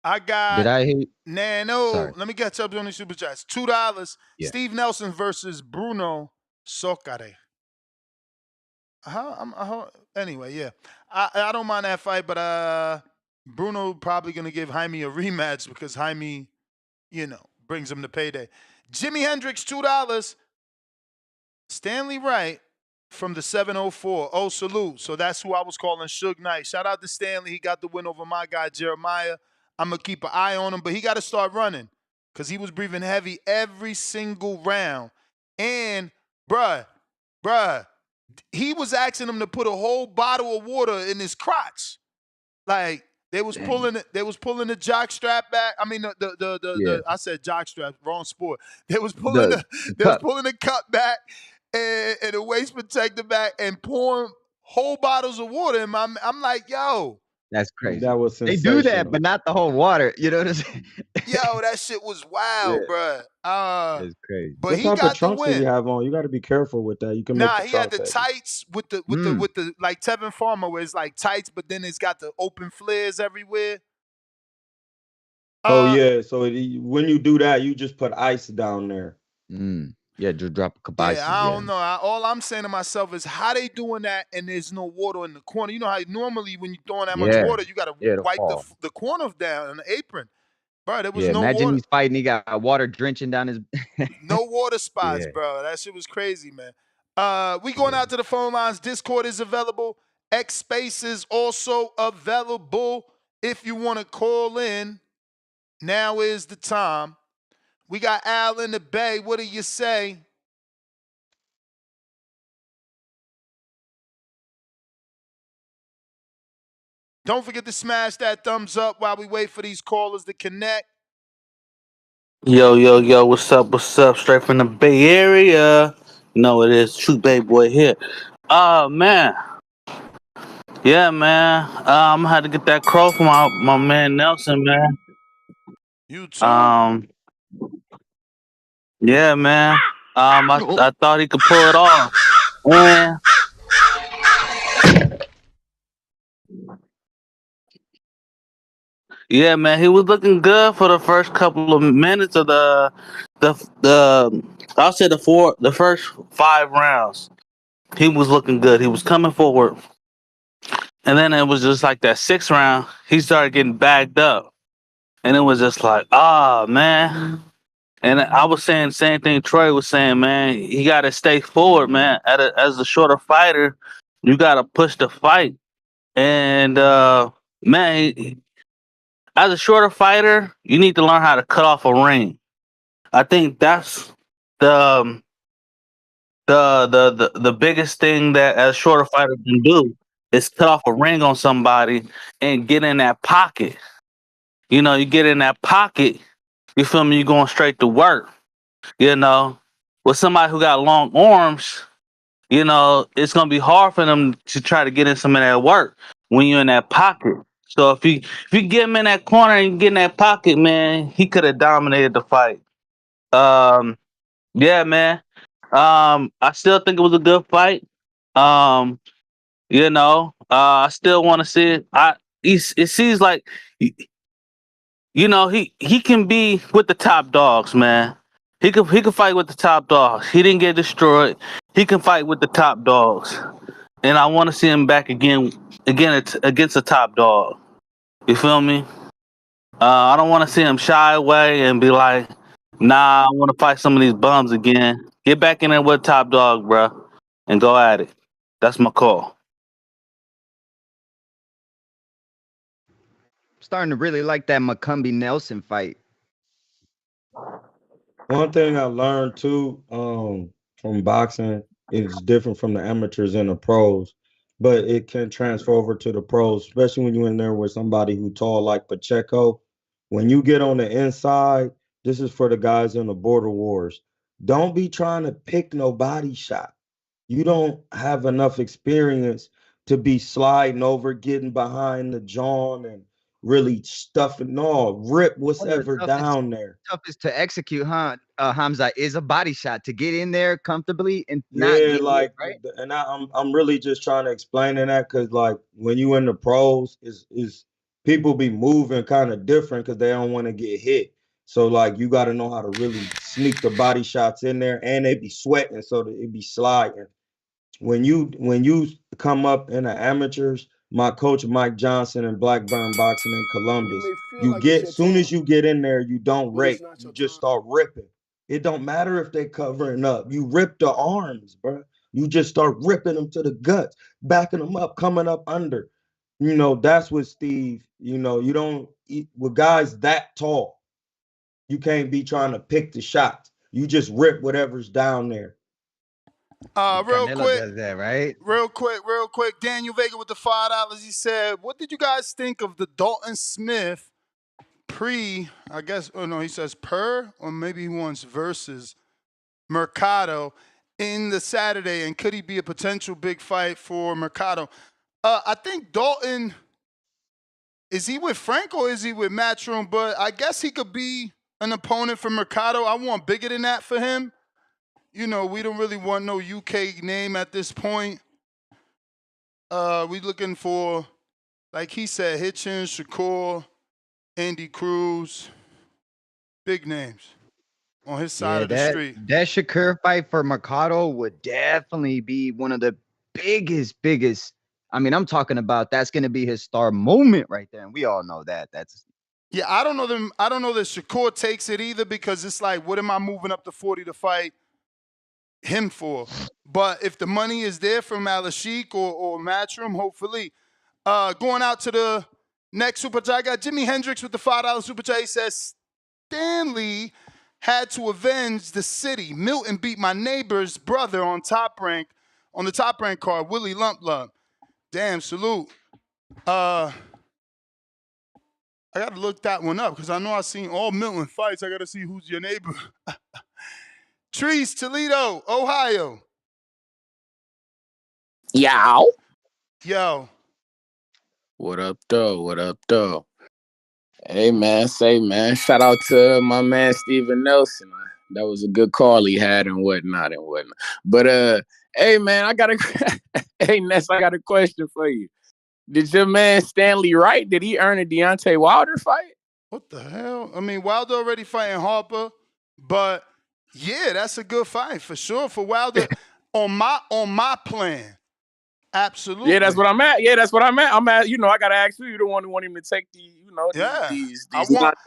I did got I hear? Nano. Sorry. Let me catch up on these super chats. $2. Yeah. Steve Nelson versus Bruno Socare. Anyway, yeah. I don't mind that fight, but Bruno probably gonna give Jaime a rematch because Jaime, brings him to payday. Jimi Hendrix, $2. Stanley Wright from the 704. Oh, salute. So that's who I was calling Suge Knight. Shout out to Stanley. He got the win over my guy Jeremiah. I'm gonna keep an eye on him, but he got to start running because he was breathing heavy every single round. And bruh, he was asking him to put a whole bottle of water in his crotch. Like they was pulling the jock strap back. I mean the I said jock strap, wrong sport. They was pulling the cup back and the waist protector back and pouring whole bottles of water in my. I'm like, yo. That's crazy. That was They sensational. do that, but not the whole water. You know what I'm saying? Yo, that shit was wild, bruh. It's crazy. But what he type got of trunks the did he win. have on? You got to be careful with that. You can Nah, make the he had the trunks heavy. tights with the like Tevin Farmer, where it's like tights, but then it's got the open flares everywhere. Oh yeah, so when you do that, you just put ice down there. Yeah, just drop a cup ice. Yeah, I don't know. All I'm saying to myself is how they doing that and there's no water in the corner. You know how normally when you're throwing that much water, you got to wipe the corner down on the apron. Bro, there was no imagine water. he's fighting. He got water drenching down his. No water spots, bro. That shit was crazy, man. We going out to the phone lines. Discord is available. X Space is also available. If you want to call in, now is the time. We got Al in the Bay. What do you say? Don't forget to smash that thumbs up while we wait for these callers to connect. Yo, what's up? Straight from the Bay Area. You know it is. True Bay Boy here. Man. Yeah, man. I'm gonna have to get that crow from my man Nelson, man. You too. Yeah, man. I thought he could pull it off. Man. Yeah, man, he was looking good for the first couple of minutes of the I'll say the first 5 rounds. He was looking good. He was coming forward. And then it was just like that 6th round, he started getting bagged up. And it was just like, man. And I was saying the same thing Troy was saying, man. He got to stay forward, man. As a shorter fighter, you got to push the fight. And, man, as a shorter fighter, you need to learn how to cut off a ring. I think that's the biggest thing that as a shorter fighter can do is cut off a ring on somebody and get in that pocket. You know, you get in that pocket, you feel me, you're going straight to work. You know, with somebody who got long arms, you know, it's gonna be hard for them to try to get in some of that work when you're in that pocket. So if you get him in that corner and get in that pocket, man, he could have dominated the fight. Yeah, man. I still think it was a good fight. You know, I still want to see it. It seems like, you know, he can be with the top dogs, man. He can fight with the top dogs. He didn't get destroyed. He can fight with the top dogs, and I want to see him back again against a top dog. You feel me? I don't want to see him shy away and be like, "Nah, I want to fight some of these bums again." Get back in there with top dog, bro, and go at it. That's my call. Starting to really like that McCumbee Nelson fight. One thing I learned too from boxing is different from the amateurs and the pros, but it can transfer over to the pros, especially when you're in there with somebody who tall like Pacheco. When you get on the inside, this is for the guys in the border wars. Don't be trying to pick no body shot. You don't have enough experience to be sliding over, getting behind the jaw and really stuffing. No, rip what's ever down there. Toughest to execute, huh? Hamza, is a body shot to get in there comfortably and not Yeah, get like, hit, right? and I'm really just trying to explain that because like when you in the pros, is people be moving kind of different because they don't want to get hit. So like you got to know how to really sneak the body shots in there, and they be sweating, so that it be sliding. When you come up in the amateurs, my coach Mike Johnson in Blackburn Boxing in Columbus. You like get soon as you get in there, you don't rape. not You your just start ripping. It don't matter if they covering up. You rip the arms, bro. You just start ripping them to the guts, backing them up, coming up under. You know, that's what Steve, you know, you don't eat with guys that tall. You can't be trying to pick the shots. You just rip whatever's down there. Real Canelo quick, does that, right? real quick. Daniel Vega with the $5. He said, "What did you guys think of the Dalton Smith I guess, oh no, he says per, or maybe he wants versus Mercado in the Saturday, and could he be a potential big fight for Mercado?" I think Dalton, is he with Frank or is he with Matchroom? But I guess he could be an opponent for Mercado. I want bigger than that for him. You know, we don't really want no UK name at this point. We looking for, like he said, Hitchens, Shakur, Andy Cruz, big names on his side of the street. That Shakur fight for Mercado would definitely be one of the biggest. I mean, I'm talking about that's going to be his star moment right there, and we all know that. Yeah, I don't know that Shakur takes it either, because it's like, what am I moving up to 40 to fight him for? But if the money is there from Alashik or Matchroom, hopefully. Going out to the next super chat, I got Jimi Hendrix with the $5 super chat. He says, Stanley had to avenge the city. Milton beat my neighbor's brother on the top rank card, Willie Lump Lump. Damn, salute. I got to look that one up because I know I've seen all Milton fights. I got to see who's your neighbor. Trees, Toledo, Ohio. Yow. Yo. What up, though? What up, though? Hey, man, shout out to my man, Steven Nelson. That was a good call he had and whatnot. But, hey, man, hey, Ness, I got a question for you. Did your man Stanley Wright, did he earn a Deontay Wilder fight? What the hell? I mean, Wilder already fighting Harper, but yeah, that's a good fight for sure for Wilder on my plan. Absolutely. Yeah, that's what I'm at. I'm at, I gotta ask you. You're the one who want him to take the, these I want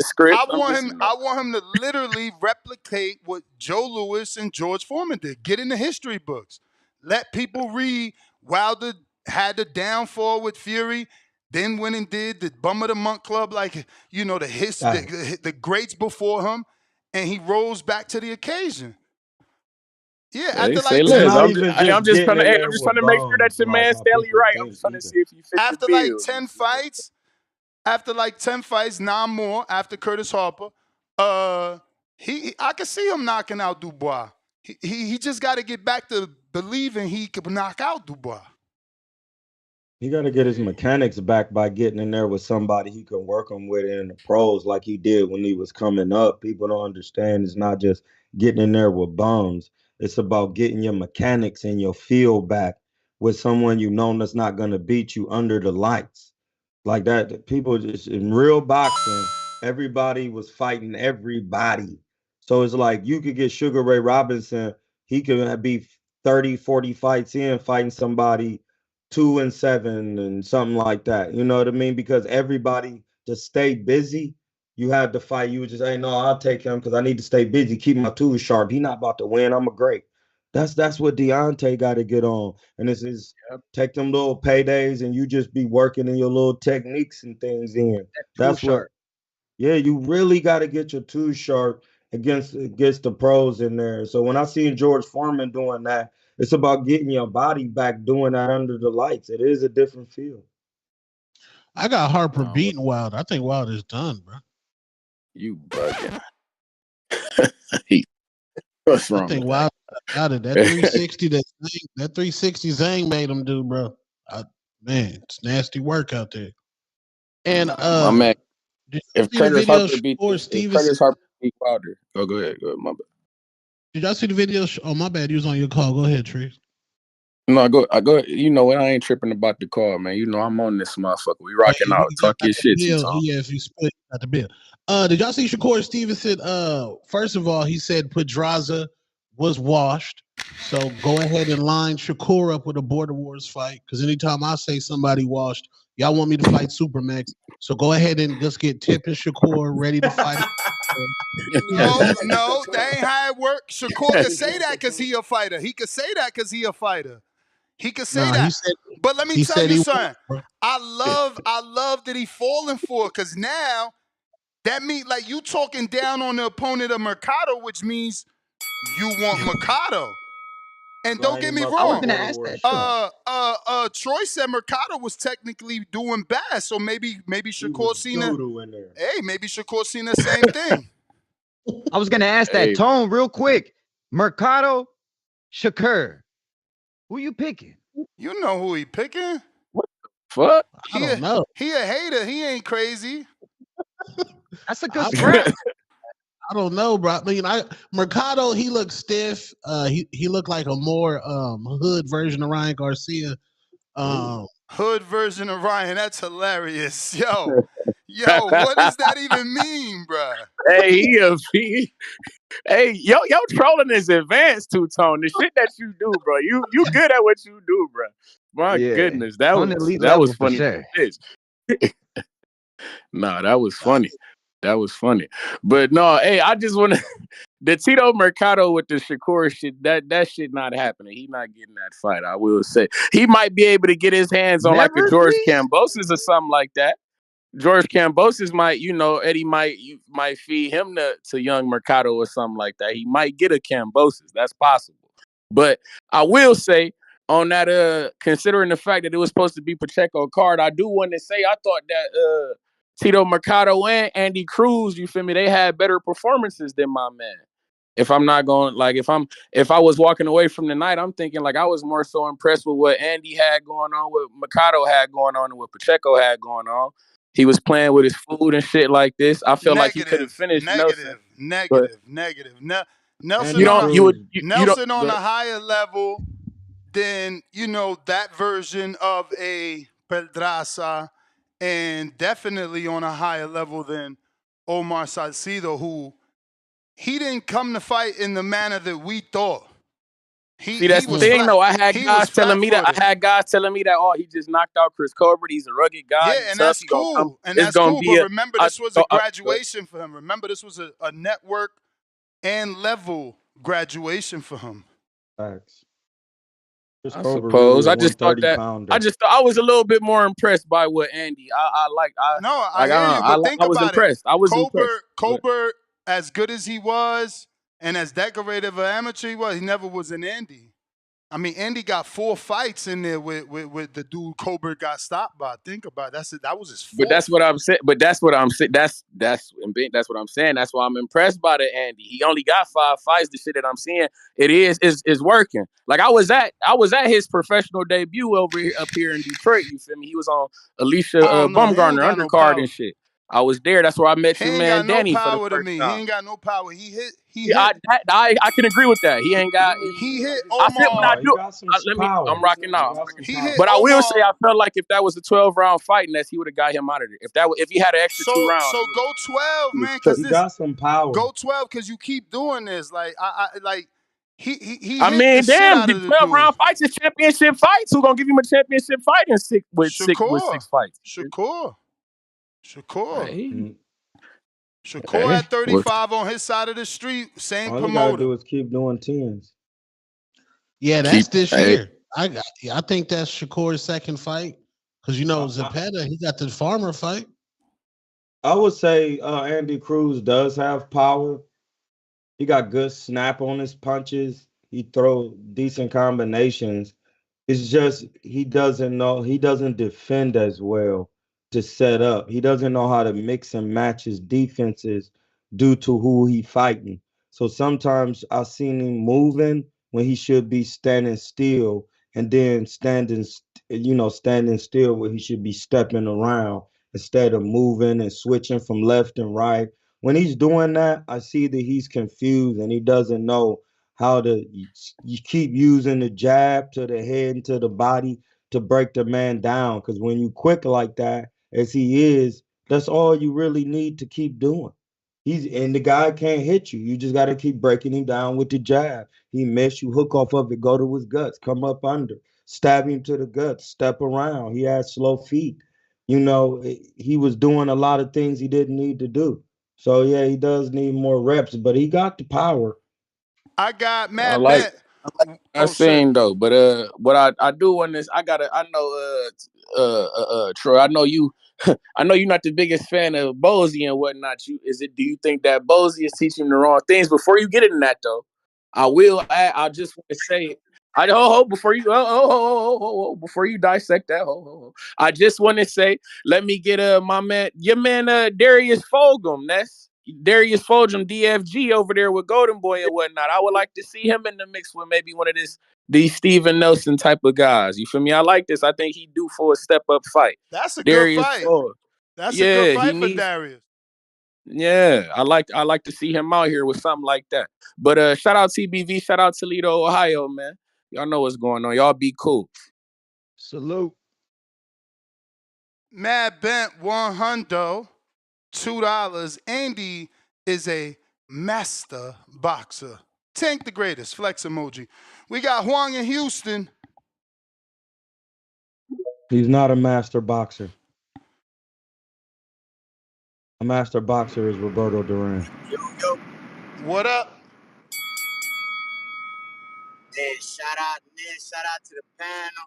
him to literally replicate what Joe Louis and George Foreman did. Get in the history books. Let people read. Wilder had the downfall with Fury, then went and did the Bum of the Month Club, like, the greats before him, and he rose back to the occasion. Yeah, I'm just trying to make sure that your man Stanley Wright. I'm trying to see if he fits after the bill. After like 10 fights, 9 more after Curtis Harper, I can see him knocking out Dubois. He just got to get back to believing he could knock out Dubois. He got to get his mechanics back by getting in there with somebody he can work him with in the pros like he did when he was coming up. People don't understand it's not just getting in there with bums. It's about getting your mechanics and your feel back with someone you know that's not going to beat you under the lights. Like that, people just, in real boxing, everybody was fighting everybody. So it's like you could get Sugar Ray Robinson, he could be 30, 40 fights in fighting somebody 2-7 and something like that. You know what I mean? Because everybody just stay busy. You had to fight. You would just, hey, no, I'll take him because I need to stay busy, keep my tools sharp. He not about to win. I'm a great. That's what Deontay got to get on. And this is take them little paydays and you just be working in your little techniques and things in. That's what. Yeah, you really got to get your tools sharp against the pros in there. So when I seen George Foreman doing that, it's about getting your body back doing that under the lights. It is a different feel. I got Harper beating Wilder. I think Wilder's done, bro. You bugging. What's wrong? I think Wilder that 360 that 360 Zang made him do, bro. Man, it's nasty work out there. And my man, if Curtis Harper beat Wilder, go ahead, my bad. Did y'all see the video? Oh, my bad. You was on your call. Go ahead, Trees. No, I go. You know what? I ain't tripping about the call, man. You know I'm on this motherfucker. We rocking out. Talk your shit, T-Tom. Yes, you split out the bill. Did y'all see Shakur Stevenson? First of all, he said Pedraza was washed. So go ahead and line Shakur up with a Border Wars fight. Because anytime I say somebody washed, y'all want me to fight Supermax. So go ahead and just get Tip and Shakur ready to fight. No, that ain't how it works. Shakur could say that because he a fighter. He could say that because he a fighter. He could say Nah, that. But let me he tell said you he something. won, I love that he falling for it because now that means like you talking down on the opponent of Mercado, which means you want Mercado. And don't get me I was wrong. gonna ask that. Troy said Mercado was technically doing bad, so maybe Shakur seen it. In there. Hey, maybe Shakur seen the same thing. I was gonna ask that. Tone real quick. Mercado, Shakur. Who you picking? You know who he picking? Fuck? I don't know. He a hater. He ain't crazy. That's a good scrap. I don't know, bro. I mean, Mercado, he looked stiff. He looked like a more hood version of Ryan Garcia. Hood version of Ryan. That's hilarious. Yo, what does that even mean, bruh? Hey, yo, trolling is advanced, Two-Tone. The shit that you do, bro. You good at what you do, bro. My goodness, that on was elite that level was for funny. sure. Nah, that was funny. That was funny. But no, hey, I just want to the Tito Mercado with the Shakur shit. That shit not happening. He not getting that fight. I will say he might be able to get his hands on like a George Kambosos or something like that. George Kambosos might, Eddie might feed him to young Mercado or something like that. He might get a Kambosos. That's possible. But I will say on that, considering the fact that it was supposed to be Pacheco card, I do want to say I thought that Tito Mercado and Andy Cruz, you feel me, they had better performances than my man. If I'm not going, like, if I was walking away from the night, I'm thinking like I was more so impressed with what Andy had going on, what Mercado had going on, and what Pacheco had going on. He was playing with his food and shit like this. I feel like he could have finished Nelson. Negative. Nelson on a higher level than, that version of a Pedraza, and definitely on a higher level than Omar Salcido, who he didn't come to fight in the manner that we thought. See, that's the thing, though. I had guys telling me that he just knocked out Chris Colbert. He's a rugged guy. Yeah, and that's cool. But remember, this was a graduation for him. Remember, this was a network and level graduation for him. Facts. I suppose. I just thought I was a little bit more impressed by what Andy. I was impressed. I was impressed. Colbert, as good as he was, and as decorative an amateur he was, he never was an Andy. I mean, Andy got 4 fights in there with the dude Colbert got stopped by. Think about it. That was his 4th. But that's what I'm saying. That's what I'm saying. That's what I'm saying. That's why I'm impressed by the Andy. He only got 5 fights. The shit that I'm seeing, it is working. Like I was at his professional debut up here in Detroit. You feel me? He was on Alicia Baumgartner undercard and shit. I was there. That's where I met your man Danny for the first time. He ain't got no power. He hit. I can agree with that. He ain't got. He hit Omar. I feel when I do. I'm rocking out. But I will say, I felt like if that was a 12-round fight, he would have got him out of there. If he had an extra 2 rounds. So go 12, man. He got some power. Go 12 because you keep doing this. Like he. I mean, damn, the 12-round fights is championship fights. Who gonna give him a championship fight in six fights? Shakur at 35 on his side of the street, same promoter. All you gotta do is keep doing 10s. Yeah, that's this year. I think that's Shakur's second fight because Zepeda, he got the farmer fight. I would say Andy Cruz does have power. He got good snap on his punches. He throw decent combinations. It's just he doesn't defend as well to set up. He doesn't know how to mix and match his defenses due to who he fighting. So sometimes I've seen him moving when he should be standing still, and then standing still where he should be stepping around instead of moving and switching from left and right. When he's doing that, I see that he's confused and he doesn't know how to keep using the jab to the head and to the body to break the man down. Because when you quick like that, as he is, that's all you really need to keep doing. And the guy can't hit you. You just got to keep breaking him down with the jab. He miss you, hook off of it, go to his guts, come up under, stab him to the guts, step around. He has slow feet. He was doing a lot of things he didn't need to do. So yeah, he does need more reps, but he got the power. I got I Matt like Bent. I Oh shit. seen though, but what I do on this, I know Troy, I know you I know you're not the biggest fan of Bozy and whatnot. Do you think that Bozy is teaching the wrong things? Before you get into that though, I just want to say before you dissect that, I just want to say, let me get your man Darius Fulgham. That's Darius Fulgham, DFG over there with Golden Boy and whatnot. I would like to see him in the mix with maybe one of these Steven Nelson type of guys. You feel me? I like this. I think he due for a step up fight. That's a good Darius fight. Fulgham. That's a good Yeah, he fight for needs. Darius. Yeah, I like to see him out here with something like that. But shout out TBV, shout out Toledo, Ohio, man. Y'all know what's going on. Y'all be cool. Salute. Matt Bent, $100, $2. Andy is a master boxer. Tank the greatest. Flex emoji. We got Huang in Houston. He's not a master boxer. A master boxer is Roberto Duran. What up? Man, shout out to the panel.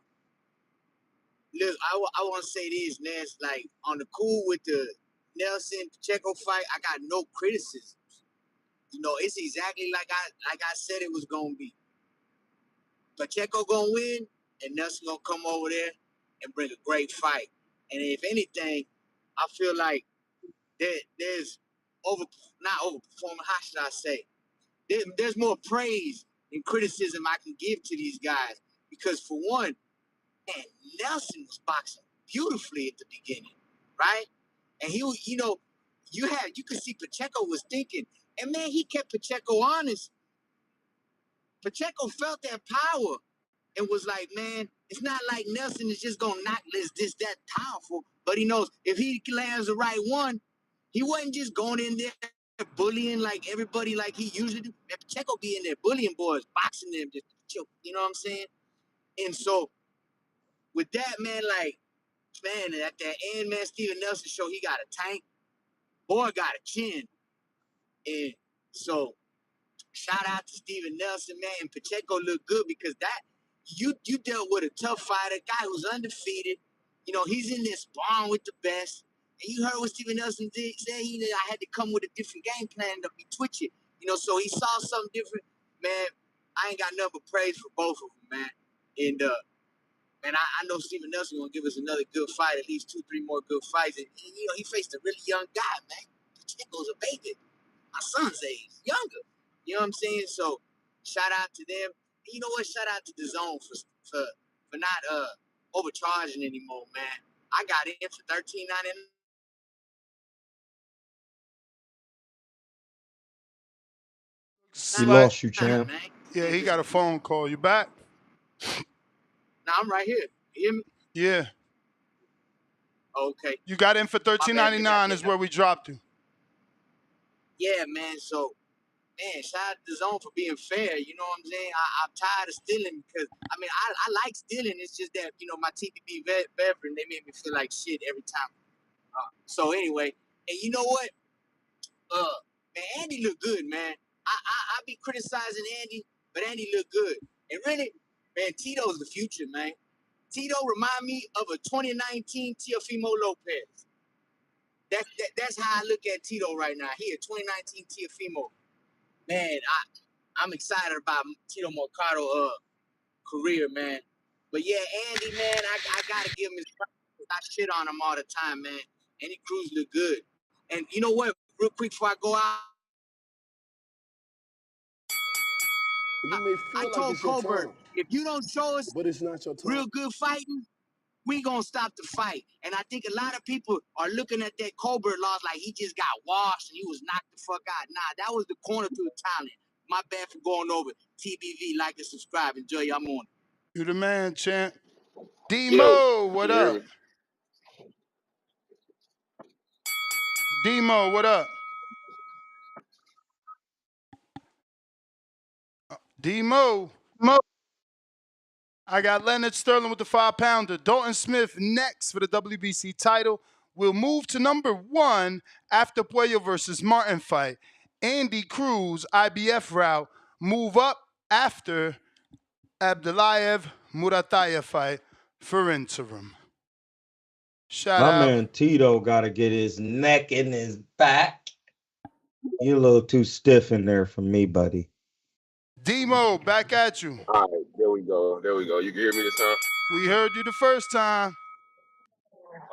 Look, I want to say this, man. It's like on the cool with the Nelson Pacheco fight, I got no criticisms. It's exactly like I said it was gonna be. Pacheco gonna win, and Nelson gonna come over there and bring a great fight. And if anything, I feel like there's not overperforming. How should I say? There's more praise and criticism I can give to these guys because for one, man, Nelson was boxing beautifully at the beginning, right? And he, you could see Pacheco was thinking, and man, he kept Pacheco honest. Pacheco felt that power and was like, man, it's not like Nelson is just gonna knock this that powerful, but he knows if he lands the right one, he wasn't just going in there bullying like everybody like he usually do. And Pacheco be in there bullying boys, boxing them, just chill, you know what I'm saying? And so with that, man, at that end, man, Steven Nelson show he got a tank. Boy got a chin. And so shout out to Steven Nelson, man. And Pacheco looked good because you dealt with a tough fighter, guy who's undefeated. He's in this bond with the best. And you heard what Steven Nelson did. He said I had to come with a different game plan to be twitching. So he saw something different. Man, I ain't got nothing but praise for both of them, man. And man, I know Steven Nelson gonna give us another good fight, at least 2-3 more good fights. And he faced a really young guy, man. Pacheco's a baby, my son's age, younger. You know what I'm saying? So shout out to them. And you know what? Shout out to the zone for not overcharging anymore, man. I got in for $13.99. He lost you, champ. Yeah, he got a phone call. You back? Now I'm right here. You hear me? Yeah. Okay. You got in for $13.99 is where we dropped you. Yeah, man. So, man, shout out to the zone for being fair. You know what I'm saying? I'm tired of stealing because, I like stealing. It's just that, my TPB veteran, they made me feel like shit every time. So, anyway, and you know what? Man, Andy looked good, man. I be criticizing Andy, but Andy looked good. And really, man, Tito's the future, man. Tito remind me of a 2019 Teofimo Lopez. That's how I look at Tito right now. He a 2019 Teofimo. Man, I'm excited about Tito Mercado career, man. But yeah, Andy, man, I gotta give him his props. I shit on him all the time, man. Andy Cruz look good. And you know what? Real quick before I go out, I told Colbert, if you don't show us real good fighting, we gonna stop the fight. And I think a lot of people are looking at that Colbert loss like he just got washed and he was knocked the fuck out. Nah, that was the corner to the talent. My bad for going over. TBV, like and subscribe. Enjoy your morning. You the man, champ. Demo, what up? Demo, what up? D-Mo. I got Leonard Sterling with the 5-pounder. Dalton Smith next for the WBC title. We'll move to number 1 after Puello versus Martin fight. Andy Cruz, IBF route, move up after Abdulayev Murataya fight for interim. Shout My out. man Tito got to get his neck in his back. You're a little too stiff in there for me, buddy. D-Mo, back at you. All right, there we go. There we go. You can hear me this time? We heard you the first time.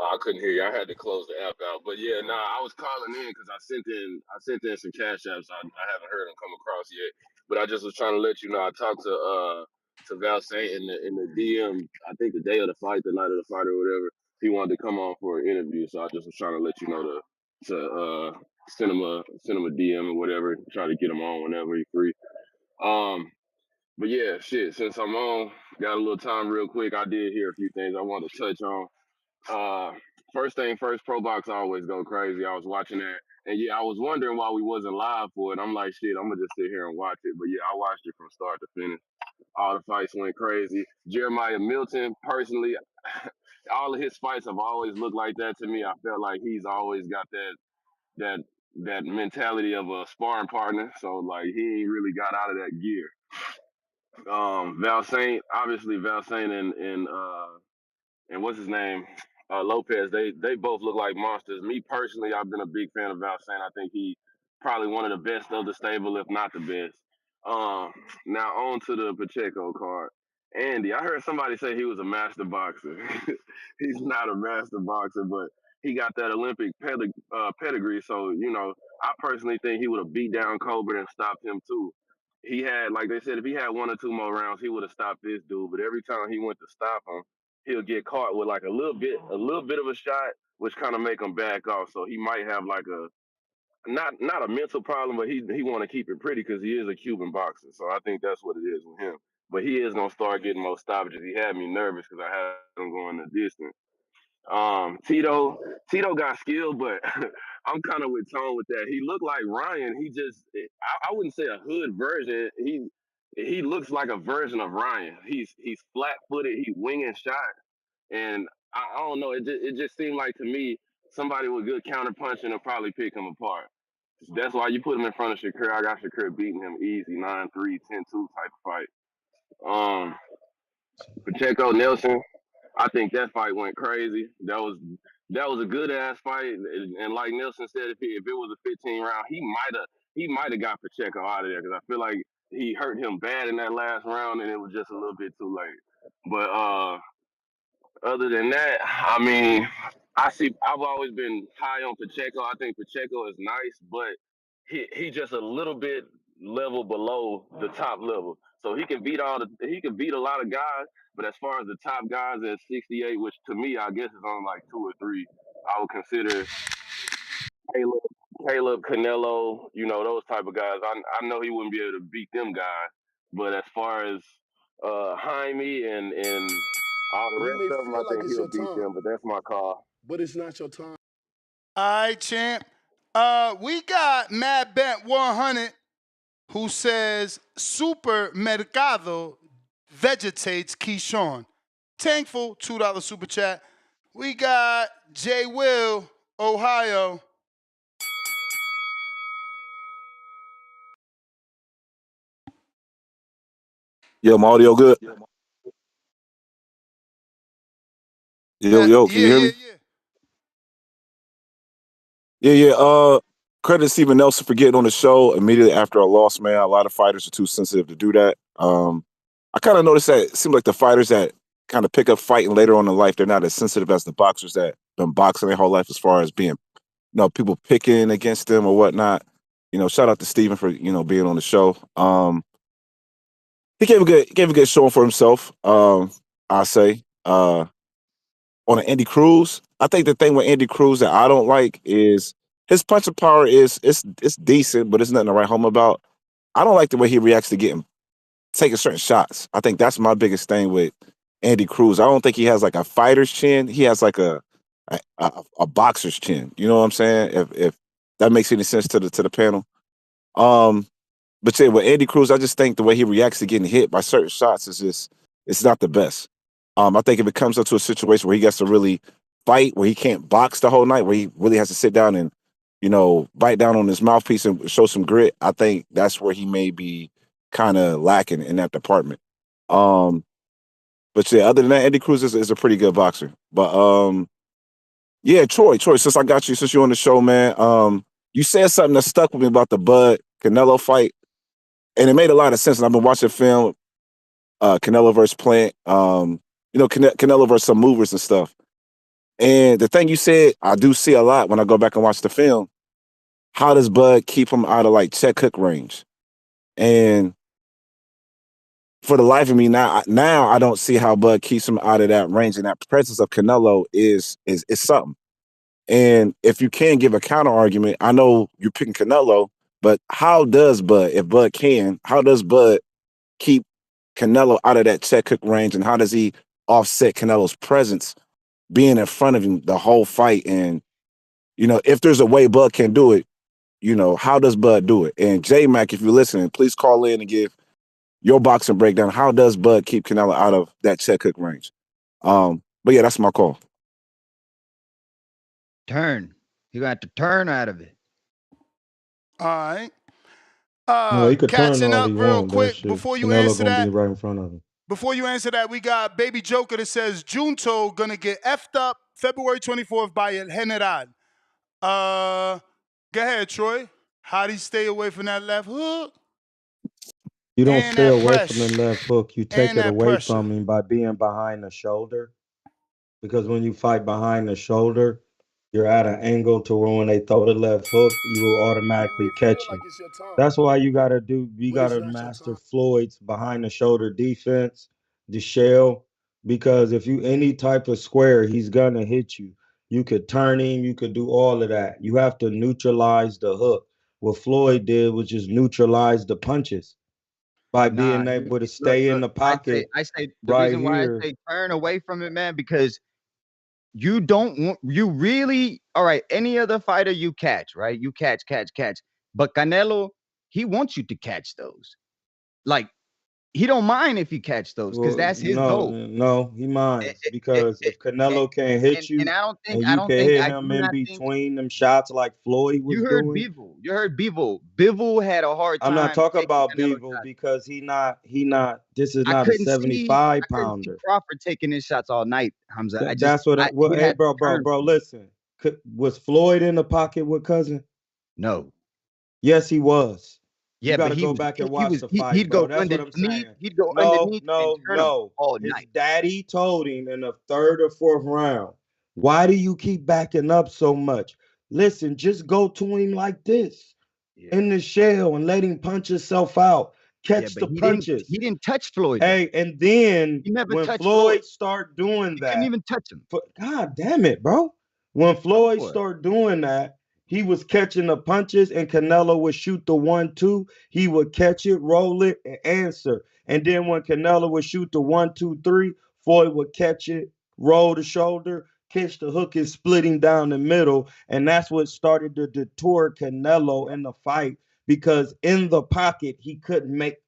I couldn't hear you. I had to close the app out. But yeah, I was calling in because I sent in some cash apps. I haven't heard them come across yet. But I just was trying to let you know I talked to Val Saint in the DM. I think the day of the fight, the night of the fight, or whatever. He wanted to come on for an interview, so I just was trying to let you know to send him a DM or whatever. Try to get him on whenever he's free. But yeah, shit. Since I'm on, got a little time real quick. I did hear a few things I wanted to touch on. First thing first, Pro Box always go crazy. I was watching that, and yeah, I was wondering why we wasn't live for it. I'm like, shit, I'm gonna just sit here and watch it. But yeah, I watched it from start to finish. All the fights went crazy. Jeremiah Milton, personally, all of his fights have always looked like that to me. I felt like he's always got that mentality of a sparring partner. So like, he ain't really got out of that gear. Val Saint, obviously Val Saint and what's his name, Lopez. They both look like monsters. Me personally, I've been a big fan of Val Saint. I think he probably one of the best of the stable, if not the best. Now on to the Pacheco card. Andy, I heard somebody say he was a master boxer. He's not a master boxer, but he got that Olympic pedigree. So I personally think he would have beat down Colbert and stopped him too. He had, like they said, if he had 1 or 2 more rounds, he would have stopped this dude. But every time he went to stop him, he'll get caught with like a little bit of a shot, which kind of make him back off. So he might have like a not a mental problem, but he want to keep it pretty because he is a Cuban boxer. So I think that's what it is with him. But he is gonna start getting more stoppages. He had me nervous because I had him going the distance. Tito got skill, but I'm kind of with Tone with that. He looked like Ryan. He just, I wouldn't say a hood version. He looks like a version of Ryan. He's flat footed. He winging shots, and I don't know. It just seemed like to me somebody with good counter punching will probably pick him apart. That's why you put him in front of Shakur. I got Shakur beating him easy, 9-3, 10-2 type of fight. Pacheco Nelson. I think that fight went crazy. That was a good ass fight, and like Nelson said, if it was a 15 round, he might have got Pacheco out of there because I feel like he hurt him bad in that last round, and it was just a little bit too late. But other than that, I mean, I've always been high on Pacheco. I think Pacheco is nice, but he just a little bit level below the top level. So he can beat a lot of guys, but as far as the top guys at 68, which to me I guess is on like 2 or 3, I would consider Caleb, Canelo, those type of guys. I know he wouldn't be able to beat them guys, but as far as Jaime and all the You rest may of them, I feel like think it's he'll your beat time, them. But that's my call. but it's not your time. All right, champ. We got Matt Bent 100 who says Supermercado vegetates Keyshawn. Thankful, $2 super chat. We got J. Will, Ohio. Yo, my audio good? Yo, can you hear me? Yeah. Credit to Steven Nelson for getting on the show immediately after a loss, man. A lot of fighters are too sensitive to do that. I kind of noticed that it seems like the fighters that kind of pick up fighting later on in life, they're not as sensitive as the boxers that been boxing their whole life as far as being, people picking against them or whatnot. Shout out to Steven for, being on the show. He gave a good showing for himself, I say. On an Andy Cruz, I think the thing with Andy Cruz that I don't like is his punching power it's decent, but it's nothing to write home about. I don't like the way he reacts to taking certain shots. I think that's my biggest thing with Andy Cruz. I don't think he has like a fighter's chin. He has like a boxer's chin. You know what I'm saying? If that makes any sense to the panel. But yeah, with Andy Cruz, I just think the way he reacts to getting hit by certain shots is just it's not the best. I think if it comes up to a situation where he gets to really fight, where he can't box the whole night, where he really has to sit down and, bite down on his mouthpiece and show some grit, I think that's where he may be kind of lacking in that department. But yeah, other than that, Andy Cruz is a pretty good boxer. But yeah, Troy, since I got you, since you're on the show, man, you said something that stuck with me about the Bud Canelo fight, and it made a lot of sense. And I've been watching film, Canelo versus Plant, Canelo versus some movers and stuff. And the thing you said, I do see a lot when I go back and watch the film. How does Bud keep him out of like check hook range? And for the life of me now I don't see how Bud keeps him out of that range, and that presence of Canelo is something. And if you can give a counter argument, I know you're picking Canelo, but how does Bud, if Bud can, how does Bud keep Canelo out of that check hook range, and how does he offset Canelo's presence being in front of him the whole fight? And, if there's a way Bud can do it, how does Bud do it? And J-Mac, if you're listening, please call in and give your boxing breakdown. How does Bud keep Canelo out of that check hook range? But yeah, that's my call. Turn. You're going to have to turn out of it. All right. No, he could turn Catching all up he real want. quick That shit. before you Canelo answer gonna that. be right in front of him. Before you answer that, we got Baby Joker that says Junto gonna get effed up February 24th by El General. Go ahead, Troy. How do you stay away from that left hook? You don't And stay that away pressure. from the left hook. You take And it that away pressure. from him by being behind the shoulder. Because when you fight behind the shoulder, you're at an angle to where when they throw the left hook, you will automatically catch him. That's why you gotta master Floyd's behind the shoulder defense, the shell. Because if you any type of square, he's gonna hit you. You could turn him, you could do all of that. You have to neutralize the hook. What Floyd did was just neutralize the punches by being able to stay in the pocket. I say the right reason why here. I say turn away from it, man, because you don't want, you really, all right, any other fighter you catch, right? You catch. But Canelo, he wants you to catch those. Like, he don't mind if you catch those because that's his goal. No, he minds because if Canelo can't hit you And I and do you can hit him not in think between them shots like Floyd was you heard doing. Bivol. You heard Bivol. Bivol had a hard time. I'm not talking taking about Canelo Bivol shots. because this is I not a couldn't see 75-pounder. Crawford taking his shots all night, Hamza. That's what he would hey, have to bro, turn. listen. Was Floyd in the pocket with Cousin? No. Yes, he was. Yeah, You got but to go back and watch the fight, he'd bro. go That's what I'm underneath. saying. He'd go underneath and turn him all His night. daddy told him in the third or fourth round, why do you keep backing up so much? Listen, just go to him like this in the shell and let him punch himself out. Catch the punches. He didn't touch Floyd. Hey, and then when Floyd start doing that, couldn't even touch him. God damn it, bro. When Floyd start doing that, he was catching the punches and Canelo would shoot the 1-2. He would catch it, roll it, and answer. And then when Canelo would shoot the 1-2-3, Floyd would catch it, roll the shoulder, catch the hook and split him down the middle. And that's what started to detour Canelo in the fight because in the pocket, he couldn't make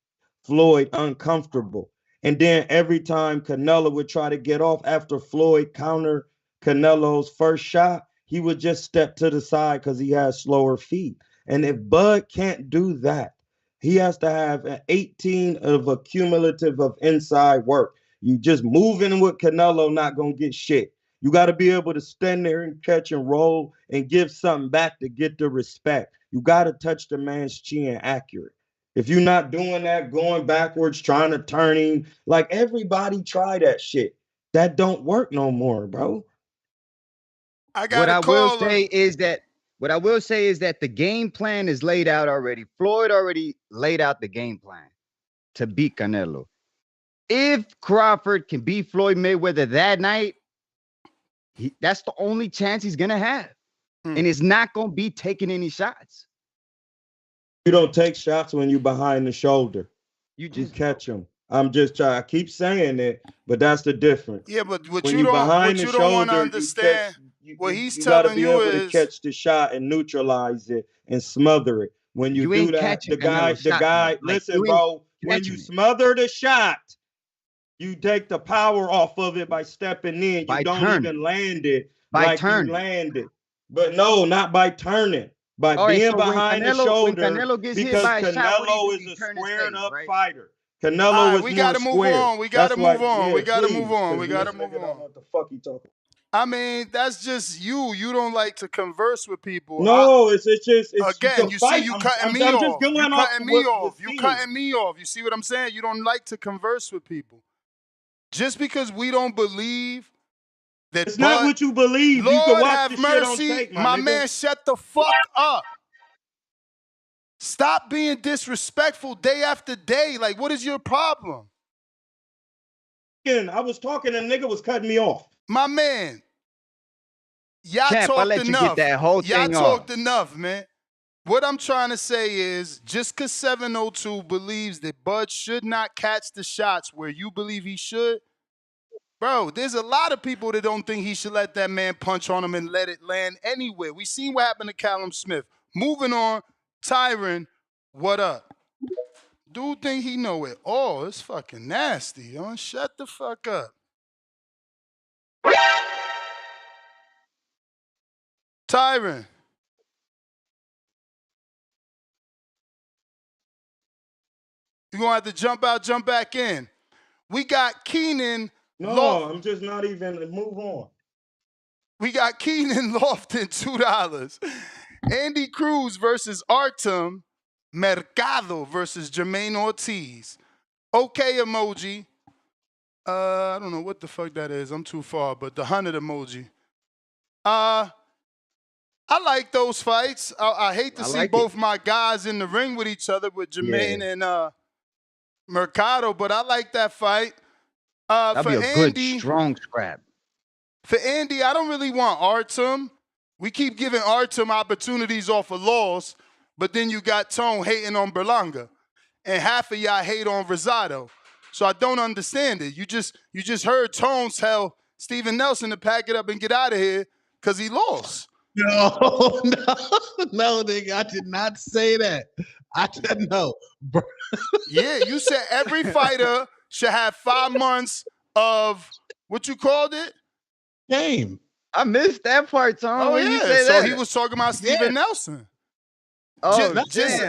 Floyd uncomfortable. And then every time Canelo would try to get off after Floyd countered Canelo's first shot, he would just step to the side because he has slower feet. And if Bud can't do that, he has to have an 18 of a cumulative of inside work. You just moving with Canelo, not going to get shit. You got to be able to stand there and catch and roll and give something back to get the respect. You got to touch the man's chin accurate. If you're not doing that, going backwards, trying to turn him, like everybody try that shit. That don't work no more, bro. What I will say is that the game plan is laid out already. Floyd already laid out the game plan to beat Canelo. If Crawford can beat Floyd Mayweather that night, that's the only chance he's gonna have, and it's not gonna be taking any shots. You don't take shots when you're behind the shoulder. You just catch them. I'm just trying. I keep saying it, but that's the difference. Yeah, but what when you don't behind the want to shoulder, understand, what he's you gotta telling be you able is to catch the shot and neutralize it and smother it. when you You do ain't that, catching Canelo's the shot, bro. guy, Like listen, you ain't bro, when you catching it smother the shot, you take the power off of it by stepping in. You by don't turning. even land it By like you turning. landed. But no, not by turning. By All right, being so when behind the shoulder, Canelo gets hit because by a shot, what do you Canelo do? is He a turn his squared face, up right? fighter. All Canelo right, is we more gotta move square. on. We That's gotta why, move on. yeah, We gotta please, move on. We because gotta this move nigga don't know on. what the fuck he talking. I mean, that's just you. You don't like to converse with people. No, it's just Again, the you see, fight. you I'm cutting me just off. You going off cutting of me what was off. You seen. cutting me off. You see what I'm saying? You don't like to converse with people. Just because we don't believe that It's not what you believe. You can Lord watch have the shit on mercy, tape, my my nigga. man, shut the fuck up. Stop being disrespectful day after day. Like, what is your problem? I was talking and the nigga was cutting me off. My man, y'all Champ, I talked let you get enough. that whole Y'all thing off. talked enough, man. What I'm trying to say is, just because 702 believes that Bud should not catch the shots where you believe he should, bro, there's a lot of people that don't think he should let that man punch on him and let it land anywhere. We seen what happened to Callum Smith. Moving on, Tyron, what up? Dude think he know it all. It's fucking nasty, yo. Shut the fuck up. Tyron. You're going to have to jump out, jump back in. We got Keenan. No, I'm just not even, move on. We got Keenan Lofton, $2. Andy Cruz versus Artem Mercado versus Jermaine Ortiz. Okay emoji. I don't know what the fuck that is. I'm too far, but the 100 emoji. I like those fights. I hate to see both my guys in the ring with each other with Jermaine and Mercado, but I like that fight. That'd For be a good, Andy, strong scrap. For Andy, I don't really want Artem. We keep giving Artem opportunities off of loss, but then you got Tone hating on Berlanga, and half of y'all hate on Rosado. So I don't understand it. You just heard Tone tell Steven Nelson to pack it up and get out of here because he lost. No, nigga, I did not say that. I said no. Yeah, you said every fighter should have 5 months of what you called it? Game. I missed that part, Tom. Oh, when yeah. you say So that. he was talking about Steven Nelson. Oh, Just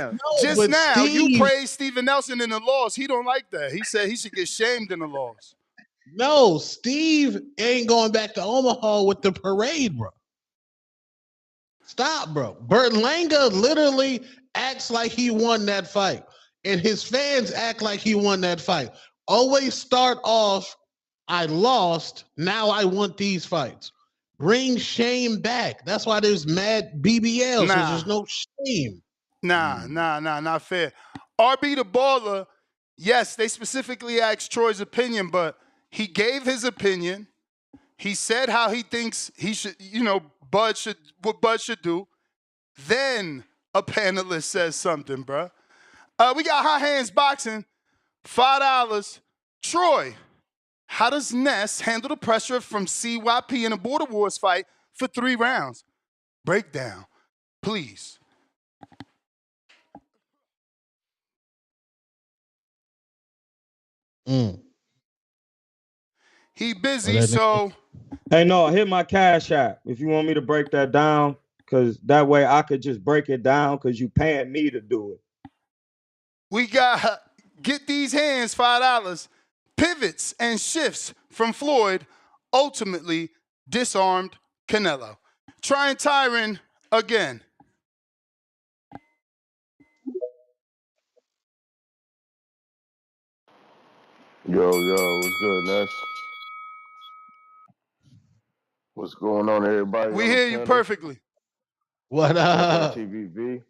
now, Steve, you praised Steven Nelson in the loss. He don't like that. He said he should get shamed in the loss. No, Steve ain't going back to Omaha with the parade, bro. Stop, bro. Berlanga literally acts like he won that fight, and his fans act like he won that fight. Always start off, I lost, now I want these fights. Bring shame back. That's why there's mad BBLs, because there's no shame. Nah, not fair. RB the baller, yes, they specifically asked Troy's opinion, but he gave his opinion. He said how he thinks he should, what Bud should do. Then a panelist says something, bruh. We got Hot Hands Boxing, $5. Troy, how does Ness handle the pressure from CYP in a Border Wars fight for 3 rounds? Breakdown, please. He busy, so. Hey, no, hit my Cash App if you want me to break that down, because that way I could just break it down because you paying me to do it. We got Get These Hands, $5. Pivots and shifts from Floyd ultimately disarmed Canelo. Trying Tyron again. Yo, what's good, Ness? What's going on, everybody We on the hear you panel? perfectly. What up? TVV.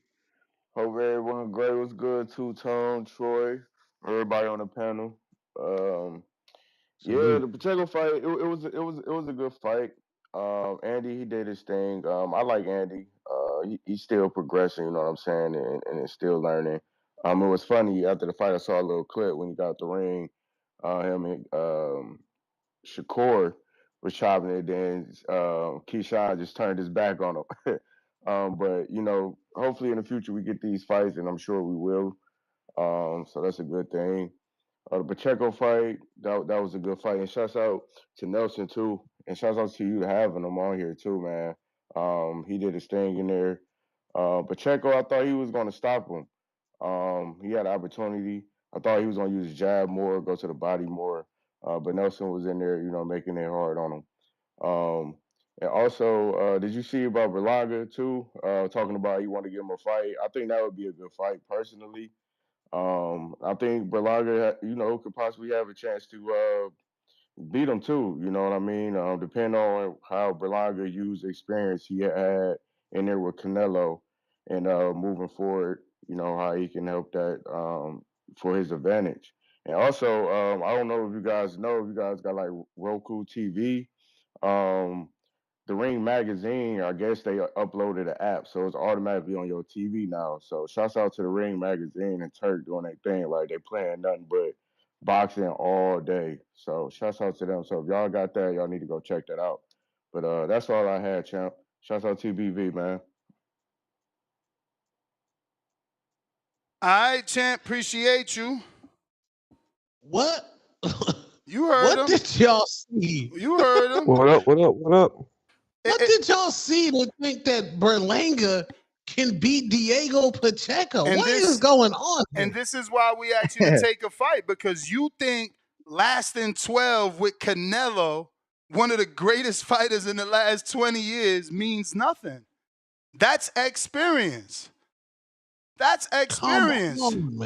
Hope everyone great. What's good, Two-Tone, Troy, everybody on the panel. Yeah, the Pacheco fight. It was a good fight. Andy, he did his thing. I like Andy. He's still progressing. You know what I'm saying, and is still learning. It was funny after the fight. I saw a little clip when he got out the ring. Him and Shakur was chopping it. Then Keyshawn just turned his back on him. But hopefully in the future we get these fights, and I'm sure we will. So that's a good thing. The Pacheco fight, that was a good fight. And shouts out to Nelson too. And shouts out to you to having him on here too, man. He did his thing in there. Pacheco, I thought he was gonna stop him. He had an opportunity. I thought he was gonna use his jab more, go to the body more. But Nelson was in there, making it hard on him. And also, did you see about Berlanga too? Talking about he wanted to give him a fight. I think that would be a good fight personally. I think Berlanga, could possibly have a chance to beat him too. You know what I mean? Depending on how Berlanga used the experience he had in there with Canelo, and moving forward, how he can help that for his advantage. And also, I don't know if you guys know, if you guys got like Roku TV. The Ring magazine, I guess they uploaded an app, so it's automatically on your TV now. So shouts out to the Ring magazine and Turk doing their thing. Like, they playing nothing but boxing all day. So shouts out to them. So if y'all got that, y'all need to go check that out. But that's all I had, champ. Shouts out to TBV, man. All right, champ. Appreciate you. What? You heard him. What did y'all see? You heard him. What up? What up? What up? What did y'all see to think that Berlanga can beat Diego Pacheco? What is going on here? And this is why we asked you to take a fight, because you think lasting 12 with Canelo, one of the greatest fighters in the last 20 years, means nothing. That's experience. That's experience.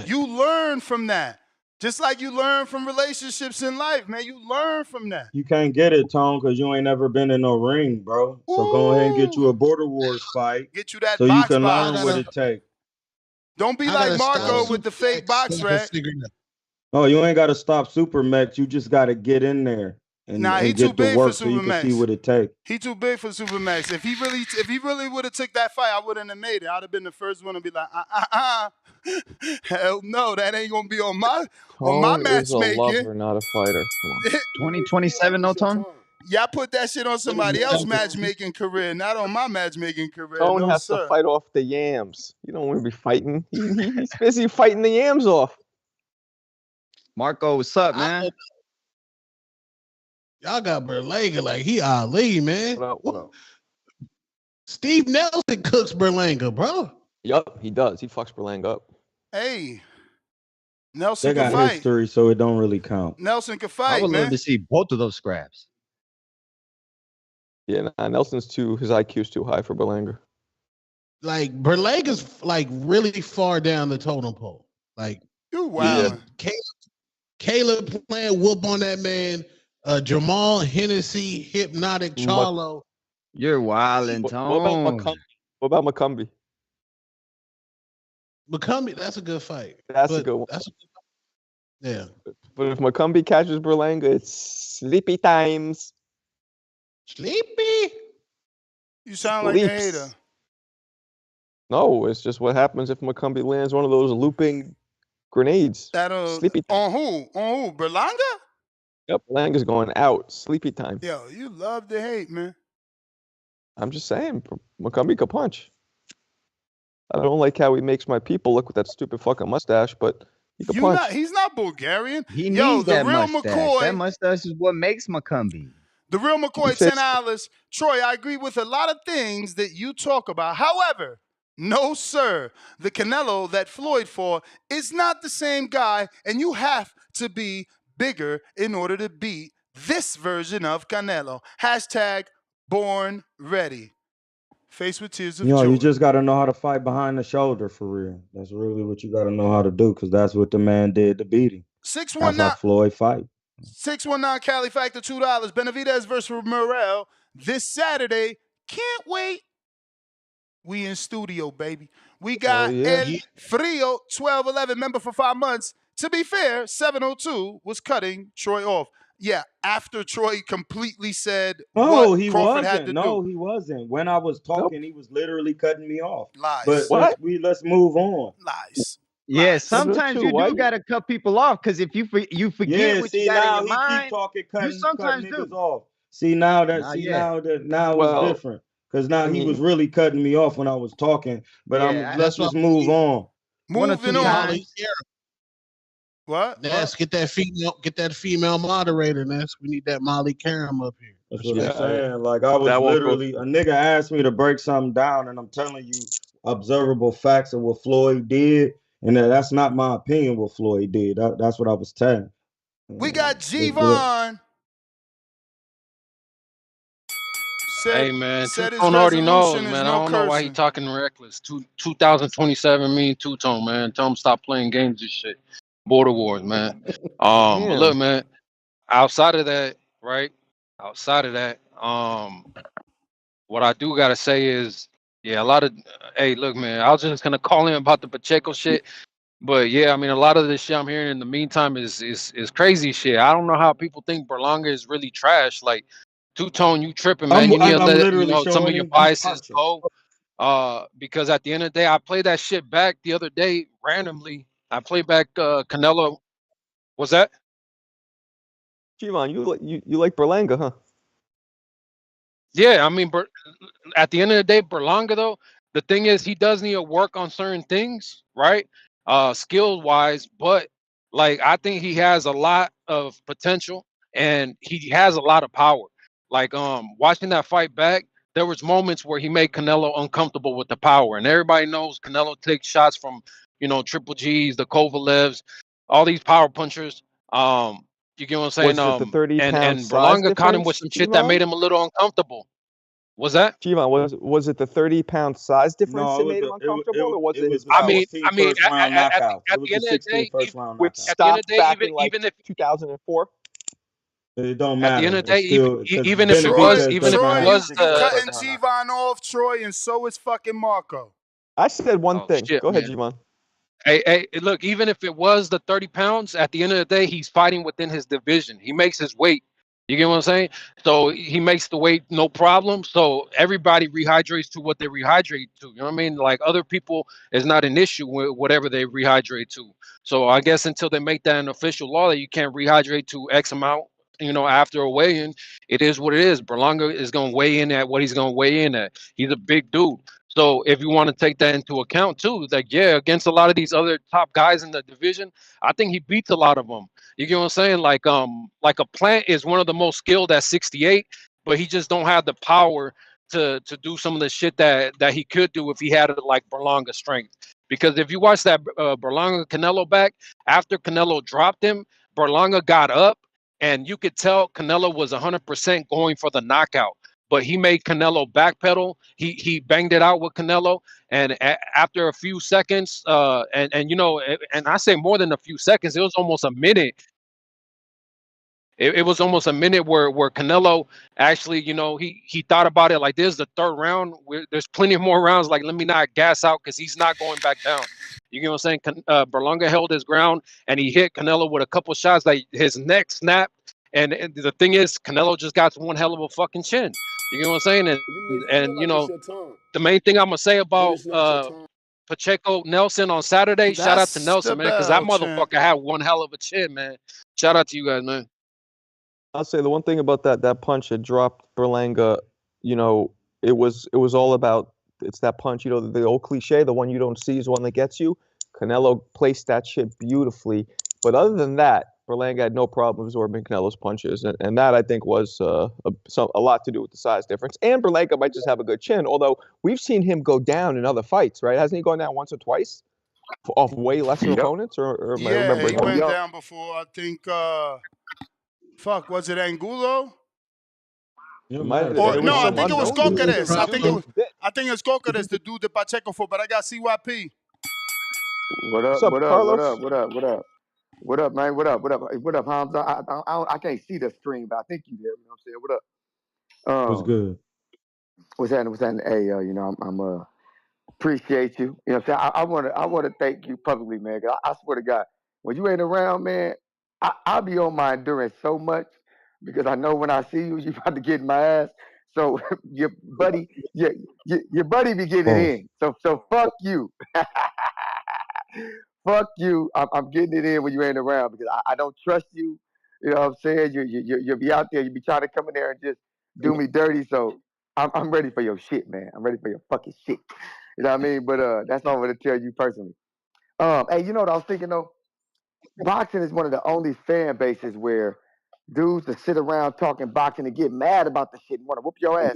You learn from that. Just like you learn from relationships in life, man. You learn from that. You can't get it, Tone, because you ain't never been in no ring, bro. So go ahead and get you a Border Wars fight. Get you that so box you can box. learn what it takes. Don't be like Marco with the fake box rack. Oh, you ain't got to stop Super Max. You just got to get in there and, he and too get the big work for so you Super can see Max. what it takes. He too big for Supermax. If he really would have took that fight, I wouldn't have made it. I'd have been the first one to be like, hell no, that ain't gonna be on my Tone is a matchmaking. lover, not a fighter. Come on. 2027, no Tone? Y'all put that shit on somebody else's matchmaking career, not on my matchmaking career. Tone No, has sir. to fight off the yams. You don't want to be fighting. He's busy fighting the yams off. Marco, what's up, man? Y'all got Berlanga like he Ali, man. What up? Steve Nelson cooks Berlanga, bro. Yup, he does. He fucks Berlanga up. Hey, Nelson They can got fight. history, so it don't really count. Nelson can I fight, would man. love to see both of those scraps. Yeah, Nelson's his IQ's too high for Berlanga. Like Berlanga's like really far down the totem pole. Like you wow. Caleb playing whoop on that man. Jamal Hennessy, Hypnotic Charlo. You're wildin', Tone. What about McCumbie? McCumbie, that's a good fight. That's a good one. Yeah. But if McCumbie catches Berlanga, it's sleepy times. Sleepy? You sound like a hater. No, it's just what happens if McCumbie lands one of those looping grenades. Sleepy time. On who? On who? Berlanga? Yep, Berlanga's going out. Sleepy time. Yo, you love to hate, man. I'm just saying, McCumbie could punch. I don't like how he makes my people look with that stupid fucking mustache, but he could punch. He's not Bulgarian. He Yo, needs the that real mustache. McCoy. That mustache is what makes McCumbie. The real McCoy, $10. Troy, I agree with a lot of things that you talk about. However, no, sir, the Canelo that Floyd fought is not the same guy, and you have to be bigger in order to beat this version of Canelo. Hashtag born ready. Faced with tears of joy. You just got to know how to fight behind the shoulder for real. That's really what you got to know how to do, because that's what the man did to beat him. 619. That's how Floyd fight. 619 Cali Factor, $2. Benavidez versus Morel this Saturday. Can't wait. We in studio, baby. We got El Frio, 1211, member for 5 months. To be fair, 702 was cutting Troy off. Yeah, after Troy completely said what Crawford had to do. No, he wasn't. When I was talking, he was literally cutting me off. Lies. But let's move on. Lies. Yeah, sometimes you do gotta cut people off, because if you forget what you got in your mind, keep talking, you sometimes do. Off. See now it's different. because now I he was mean, really cutting me off when I was talking. But yeah, let's That's what just move on. one or Moving two we on. Molly times. What? Ness, get that female moderator, Ness. We need that Molly Karam up here. That's what I'm Yeah, saying. Like I was that won't go literally a nigga asked me to break something down, and I'm telling you observable facts of what Floyd did, and that's not my opinion what Floyd did. That's what I was telling. We got It's good. G-Von. Hey man, Said his Two-Tone already resolution knows, is man. I no don't know why he cursing. talking reckless. 2027 me and Two-Tone, man. Tell him stop playing games and shit. Border Wars, man. But look, Damn. man, outside of that, right? Outside of that, what I do gotta say is, yeah, a lot of hey, look, man, I was just gonna call in about the Pacheco shit. But yeah, I mean, a lot of this shit I'm hearing in the meantime is crazy shit. I don't know how people think Berlanga is really trash. Like, Two-Tone, you tripping, man. You need to I'm let literally some of showing your him he's biases punching. go. Because at the end of the day, I played that shit back the other day randomly. I played back Canelo. Was that? Chivon, you like Berlanga, huh? Yeah, I mean, at the end of the day, Berlanga though, the thing is he does need to work on certain things, right? Skill wise, but like I think he has a lot of potential and he has a lot of power. Like watching that fight back, there was moments where he made Canelo uncomfortable with the power. And everybody knows Canelo takes shots from, Triple G's, the Kovalevs, all these power punchers. You get what I'm saying? Was it the 30 And pound and size Berlanga caught him with difference, some shit that Chivon? made him a little uncomfortable. Was that? Chivon, was it the 30-pound size difference No, that made him uncomfortable, or was it it was his the I power? mean, 16 at, first round knockouts. It at was the the end of the 16 day, first round Which knockouts. at the end of stopped the day, back even in like even if 2004? It don't at the end matter. of the It's day, still because even if it Troy, was, Benavidez even if does it not Troy, have was you 16 the first cutting round knockouts. G-Von off, Troy, and so is fucking Marco. I said one oh thing. shit, Go ahead, man. Chivon. Hey, look, even if it was the 30 pounds, at the end of the day, he's fighting within his division. He makes his weight. You get what I'm saying? So he makes the weight no problem. So everybody rehydrates to what they rehydrate to. You know what I mean? Like other people is not an issue with whatever they rehydrate to. So I guess until they make that an official law that you can't rehydrate to X amount, after a weigh-in, it is what it is. Berlanga is going to weigh in at what he's going to weigh in at. He's a big dude. So if you want to take that into account too, like yeah, against a lot of these other top guys in the division, I think he beats a lot of them. You get what I'm saying? Like a Plant is one of the most skilled at 68, but he just don't have the power to do some of the shit that he could do if he had like Berlanga strength. Because if you watch that Berlanga Canelo back after Canelo dropped him, Berlanga got up, and you could tell Canelo was 100% going for the knockout. But he made Canelo backpedal. He banged it out with Canelo, and after a few seconds, and I say more than a few seconds, it was almost a minute. It was almost a minute where Canelo actually, he thought about it like this is the third round. There's plenty of more rounds. Like let me not gas out because he's not going back down. You get what I'm saying? Berlanga held his ground and he hit Canelo with a couple shots. Like his neck snapped, and the thing is, Canelo just got one hell of a fucking chin. You get what I'm saying? And the main thing I'm gonna say about Pacheco Nelson on Saturday. Shout out to That's the Nelson, man, because that bell, champ. motherfucker had one hell of a chin, man. Shout out to you guys, man. I'll say the one thing about that punch that dropped Berlanga, it was all about it's that punch, the old cliche, the one you don't see is the one that gets you. Canelo placed that shit beautifully. But other than that, Berlanga had no problem absorbing Canelo's punches. And that I think was a lot to do with the size difference. And Berlanga might just have a good chin, although we've seen him go down in other fights, right? Hasn't he gone down once or twice off way lesser opponents? Or am I Yeah, remembering he that? went down before. I think. Was it Angulo? It Might have was Or it was no, I some think it was unknown dude. Cocares. The dude looked fit. I think it's Cocares, the dude that Pacheco for. But I got CYP. What up? What's up, What up? What Carlos? up? What up? What up? What up, man? What up? What up? What up, Hamza? I can't see the stream, but I think you there. You know what I'm saying? What up? was good. What's happening? What's happening? Hey, I'm appreciate you. You know what I'm saying? I wanna thank you publicly, man. 'Cause I swear to God, when you ain't around, man, I'll be on my endurance so much because I know when I see you, you about to get in my ass. So your buddy, your buddy be getting it in. So fuck you. Fuck you. I'm getting it in when you ain't around because I don't trust you. You know what I'm saying? You be out there, you be trying to come in there and just do me dirty. So I'm ready for your shit, man. I'm ready for your fucking shit. You know what I mean? But that's not what I tell you personally. Hey, you know what I was thinking though? Boxing is one of the only fan bases where dudes that sit around talking boxing and get mad about the shit and want to whoop your ass,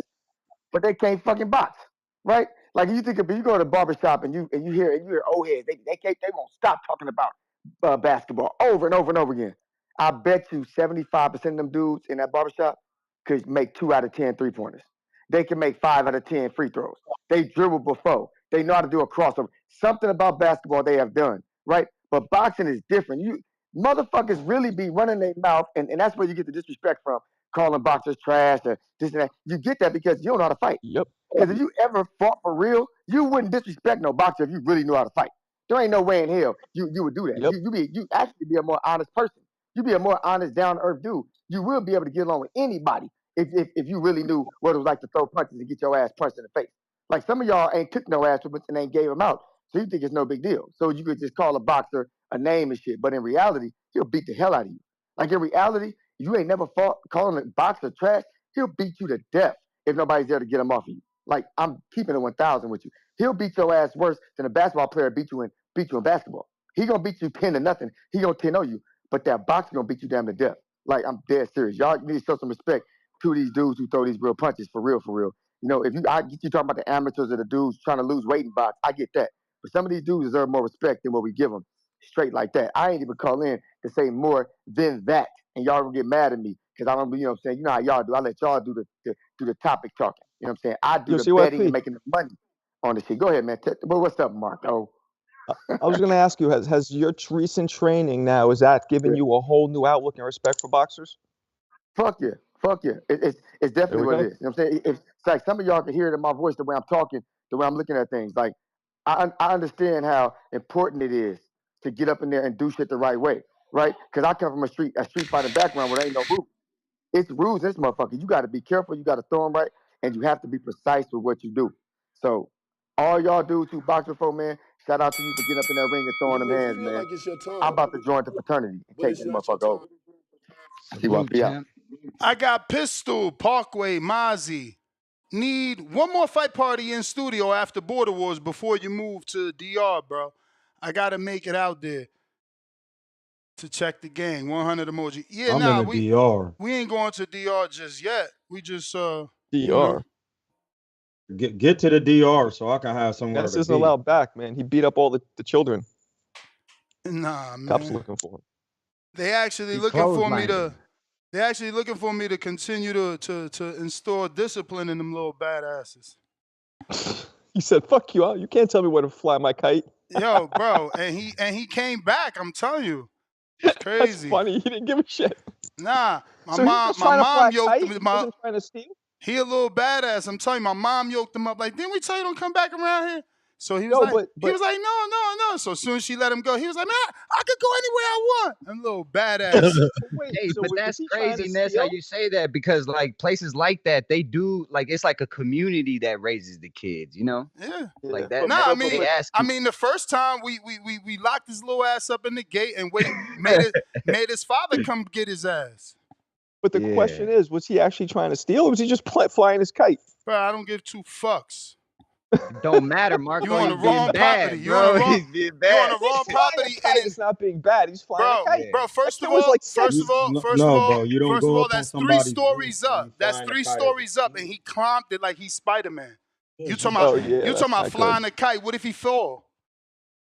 but they can't fucking box, right? Like you think if you go to the barbershop and you hear old heads, they won't stop talking about basketball over and over and over again. I bet you 75% of them dudes in that barbershop could make 2 out of 10 3-pointers. They can make 5 out of 10 free throws. They dribble before. They know how to do a crossover. Something about basketball they have done, right? But boxing is different. You motherfuckers really be running their mouth, and that's where you get the disrespect from, calling boxers trash or this and that. You get that because you don't know how to fight. Yep. Because if you ever fought for real, you wouldn't disrespect no boxer if you really knew how to fight. There ain't no way in hell you would do that. Yep. You actually be a more honest person. You be a more honest, down to earth dude. You will be able to get along with anybody if you really knew what it was like to throw punches and get your ass punched in the face. Like some of y'all ain't took no ass whippings and ain't gave them out, so you think it's no big deal. So you could just call a boxer a name and shit, but in reality, he'll beat the hell out of you. Like in reality, if you ain't never fought calling a boxer trash, he'll beat you to death if nobody's there to get him off of you. Like I'm keeping it 1,000 with you. He'll beat your ass worse than a basketball player beat you in basketball. He gonna beat you 10 to nothing. He gonna 10-0 you, but that boxer gonna beat you damn to death. Like I'm dead serious. Y'all need to show some respect to these dudes who throw these real punches for real, for real. You know, if I get you talking about the amateurs or the dudes trying to lose weight in box, I get that. But some of these dudes deserve more respect than what we give them. Straight like that. I ain't even call in to say more than that, and y'all gonna get mad at me because I don't. You know what I'm saying? You know how y'all do. I let y'all do the topic talking. You know what I'm saying? I do the betting and making the money on the shit. Go ahead, man. What's up, Mark? Oh. I was going to ask you, has your recent training now, is that giving you a whole new outlook and respect for boxers? Fuck yeah. It's definitely what it is. You know what I'm saying? It's like some of y'all can hear it in my voice, the way I'm talking, the way I'm looking at things. Like I understand how important it is to get up in there and do shit the right way, right? Because I come from a street fighting background where there ain't no rules. It's rules in this motherfucker. You got to be careful. You got to throw them right, and you have to be precise with what you do. So all y'all dudes who box before, man, shout out to you for getting up in that ring and throwing them hands, man. Like it's your time. I'm about to join the fraternity and take this motherfucker over. See what be out. I got Pistol, Parkway, Mozzie. Need one more fight party in studio after Border Wars before you move to DR, bro. I gotta make it out there to check the gang. 100 emoji. Yeah, I'm in the DR. we ain't going to DR just yet. We just DR. You know. Get to the DR so I can have somewhere Dennis to isn't be. allowed back, man. He beat up all the children. Nah, man. Cops looking for him. They actually looking for me to. They're actually looking for me to continue to install discipline in them little badasses. He said, "Fuck you! You can't tell me where to fly my kite." Yo, bro, and he came back. I'm telling you, it's crazy. That's funny. He didn't give a shit. Nah, my So mom yoked him. He wasn't trying to steal. He a little badass. I'm telling you, my mom yoked him up. Like, didn't we tell you don't come back around here? So he was he was like, no. So as soon as she let him go, he was like, man, I could go anywhere I want. I'm a little badass. Hey, but that's craziness how you say that, because like places like that, they do, like, it's like a community that raises the kids, you know? Yeah. Like that. Nah, I mean, the first time we locked his little ass up in the gate and made his father come get his ass. But the question is, was he actually trying to steal, or was he just flying his kite? Bro, I don't give 2 fucks. It don't matter, Marco. You on the wrong property. You on the wrong property, and it's not being bad. He's flying a kite. Bro, first of all, bro, you don't go up on that's 3 somebody's stories up. That's 3 stories up, and he climbed it like he's Spider-Man. You talking about flying a kite? What if he fall?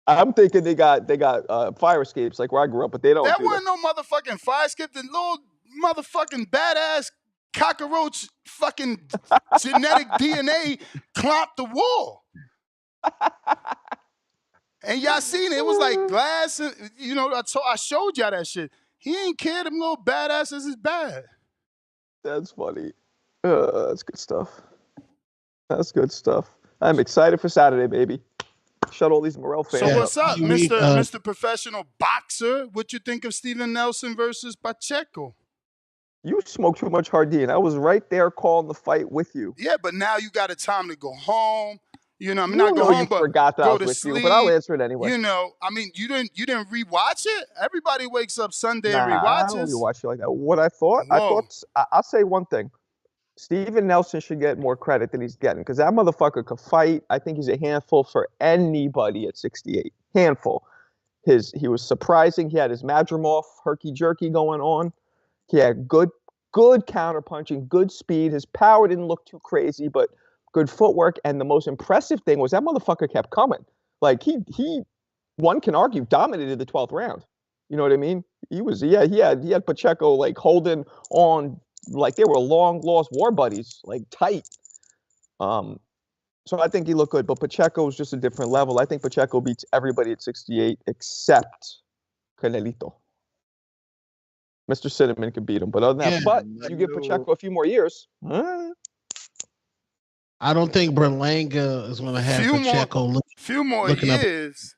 I'm thinking they got fire escapes like where I grew up, but they don't. That wasn't no motherfucking fire escape. The little motherfucking badass cockroach fucking genetic DNA clomped the wall. And y'all seen it. It was like glass. And, you know, I showed y'all that shit. He ain't care. Them little badasses is bad. That's funny. That's good stuff. That's good stuff. I'm excited for Saturday, baby. Shut all these Morel fans. So what's up, Mr. Professional Boxer? What you think of Steven Nelson versus Pacheco? You smoked too much Hardin. I was right there calling the fight with you. Yeah, but now you got a time to go home. You know, I mean, You not go know home, you but forgot that I go was to with sleep. you, but I'll answer it anyway. You know, I mean, you didn't rewatch it. Everybody wakes up Sunday and I don't rewatches. rewatch you like that. What I thought, I'll say one thing. Steven Nelson should get more credit than he's getting because that motherfucker could fight. I think he's a handful for anybody at 68. Handful. He was surprising. He had his Madrimov herky jerky going on. He had good counter punching, good speed. His power didn't look too crazy, but good footwork. And the most impressive thing was that motherfucker kept coming. Like he one can argue dominated the 12th round. You know what I mean? He had Pacheco like holding on like they were long lost war buddies, like tight. So I think he looked good, but Pacheco is just a different level. I think Pacheco beats everybody at 68 except Canelito. Mr. Cinnamon could beat him, but other than that, but you give Pacheco a few more years. I don't think Berlanga is going to have Pacheco few more looking up. years.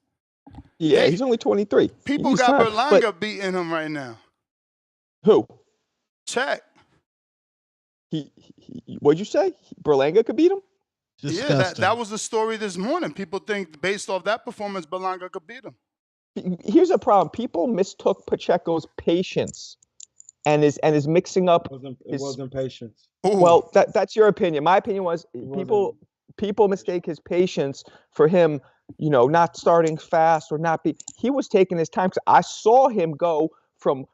Yeah, he's only 23. People He's got not, Berlanga beating him right now. Who? Check. What'd you say? Berlanga could beat him? Yeah, that was the story this morning. People think based off that performance, Berlanga could beat him. Here's a problem. People mistook Pacheco's patience and is mixing up. It wasn't patience. Well, that's your opinion. My opinion was people mistake his patience for him, not starting fast or not be. He was taking his time. I saw him go from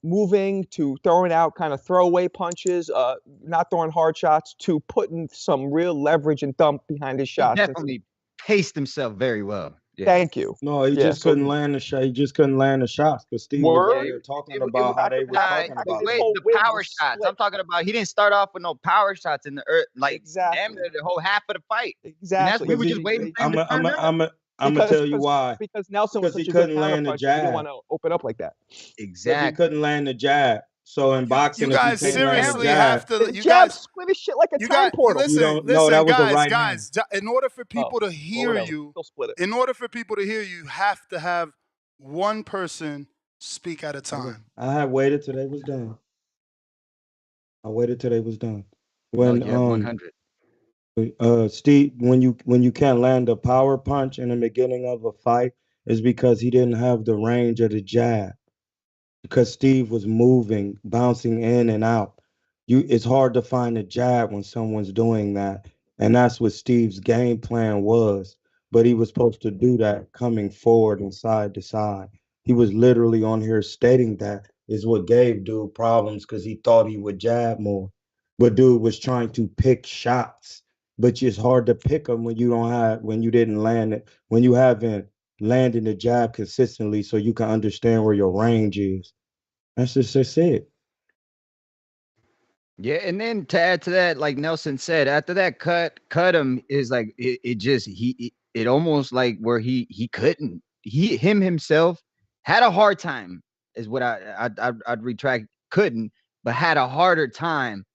moving to throwing out kind of throwaway punches, not throwing hard shots, to putting some real leverage and thump behind his shots. He definitely paced himself very well. Yeah. Thank you. No, he just couldn't land the shot. He just couldn't land the shots because Steve was there talking about how they were talking about the power shots. I'm talking about he didn't start off with no power shots in the earth, like damn near the whole half of the fight. Exactly. We were just waiting for him to turn up. I'm gonna tell you why. Because Nelson was such he a good couldn't land the counterpuncher, he didn't jab. want to open up like that. Exactly. He couldn't land the jab. So in boxing, You guys if you can't land the seriously jab, have to. The You jab guys split his shit like a time portal. Listen, that was a right guys. In order for people to hear whatever. you, He'll split it. in order for people to hear you have to have one person speak at a time. I had waited till they was done. When 100. Steve, when you can't land a power punch in the beginning of a fight, is because he didn't have the range of the jab. Because Steve was moving, bouncing in and out. It's hard to find a jab when someone's doing that. And that's what Steve's game plan was. But he was supposed to do that coming forward and side to side. He was literally on here stating that is what gave dude problems because he thought he would jab more. But dude was trying to pick shots. But it's hard to pick them when you didn't land it, when you haven't landed the jab consistently so you can understand where your range is. That's just it. Yeah, and then to add to that, like Nelson said, after that cut him is like it almost like where he couldn't. Himself had a hard time is what I'd retract, couldn't, but had a harder time,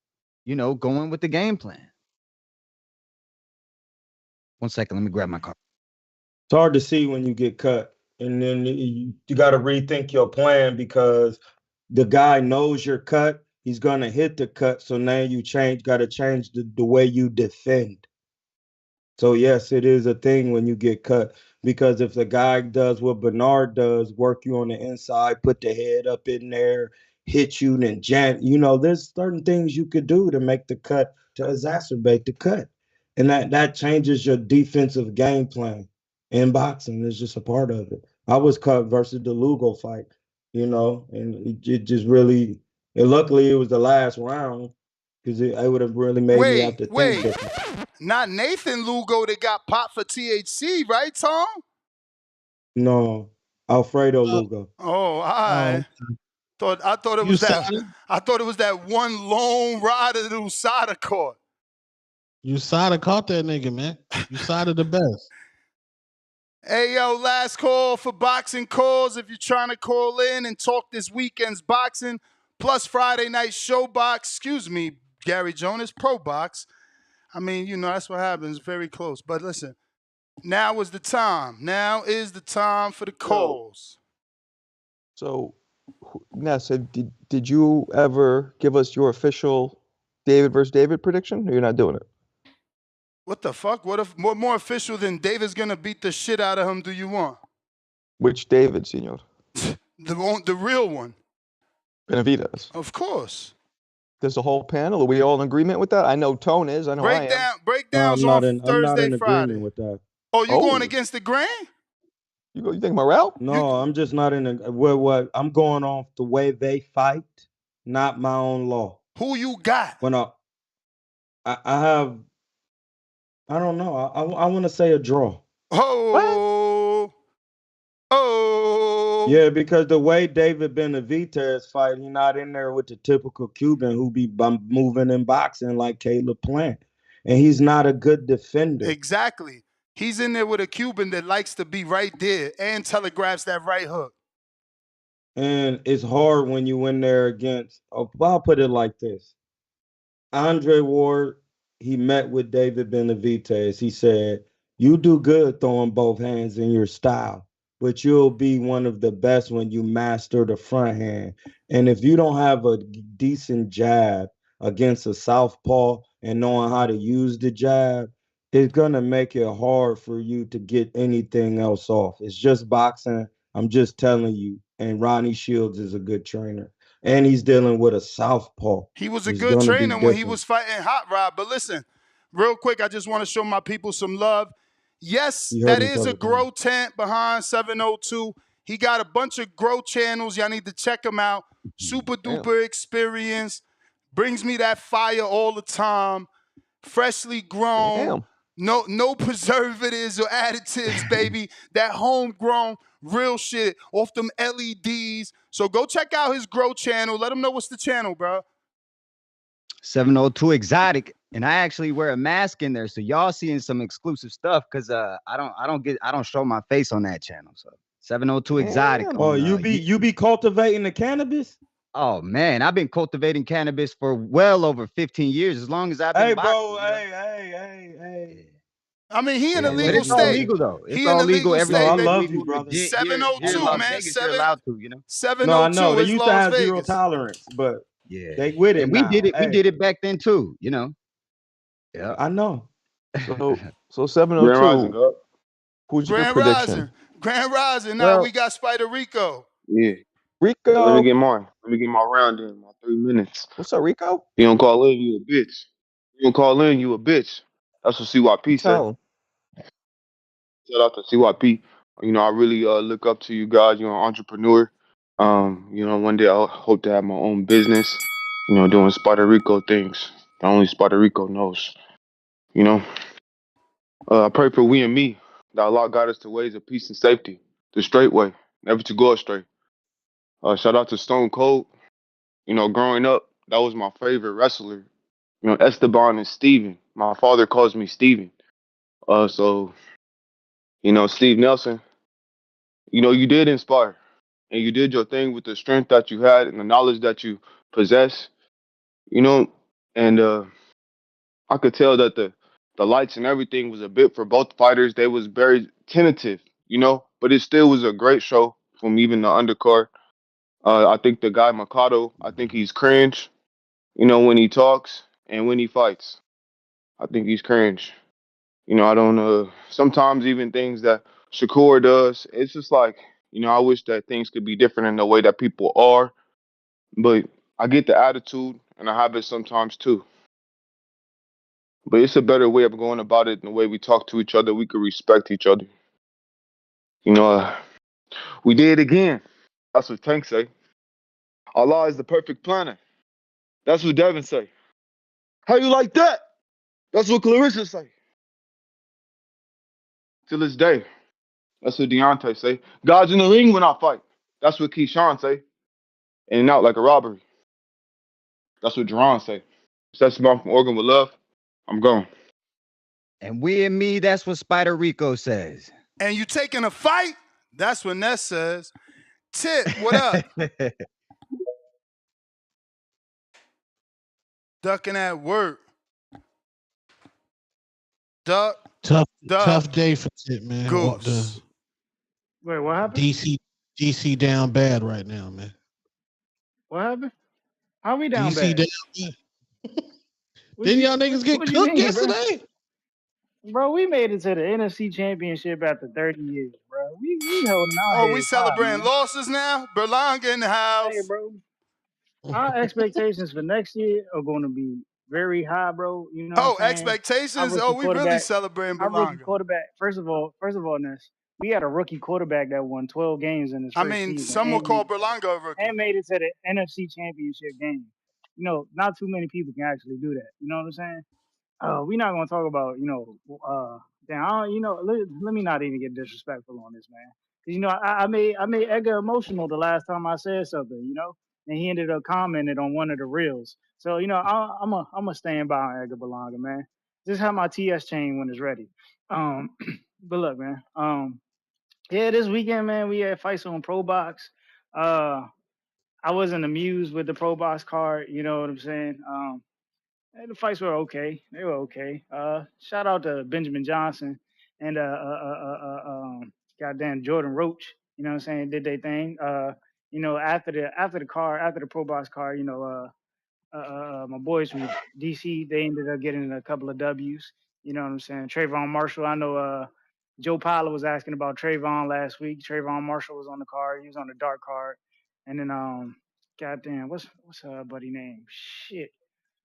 going with the game plan. 1 second, let me grab my car. It's hard to see when you get cut, and then you got to rethink your plan because the guy knows you're cut. He's gonna hit the cut, so now you got to change the way you defend. So yes, it is a thing when you get cut because if the guy does what Bernard does, work you on the inside, put the head up in there, hit you, then jam. There's certain things you could do to make the cut, to exacerbate the cut, and that changes your defensive game plan. In boxing, it's just a part of it. I was cut versus the Lugo fight, and it just really. And luckily, it was the last round because it would have really made me have to think different. Not Nathan Lugo that got popped for THC, right, Tom? No, Alfredo Lugo. Oh, I thought it was that. I thought it was that one lone rider to USADA caught. USADA caught that nigga, man. USADA the best. Hey, yo, last call for boxing calls. If you're trying to call in and talk this weekend's boxing, plus Friday night show box, Gary Jonas, pro box. I mean, that's what happens. Very close. But listen, now is the time. Now is the time for the calls. So, Nessa, did you ever give us your official David versus David prediction, or you're not doing it? What the fuck? What more official than David's gonna beat the shit out of him do you want? Which David, senor? The real one. Benavidez. Of course. There's a whole panel. Are we all in agreement with that? I know Tone is. I know I am. Breakdowns I'm on not Thursday, in Friday. agreement with that. Oh, you going against the grain? You think Morrell? No, I'm just not in what I'm going off the way they fight, not my own law. Who you got? When I have, I don't know. I want to say a draw. Oh. Oh. Yeah, because the way David Benavidez fight, he's not in there with the typical Cuban who be moving and boxing like Caleb Plant. And he's not a good defender. Exactly. He's in there with a Cuban that likes to be right there and telegraphs that right hook. And it's hard when you in there against, I'll put it like this. Andre Ward, he met with David Benavidez. He said, you do good throwing both hands in your style, but you'll be one of the best when you master the front hand. And if you don't have a decent jab against a southpaw and knowing how to use the jab, it's going to make it hard for you to get anything else off. It's just boxing. I'm just telling you. And Ronnie Shields is a good trainer. And he's dealing with a southpaw. He was a good trainer when he was fighting Hot Rod. But listen, real quick, I just want to show my people some love. Yes, that is a grow tent behind 702. He got a bunch of grow channels. Y'all need to check him out. Super duper experience. Brings me that fire all the time. Freshly grown. No preservatives or additives, baby. That homegrown real shit off them LEDs. So go check out his grow channel. Let him know what's the channel, bro. 702 Exotic. And I actually wear a mask in there, so y'all seeing some exclusive stuff because I don't show my face on that channel. So 702 Exotic. Oh, you be cultivating the cannabis? Oh man, I've been cultivating cannabis for well over 15 years, as long as I've been boxing. Hey. I mean, he in a legal but it's state. all legal though. It's all legal. I love you, brother. 702, man. You're allowed to, you know. 702 No, I know. They is used Las to have Vegas. zero tolerance, but yeah, they with it and we now. did it. Hey. We did it back then too, you know. Yeah, I know. So 702. Who's your Grand prediction? Rising. Grand Rising. Now we got Spider Rico. Yeah. Rico. Let me get mine. Let me get my round in, my 3 minutes. What's up, Rico? You don't call in, you a bitch. You don't call in, you a bitch. That's what CYP said. Tell him. Shout out to CYP. You know, I really look up to you guys. You're an entrepreneur. You know, one day I hope to have my own business. You know, doing Puerto Rico things. The only Puerto Rico knows. You know, I pray for we and me that Allah guide us to ways of peace and safety, the straight way, never to go astray. Shout out to Stone Cold. You know, growing up, that was my favorite wrestler. You know, Esteban and Steven. My father calls me Steven. So, you know, Steve Nelson, you know, you did inspire. And you did your thing with the strength that you had and the knowledge that you possess. You know, and I could tell that the lights and everything was a bit for both fighters. They was very tentative, you know, but it still was a great show from even the undercard. I think the guy Mikado, I think he's cringe, you know, when he talks and when he fights. I think he's cringe. You know, I don't sometimes even things that Shakur does, it's just like, you know, I wish that things could be different in the way that people are. But I get the attitude and I have it sometimes too. But it's a better way of going about it, and the way we talk to each other, we could respect each other. You know, we did it again. That's what Tank say. Allah is the perfect planner. That's what Devin say. How you like that? That's what Clarissa say. To this day. That's what Deontay say. God's in the ring when I fight. That's what Keyshawn say. In and out like a robbery. That's what Jerron say. That's from Oregon with love. I'm gone. And we and me, that's what Spider Rico says. And you taking a fight? That's what Ness says. Tip, what up? Ducking at work. Duck. Tough day for Tip, man. Goose. Wait, what happened? DC down bad right now, man. What happened? How we down DC bad? down bad. Didn't y'all niggas get cooked yesterday? Bro, we made it to the NFC Championship after 30 years, bro. We holding our Oh, we heads celebrating high, losses now? Berlanga in the house. Hey, bro. our expectations for next year are going to be very high, bro. You know what I'm Oh, saying? Our expectations. Oh, rookie we really quarterback, celebrating our rookie Berlanga. quarterback. First of all, Ness, we had a rookie quarterback that won 12 games in his I first mean, season some will call Berlanga a rookie. and made it to the NFC Championship game. You know, not too many people can actually do that. You know what I'm saying? We're not gonna talk about, damn, let me not even get disrespectful on this, man. 'Cause, I made Edgar emotional the last time I said something, and he ended up commenting on one of the reels. So, I'm a stand by Edgar Berlanga, man. Just have my TS chain when it's ready. Um, but look, man. Yeah, this weekend, man, we had fights on Pro Box. I wasn't amused with the Pro Box card. You know what I'm saying? The fights were okay. They were okay. Shout out to Benjamin Johnson and goddamn Jordan Roach. You know what I'm saying? Did they thing. After the Pro Box card, my boys from DC, they ended up getting a couple of W's. You know what I'm saying? Trayvon Marshall. I know Joe Pilot was asking about Trayvon last week. Trayvon Marshall was on the card. He was on the dark card. And then goddamn, what's buddy name? Shit.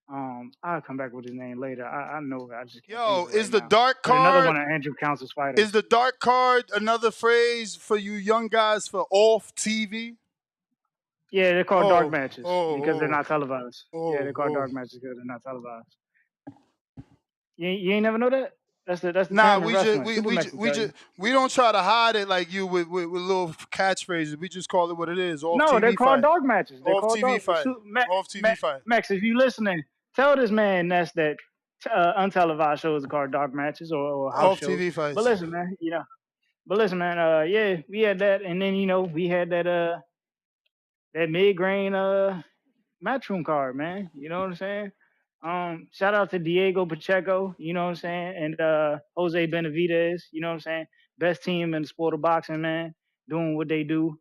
I'll come back with his name later. I know it. I just can't think Yo, of it is right the now. dark But another card? one of Andrew Council's fighters. Is the dark card another phrase for you young guys for off TV? Yeah, they're called dark Oh, matches because they're oh, not televised. Yeah, they're called oh. dark matches because they're not televised. You ain't never know that? That's the Nah, term in wrestling. Supermax will tell you. we don't try to hide it like you with little catchphrases. We just call it what it is. Off No, they're TV called fight. dark matches. They're Off called TV dark. fight. Off TV fight. Max, if you listening, tell this man that's that untelevised shows are called dark matches or house Off shows. TV But fights. listen, man, yeah, we had that, and then we had that mid grain matchroom card, man. You know what I'm saying? Shout out to Diego Pacheco, you know what I'm saying, and Jose Benavidez, you know what I'm saying? Best team in the sport of boxing, man. Doing what they do,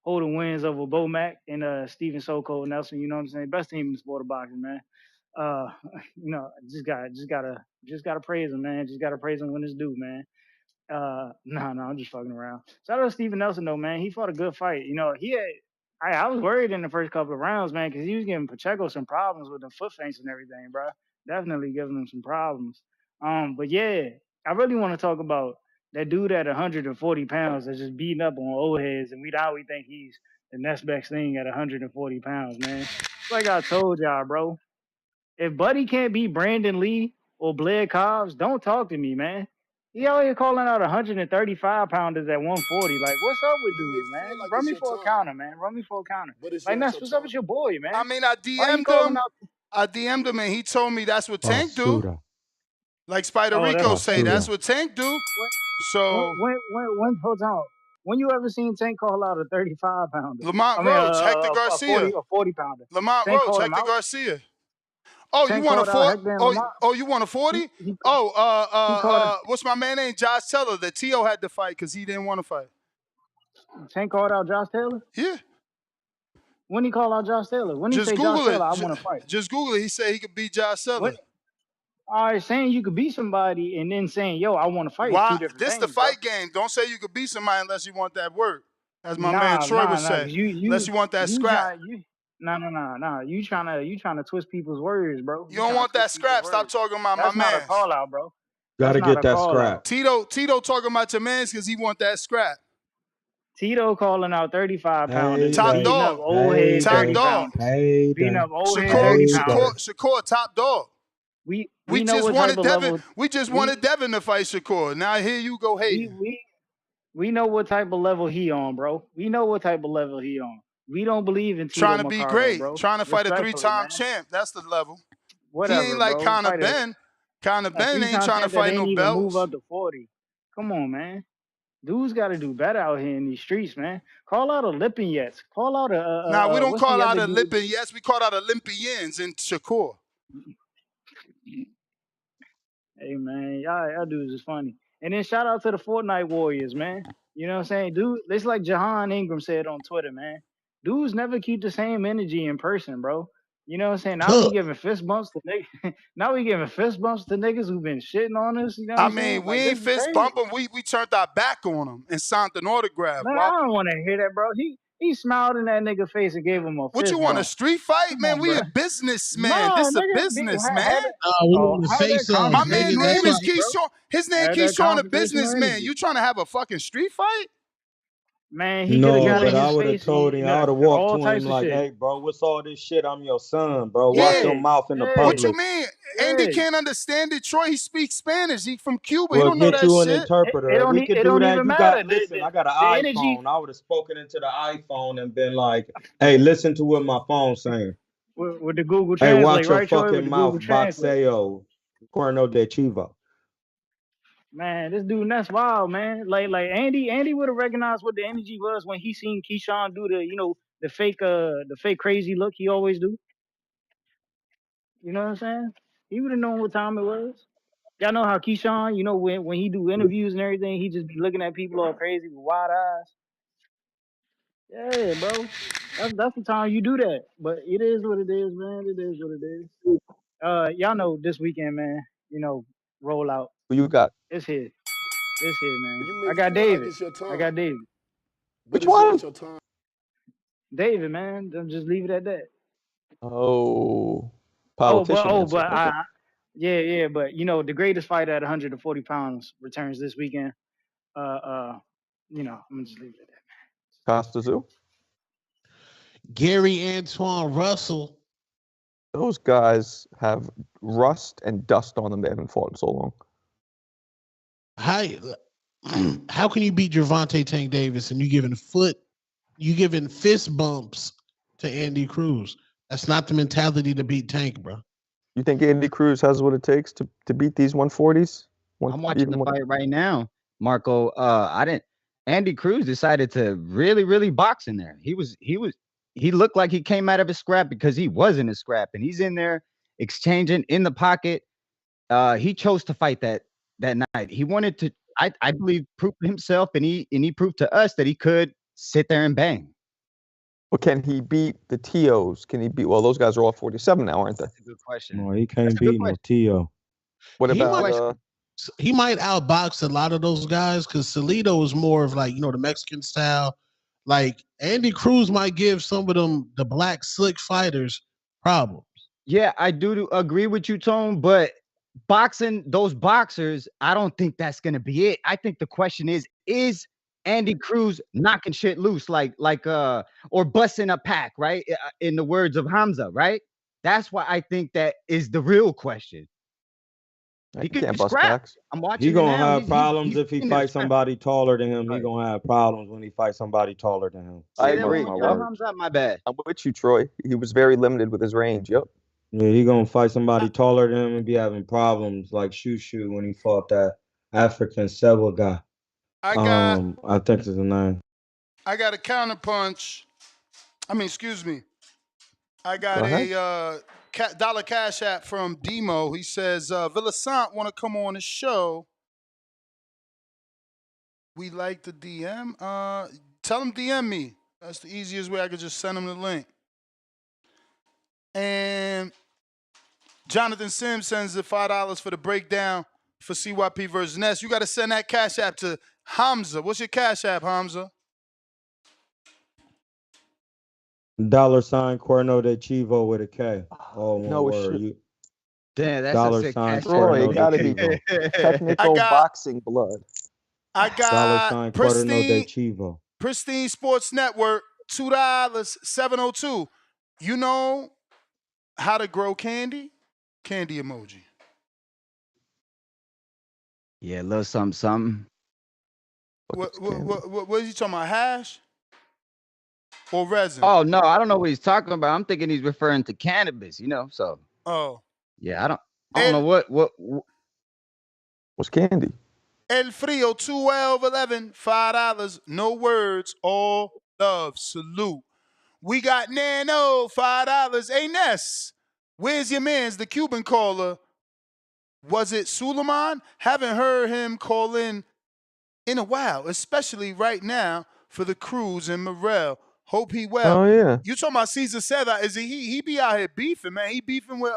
holding wins over Bomac and Steven Soko Nelson, you know what I'm saying? Best team in the sport of boxing, man. Uh, just gotta praise him, man. Just gotta praise him when it's due, man. No, I'm just fucking around. Shout out to Steven Nelson though, man. He fought a good fight. I was worried in the first couple of rounds, man, because he was giving Pacheco some problems with the foot feints and everything, bro. Definitely giving him some problems. But yeah, I really want to talk about that dude at 140 pounds that's just beating up on old heads, and we think he's the next best thing at 140 pounds, man. It's like I told y'all, bro. If Buddy can't beat Brandon Lee or Blair Cobbs, don't talk to me, man. He out here calling out 135 pounders at 140. Like, what's up with dude, man? Like Run it's me your for a time, counter, man. Run me for a counter. but it's Like, not Ness, your what's up time. with your boy, man? I mean, I Why he DM'd calling him. out? I DM'd him, and he told me that's what Tank do. Basura. Like Spider Oh, Rico that's say, Basura. that's what Tank do. So hold on. When you ever seen Tank call out a 35 pounder? Lamont I mean, Roach, Hector a 40 Garcia. a 40 pounder. Lamont Tank Roach, called him Hector out. Garcia. Oh, you Tank want a called out 40? Hector and Lamont. Oh, you want a 40? He Oh, called what's my man name? Josh Teller. That T.O. had to fight because he didn't want to fight. Tank called out Josh Taylor. Yeah. When he called out Josh Taylor? When he Just say Josh Google it. Taylor, I want to fight. Just Google it. He said he could beat Josh Teller. What? All right, saying you could beat somebody and then saying, yo, I want to fight is Why? two different This the things, bro. fight game. Don't say you could beat somebody unless you want that work. As my man Nah, Troy would say. cause Unless you want that you scrap. try you. Nah. You trying to twist people's words, bro. You don't want that scrap. Stop talking about That's my not man. a call out, bro. Gotta That's not get a that call scrap. out. Tito talking about your mans because he want that scrap. Tito calling out 35 pounders, Top beating up dog. old head Top 30 dog. pounders, beating up old head 30 pounders. Shakur, top dog. We know just what wanted type of Devin. level. We just wanted Devin to fight Shakur. Now here you go hating. We know what type of level he on, bro. We know what type of level he on. We don't believe in Tito Trying to be Mercado, great. bro. Trying to fight a Respectfully, 3-time man. champ. That's the level. Whatever, He ain't like bro. Conor Fight Ben. Conor a Ben ain't three-time trying to champ that fight ain't no even move belts. up to 40. Come on, man. Dudes got to do better out here in these streets, man. Call out a Lipinets. Call out a Nah, we don't what's call the out other a dude? Lippin. Yes, we call out Olympians in Shakur. Hey, man, y'all dudes is funny. And then shout out to the Fortnite Warriors, man. You know what I'm saying? Dude, it's like Jahan Ingram said on Twitter, man. Dudes never keep the same energy in person, bro. You know what I'm saying? Now we giving fist bumps to niggas. Now we giving fist bumps to niggas who've been shitting on us. You know what I I'm saying? mean, we Like, ain't this is fist crazy. bump him. We turned our back on him and signed an autograph. Man, Well, I don't want to hear that, bro. He He smiled in that nigga face and gave him a What fist you want, a bump. street fight, Come man? on, We bro. a businessman. Nah, This a nigga, business, man. We want to had that face off, My confrontational man nigga. name That's why, is energy. bro. Keyshawn. His name Had that Keyshawn, a confrontational businessman. energy. You trying to have a fucking street fight? Man, he could have No, got in but I his would have face told him, I would have and walked all to him types of like, shit. hey, bro, what's all this shit? I'm your son, bro. Watch Yeah, your mouth in the yeah, What you public. mean? Andy yeah. can't understand Detroit. He speaks Spanish. He from Cuba. He We'll don't know get that you an shit. interpreter. It We could do don't that. even You matter. got, listen, I got an The energy iPhone. I would have spoken into the iPhone and been like, hey, listen to what my phone's saying. with the Google Hey, Translate, watch your right, Troy? With fucking the mouth, Google Translate. boxeo, corno de chivo. Man, this dude, that's wild, man. Like Andy would have recognized what the energy was when he seen Keyshawn do the fake crazy look he always do. You know what I'm saying? He would have known what time it was. Y'all know how Keyshawn, when he do interviews and everything, he just be looking at people all crazy with wide eyes. Yeah, bro. That's the time you do that. But it is what it is, man. It is what it is. Y'all know this weekend, man, roll out. Who you got? It's here. It's here, man. You I make it got feel like David. it's your I time, got David. but Which it's one? not your time. David, man. Just leave it at that. Oh, Oh, politician answer. but Okay. yeah, but the greatest fighter at 140 pounds returns this weekend. I'm gonna just leave it at that. Costa Zoo. Gary Antoine Russell. Those guys have rust and dust on them. They haven't fought in so long. How can you beat Gervonta Tank Davis and you giving fist bumps to Andy Cruz? That's not the mentality to beat Tank, bro. You think Andy Cruz has what it takes to beat these 140s? I'm watching the fight right now, Marco. Andy Cruz decided to really box in there. He looked like he came out of a scrap because he was in a scrap, and he's in there exchanging in the pocket. He chose to fight that night. He wanted to, I believe, prove himself, and he proved to us that he could sit there and bang. But can he beat the TOs? Can he beat? Well, those guys are all 47 now, aren't they? That's a good question. No, he can't beat no Tio. What about? He might outbox a lot of those guys because Salido is more of like the Mexican style. Like Andy Cruz might give some of them the black slick fighters problems. Yeah, I do agree with you, Tone, but boxing, those boxers, I don't think that's gonna be it. I think the question is Andy Cruz knocking shit loose or busting a pack, right? In the words of Hamza, right? That's why I think that is the real question. He can't bust scrap. packs. I'm watching. He gonna now. have problems if he in there fights scrapping. somebody taller than him. He gonna have problems when he fights somebody taller than him. I Say that agree. one more time, Hamza. My bad. I'm with you, Troy. He was very limited with his range. Yep. Yeah, he gonna fight somebody taller than him and be having problems like Shushu when he fought that African Sewa guy. I think it's the name. I got a counterpunch. Excuse me. I got Go ahead. a dollar cash app from Demo. He says, Villasant want to come on the show. We like the DM. Tell him DM me. That's the easiest way. I could just send him the link. And Jonathan Sims sends the $5 for the breakdown for CYP versus Ness. You got to send that cash app to Hamza. What's your cash app, Hamza? $ Corno de Chivo with a K. All one No, word. Damn, that's a sick $ cash Corno Troy, gotta de be Chivo. technical boxing blood. I got Corno de Chivo. Pristine Sports Network, $2, 702. You know how to grow candy? Candy emoji. Yeah, a little something. What is he talking about? Hash or resin? Oh no, I don't know what he's talking about. I'm thinking he's referring to cannabis. So. Oh. Yeah, I don't know what. What's candy? El Frio 1211, $5. No words, all love. Salute. We got Nano, $5. Hey Ness, where's your man's the Cuban caller? Was it Suleiman? Haven't heard him call in a while, especially right now for the cruise in Morel. Hope he well. Oh yeah. You talking about Caesar Seda? Is he be out here beefing, man? He beefing with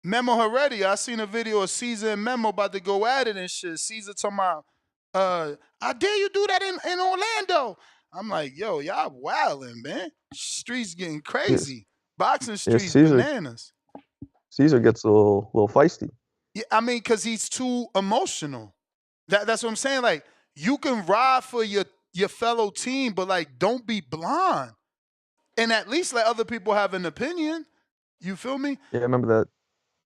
Memo Heredia. I seen a video of Caesar and Memo about to go at it and shit. Caesar talking about, I dare you do that in Orlando. I'm like, yo, y'all wildin', man. Streets getting Yes. crazy. Boxing Yes, streets bananas. Caesar gets a little feisty. Yeah, I mean, cause he's too emotional. That's what I'm saying. Like, you can ride for your fellow team, but like, don't be blind. And at least let other people have an opinion. You feel me? Yeah, I remember that.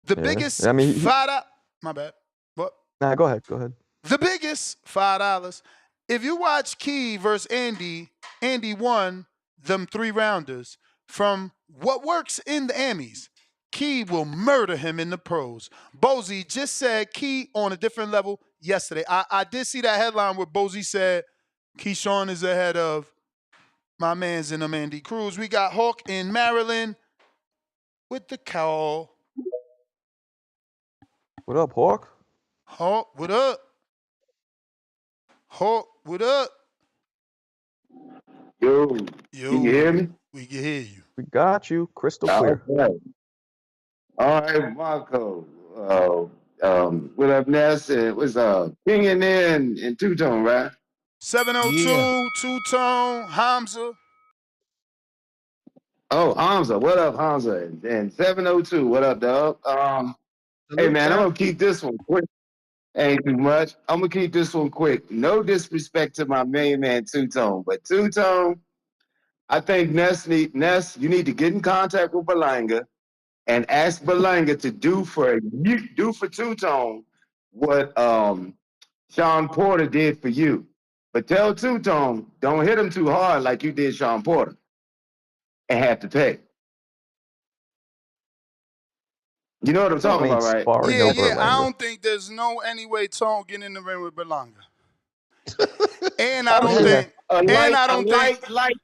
The Yeah. biggest I mean, fight. My bad. What? nah, go ahead. Go ahead. The biggest $5. If you watch Key versus Andy, Andy won them 3 rounders from what works in the Emmys. Key will murder him in the pros. Bozy just said Key on a different level yesterday. I did see that headline where Bozy said Keyshawn is ahead of my man's in Andy Cruz. We got Hawk in Maryland with the call. What up, Hawk? Hawk, what up? Hawk, what up? Yo, Yo, can you hear me? we can hear you. We got you, crystal All clear. right. All right, Marco. What up, Ness? It was King in there and Two Tone, right? 702, Two-Tone, Hamza. Oh, Hamza. What up, Hamza? And 702. What up, dog? Hey, man, I'm gonna keep this one quick. Ain't too much. I'm gonna keep this one quick. No disrespect to my main man Two Tone, but Two Tone, I think Ness, you need to get in contact with Berlanga and ask Berlanga to do for Two Tone what Sean Porter did for you. But tell Two Tone, don't hit him too hard like you did Sean Porter and have to pay. You know what I'm talking about, right? Yeah. I don't think there's no any way Tone getting in the ring with Berlanga. And I don't think. Light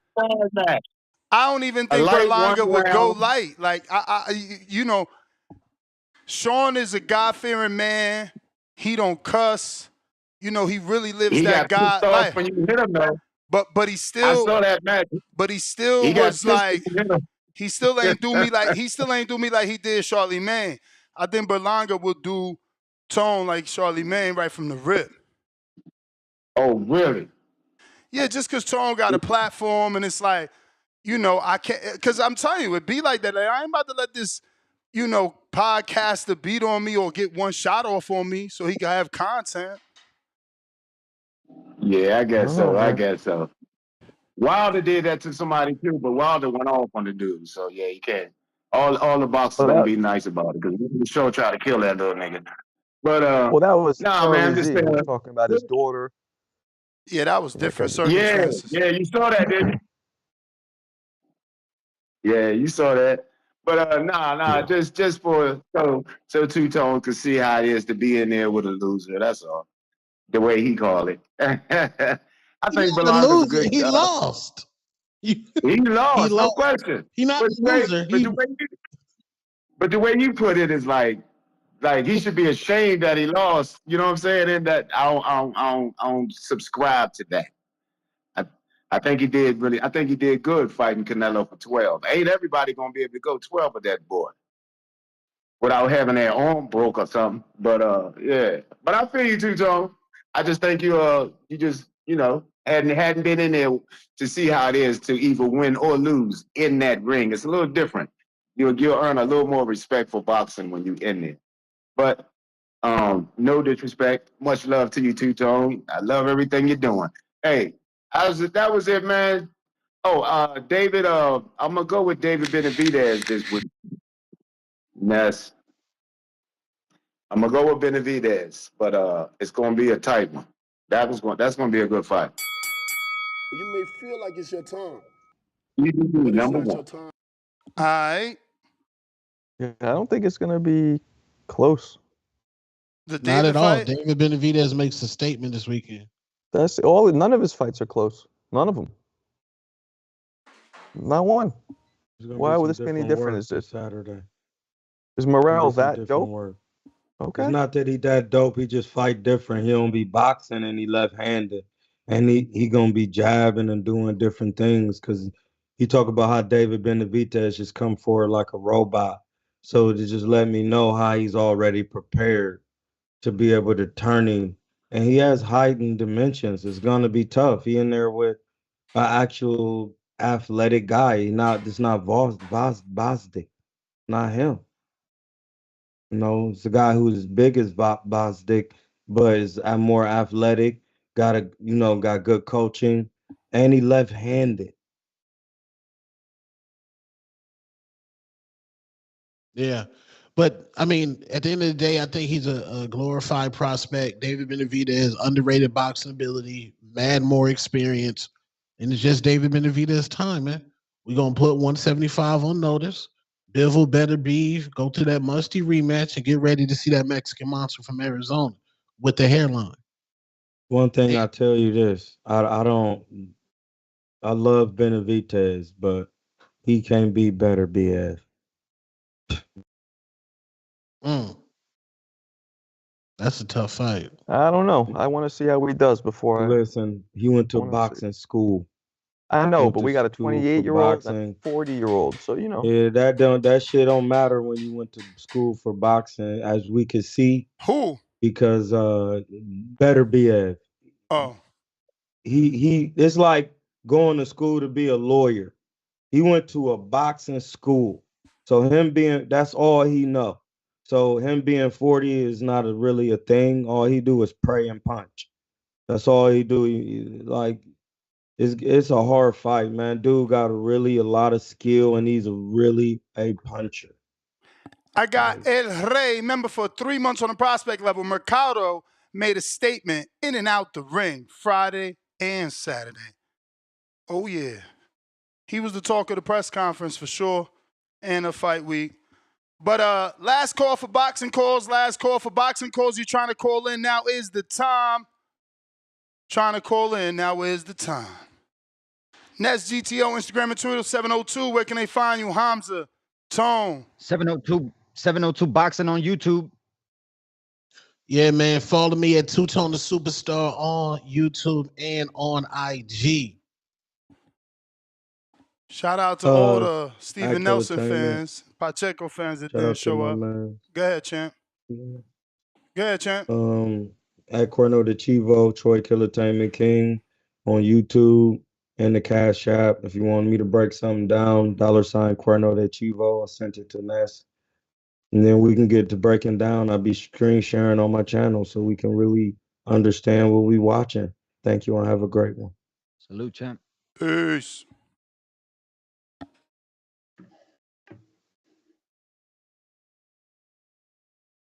match. I don't even think Berlanga would go light. Like Sean is a God-fearing man. He don't cuss. He really lives that God life. When you hit him, though. But he still. I saw that match. But he still was like. He still ain't do me like he did Charlemagne. I think Berlanga will do Tone like Charlemagne right from the rip. Oh, really? Yeah, just because Tone got a platform and it's like, I can't, because I'm telling you, it be like that. Like, I ain't about to let this, podcaster beat on me or get one shot off on me so he can have content. Yeah, I guess so. Wilder did that to somebody too, but Wilder went off on the dude. So yeah, you can't. All the boxers gonna be nice about it because the show try to kill that little nigga. But well, that was man, I'm just saying. Talking about his daughter. Yeah, that was different circumstances. Yeah, you saw that, didn't you? Yeah, you saw that. But just for so Two Tone could see how it is to be in there with a loser. That's all. The way he called it. I think Berlanga's a good. He lost. He lost, no question. He not a loser. But the way you put it is like he should be ashamed that he lost. You know what I'm saying? And that I don't subscribe to that. I think he did really. I think he did good fighting Canelo for 12. Ain't everybody gonna be able to go 12 with that boy without having their arm broke or something. But yeah. But I feel you too, Tone. I just think you just hadn't been in there to see how it is to either win or lose in that ring. It's a little different. You'll earn a little more respect for boxing when you're in there. But no disrespect. Much love to you too, Tone. I love everything you're doing. Hey, that was it, man. Oh, David, I'm gonna go with David Benavidez this week. Yes. I'm gonna go with Benavidez, but it's gonna be a tight one. That's gonna be a good fight. You may feel like it's your time. Number one. All right. Yeah, I don't think it's gonna be close. Not at all. David Benavidez makes a statement this weekend. That's all. None of his fights are close. None of them. Not one. Why would this be any different? Is this Saturday? Is Morrell that dope? Work. Okay. It's not that he that dope. He just fight different. He don't be boxing and he left-handed, and he gonna be jabbing and doing different things because he talk about how David Benavidez just come forward like a robot. So to just let me know how he's already prepared to be able to turn him, and he has heightened dimensions. It's gonna be tough. He in there with actual athletic guy. Not it's not Bosdick, not him. You know, it's a guy who's as big as Bosdick, but is more athletic. Got good coaching, and he left-handed. Yeah. But I mean, at the end of the day, I think he's a glorified prospect. David Benavidez, underrated boxing ability, mad more experience. And it's just David Benavidez' time, man. We're gonna put 175 on notice. Bivol better be go to that musty rematch and get ready to see that Mexican monster from Arizona with the hairline. One thing I tell you this, I don't I love Benavidez, but he can't be better BF. That's a tough fight. I don't know. I want to see how he does before Listen, he went to wanna see. boxing school. I know, Went but to we got a school for 28-year-old and boxing. a 40-year-old. So, you know. Yeah, that shit don't matter when you went to school for boxing, as we could see. Who? Because better BF. Oh. He it's like going to school to be a lawyer. He went to a boxing school. So that's all he know. So him being 40 is not really a thing. All he do is pray and punch. That's all he do. It's a hard fight, man. Dude got a lot of skill, and he's really a puncher. I got El Rey. Remember, for 3 months on the prospect level, Mercado made a statement in and out the ring Friday and Saturday. Oh, yeah. He was the talk of the press conference for sure and a fight week. But last call for boxing calls. Last call for boxing calls. You trying to call in? Now is the time. Trying to call in. Now is the time. Nets GTO, Instagram and Twitter, 702. Where can they find you? Hamza, Tone. 702 Boxing on YouTube. Yeah, man. Follow me at Two Tone the Superstar on YouTube and on IG. Shout out to all the Act Steven Nelson Entertainment. fans, Pacheco fans that Shout didn't out to show my up. man. Go ahead, champ. Go ahead, champ. At Corno de Chivo, Troy Killertainment King on YouTube and the Cash App. If you want me to break something down, $ Corno de Chivo. I sent it to Ness. And then we can get to breaking down. I'll be screen sharing on my channel so we can really understand what we watching. Thank you and have a great one. Salute, champ. Peace.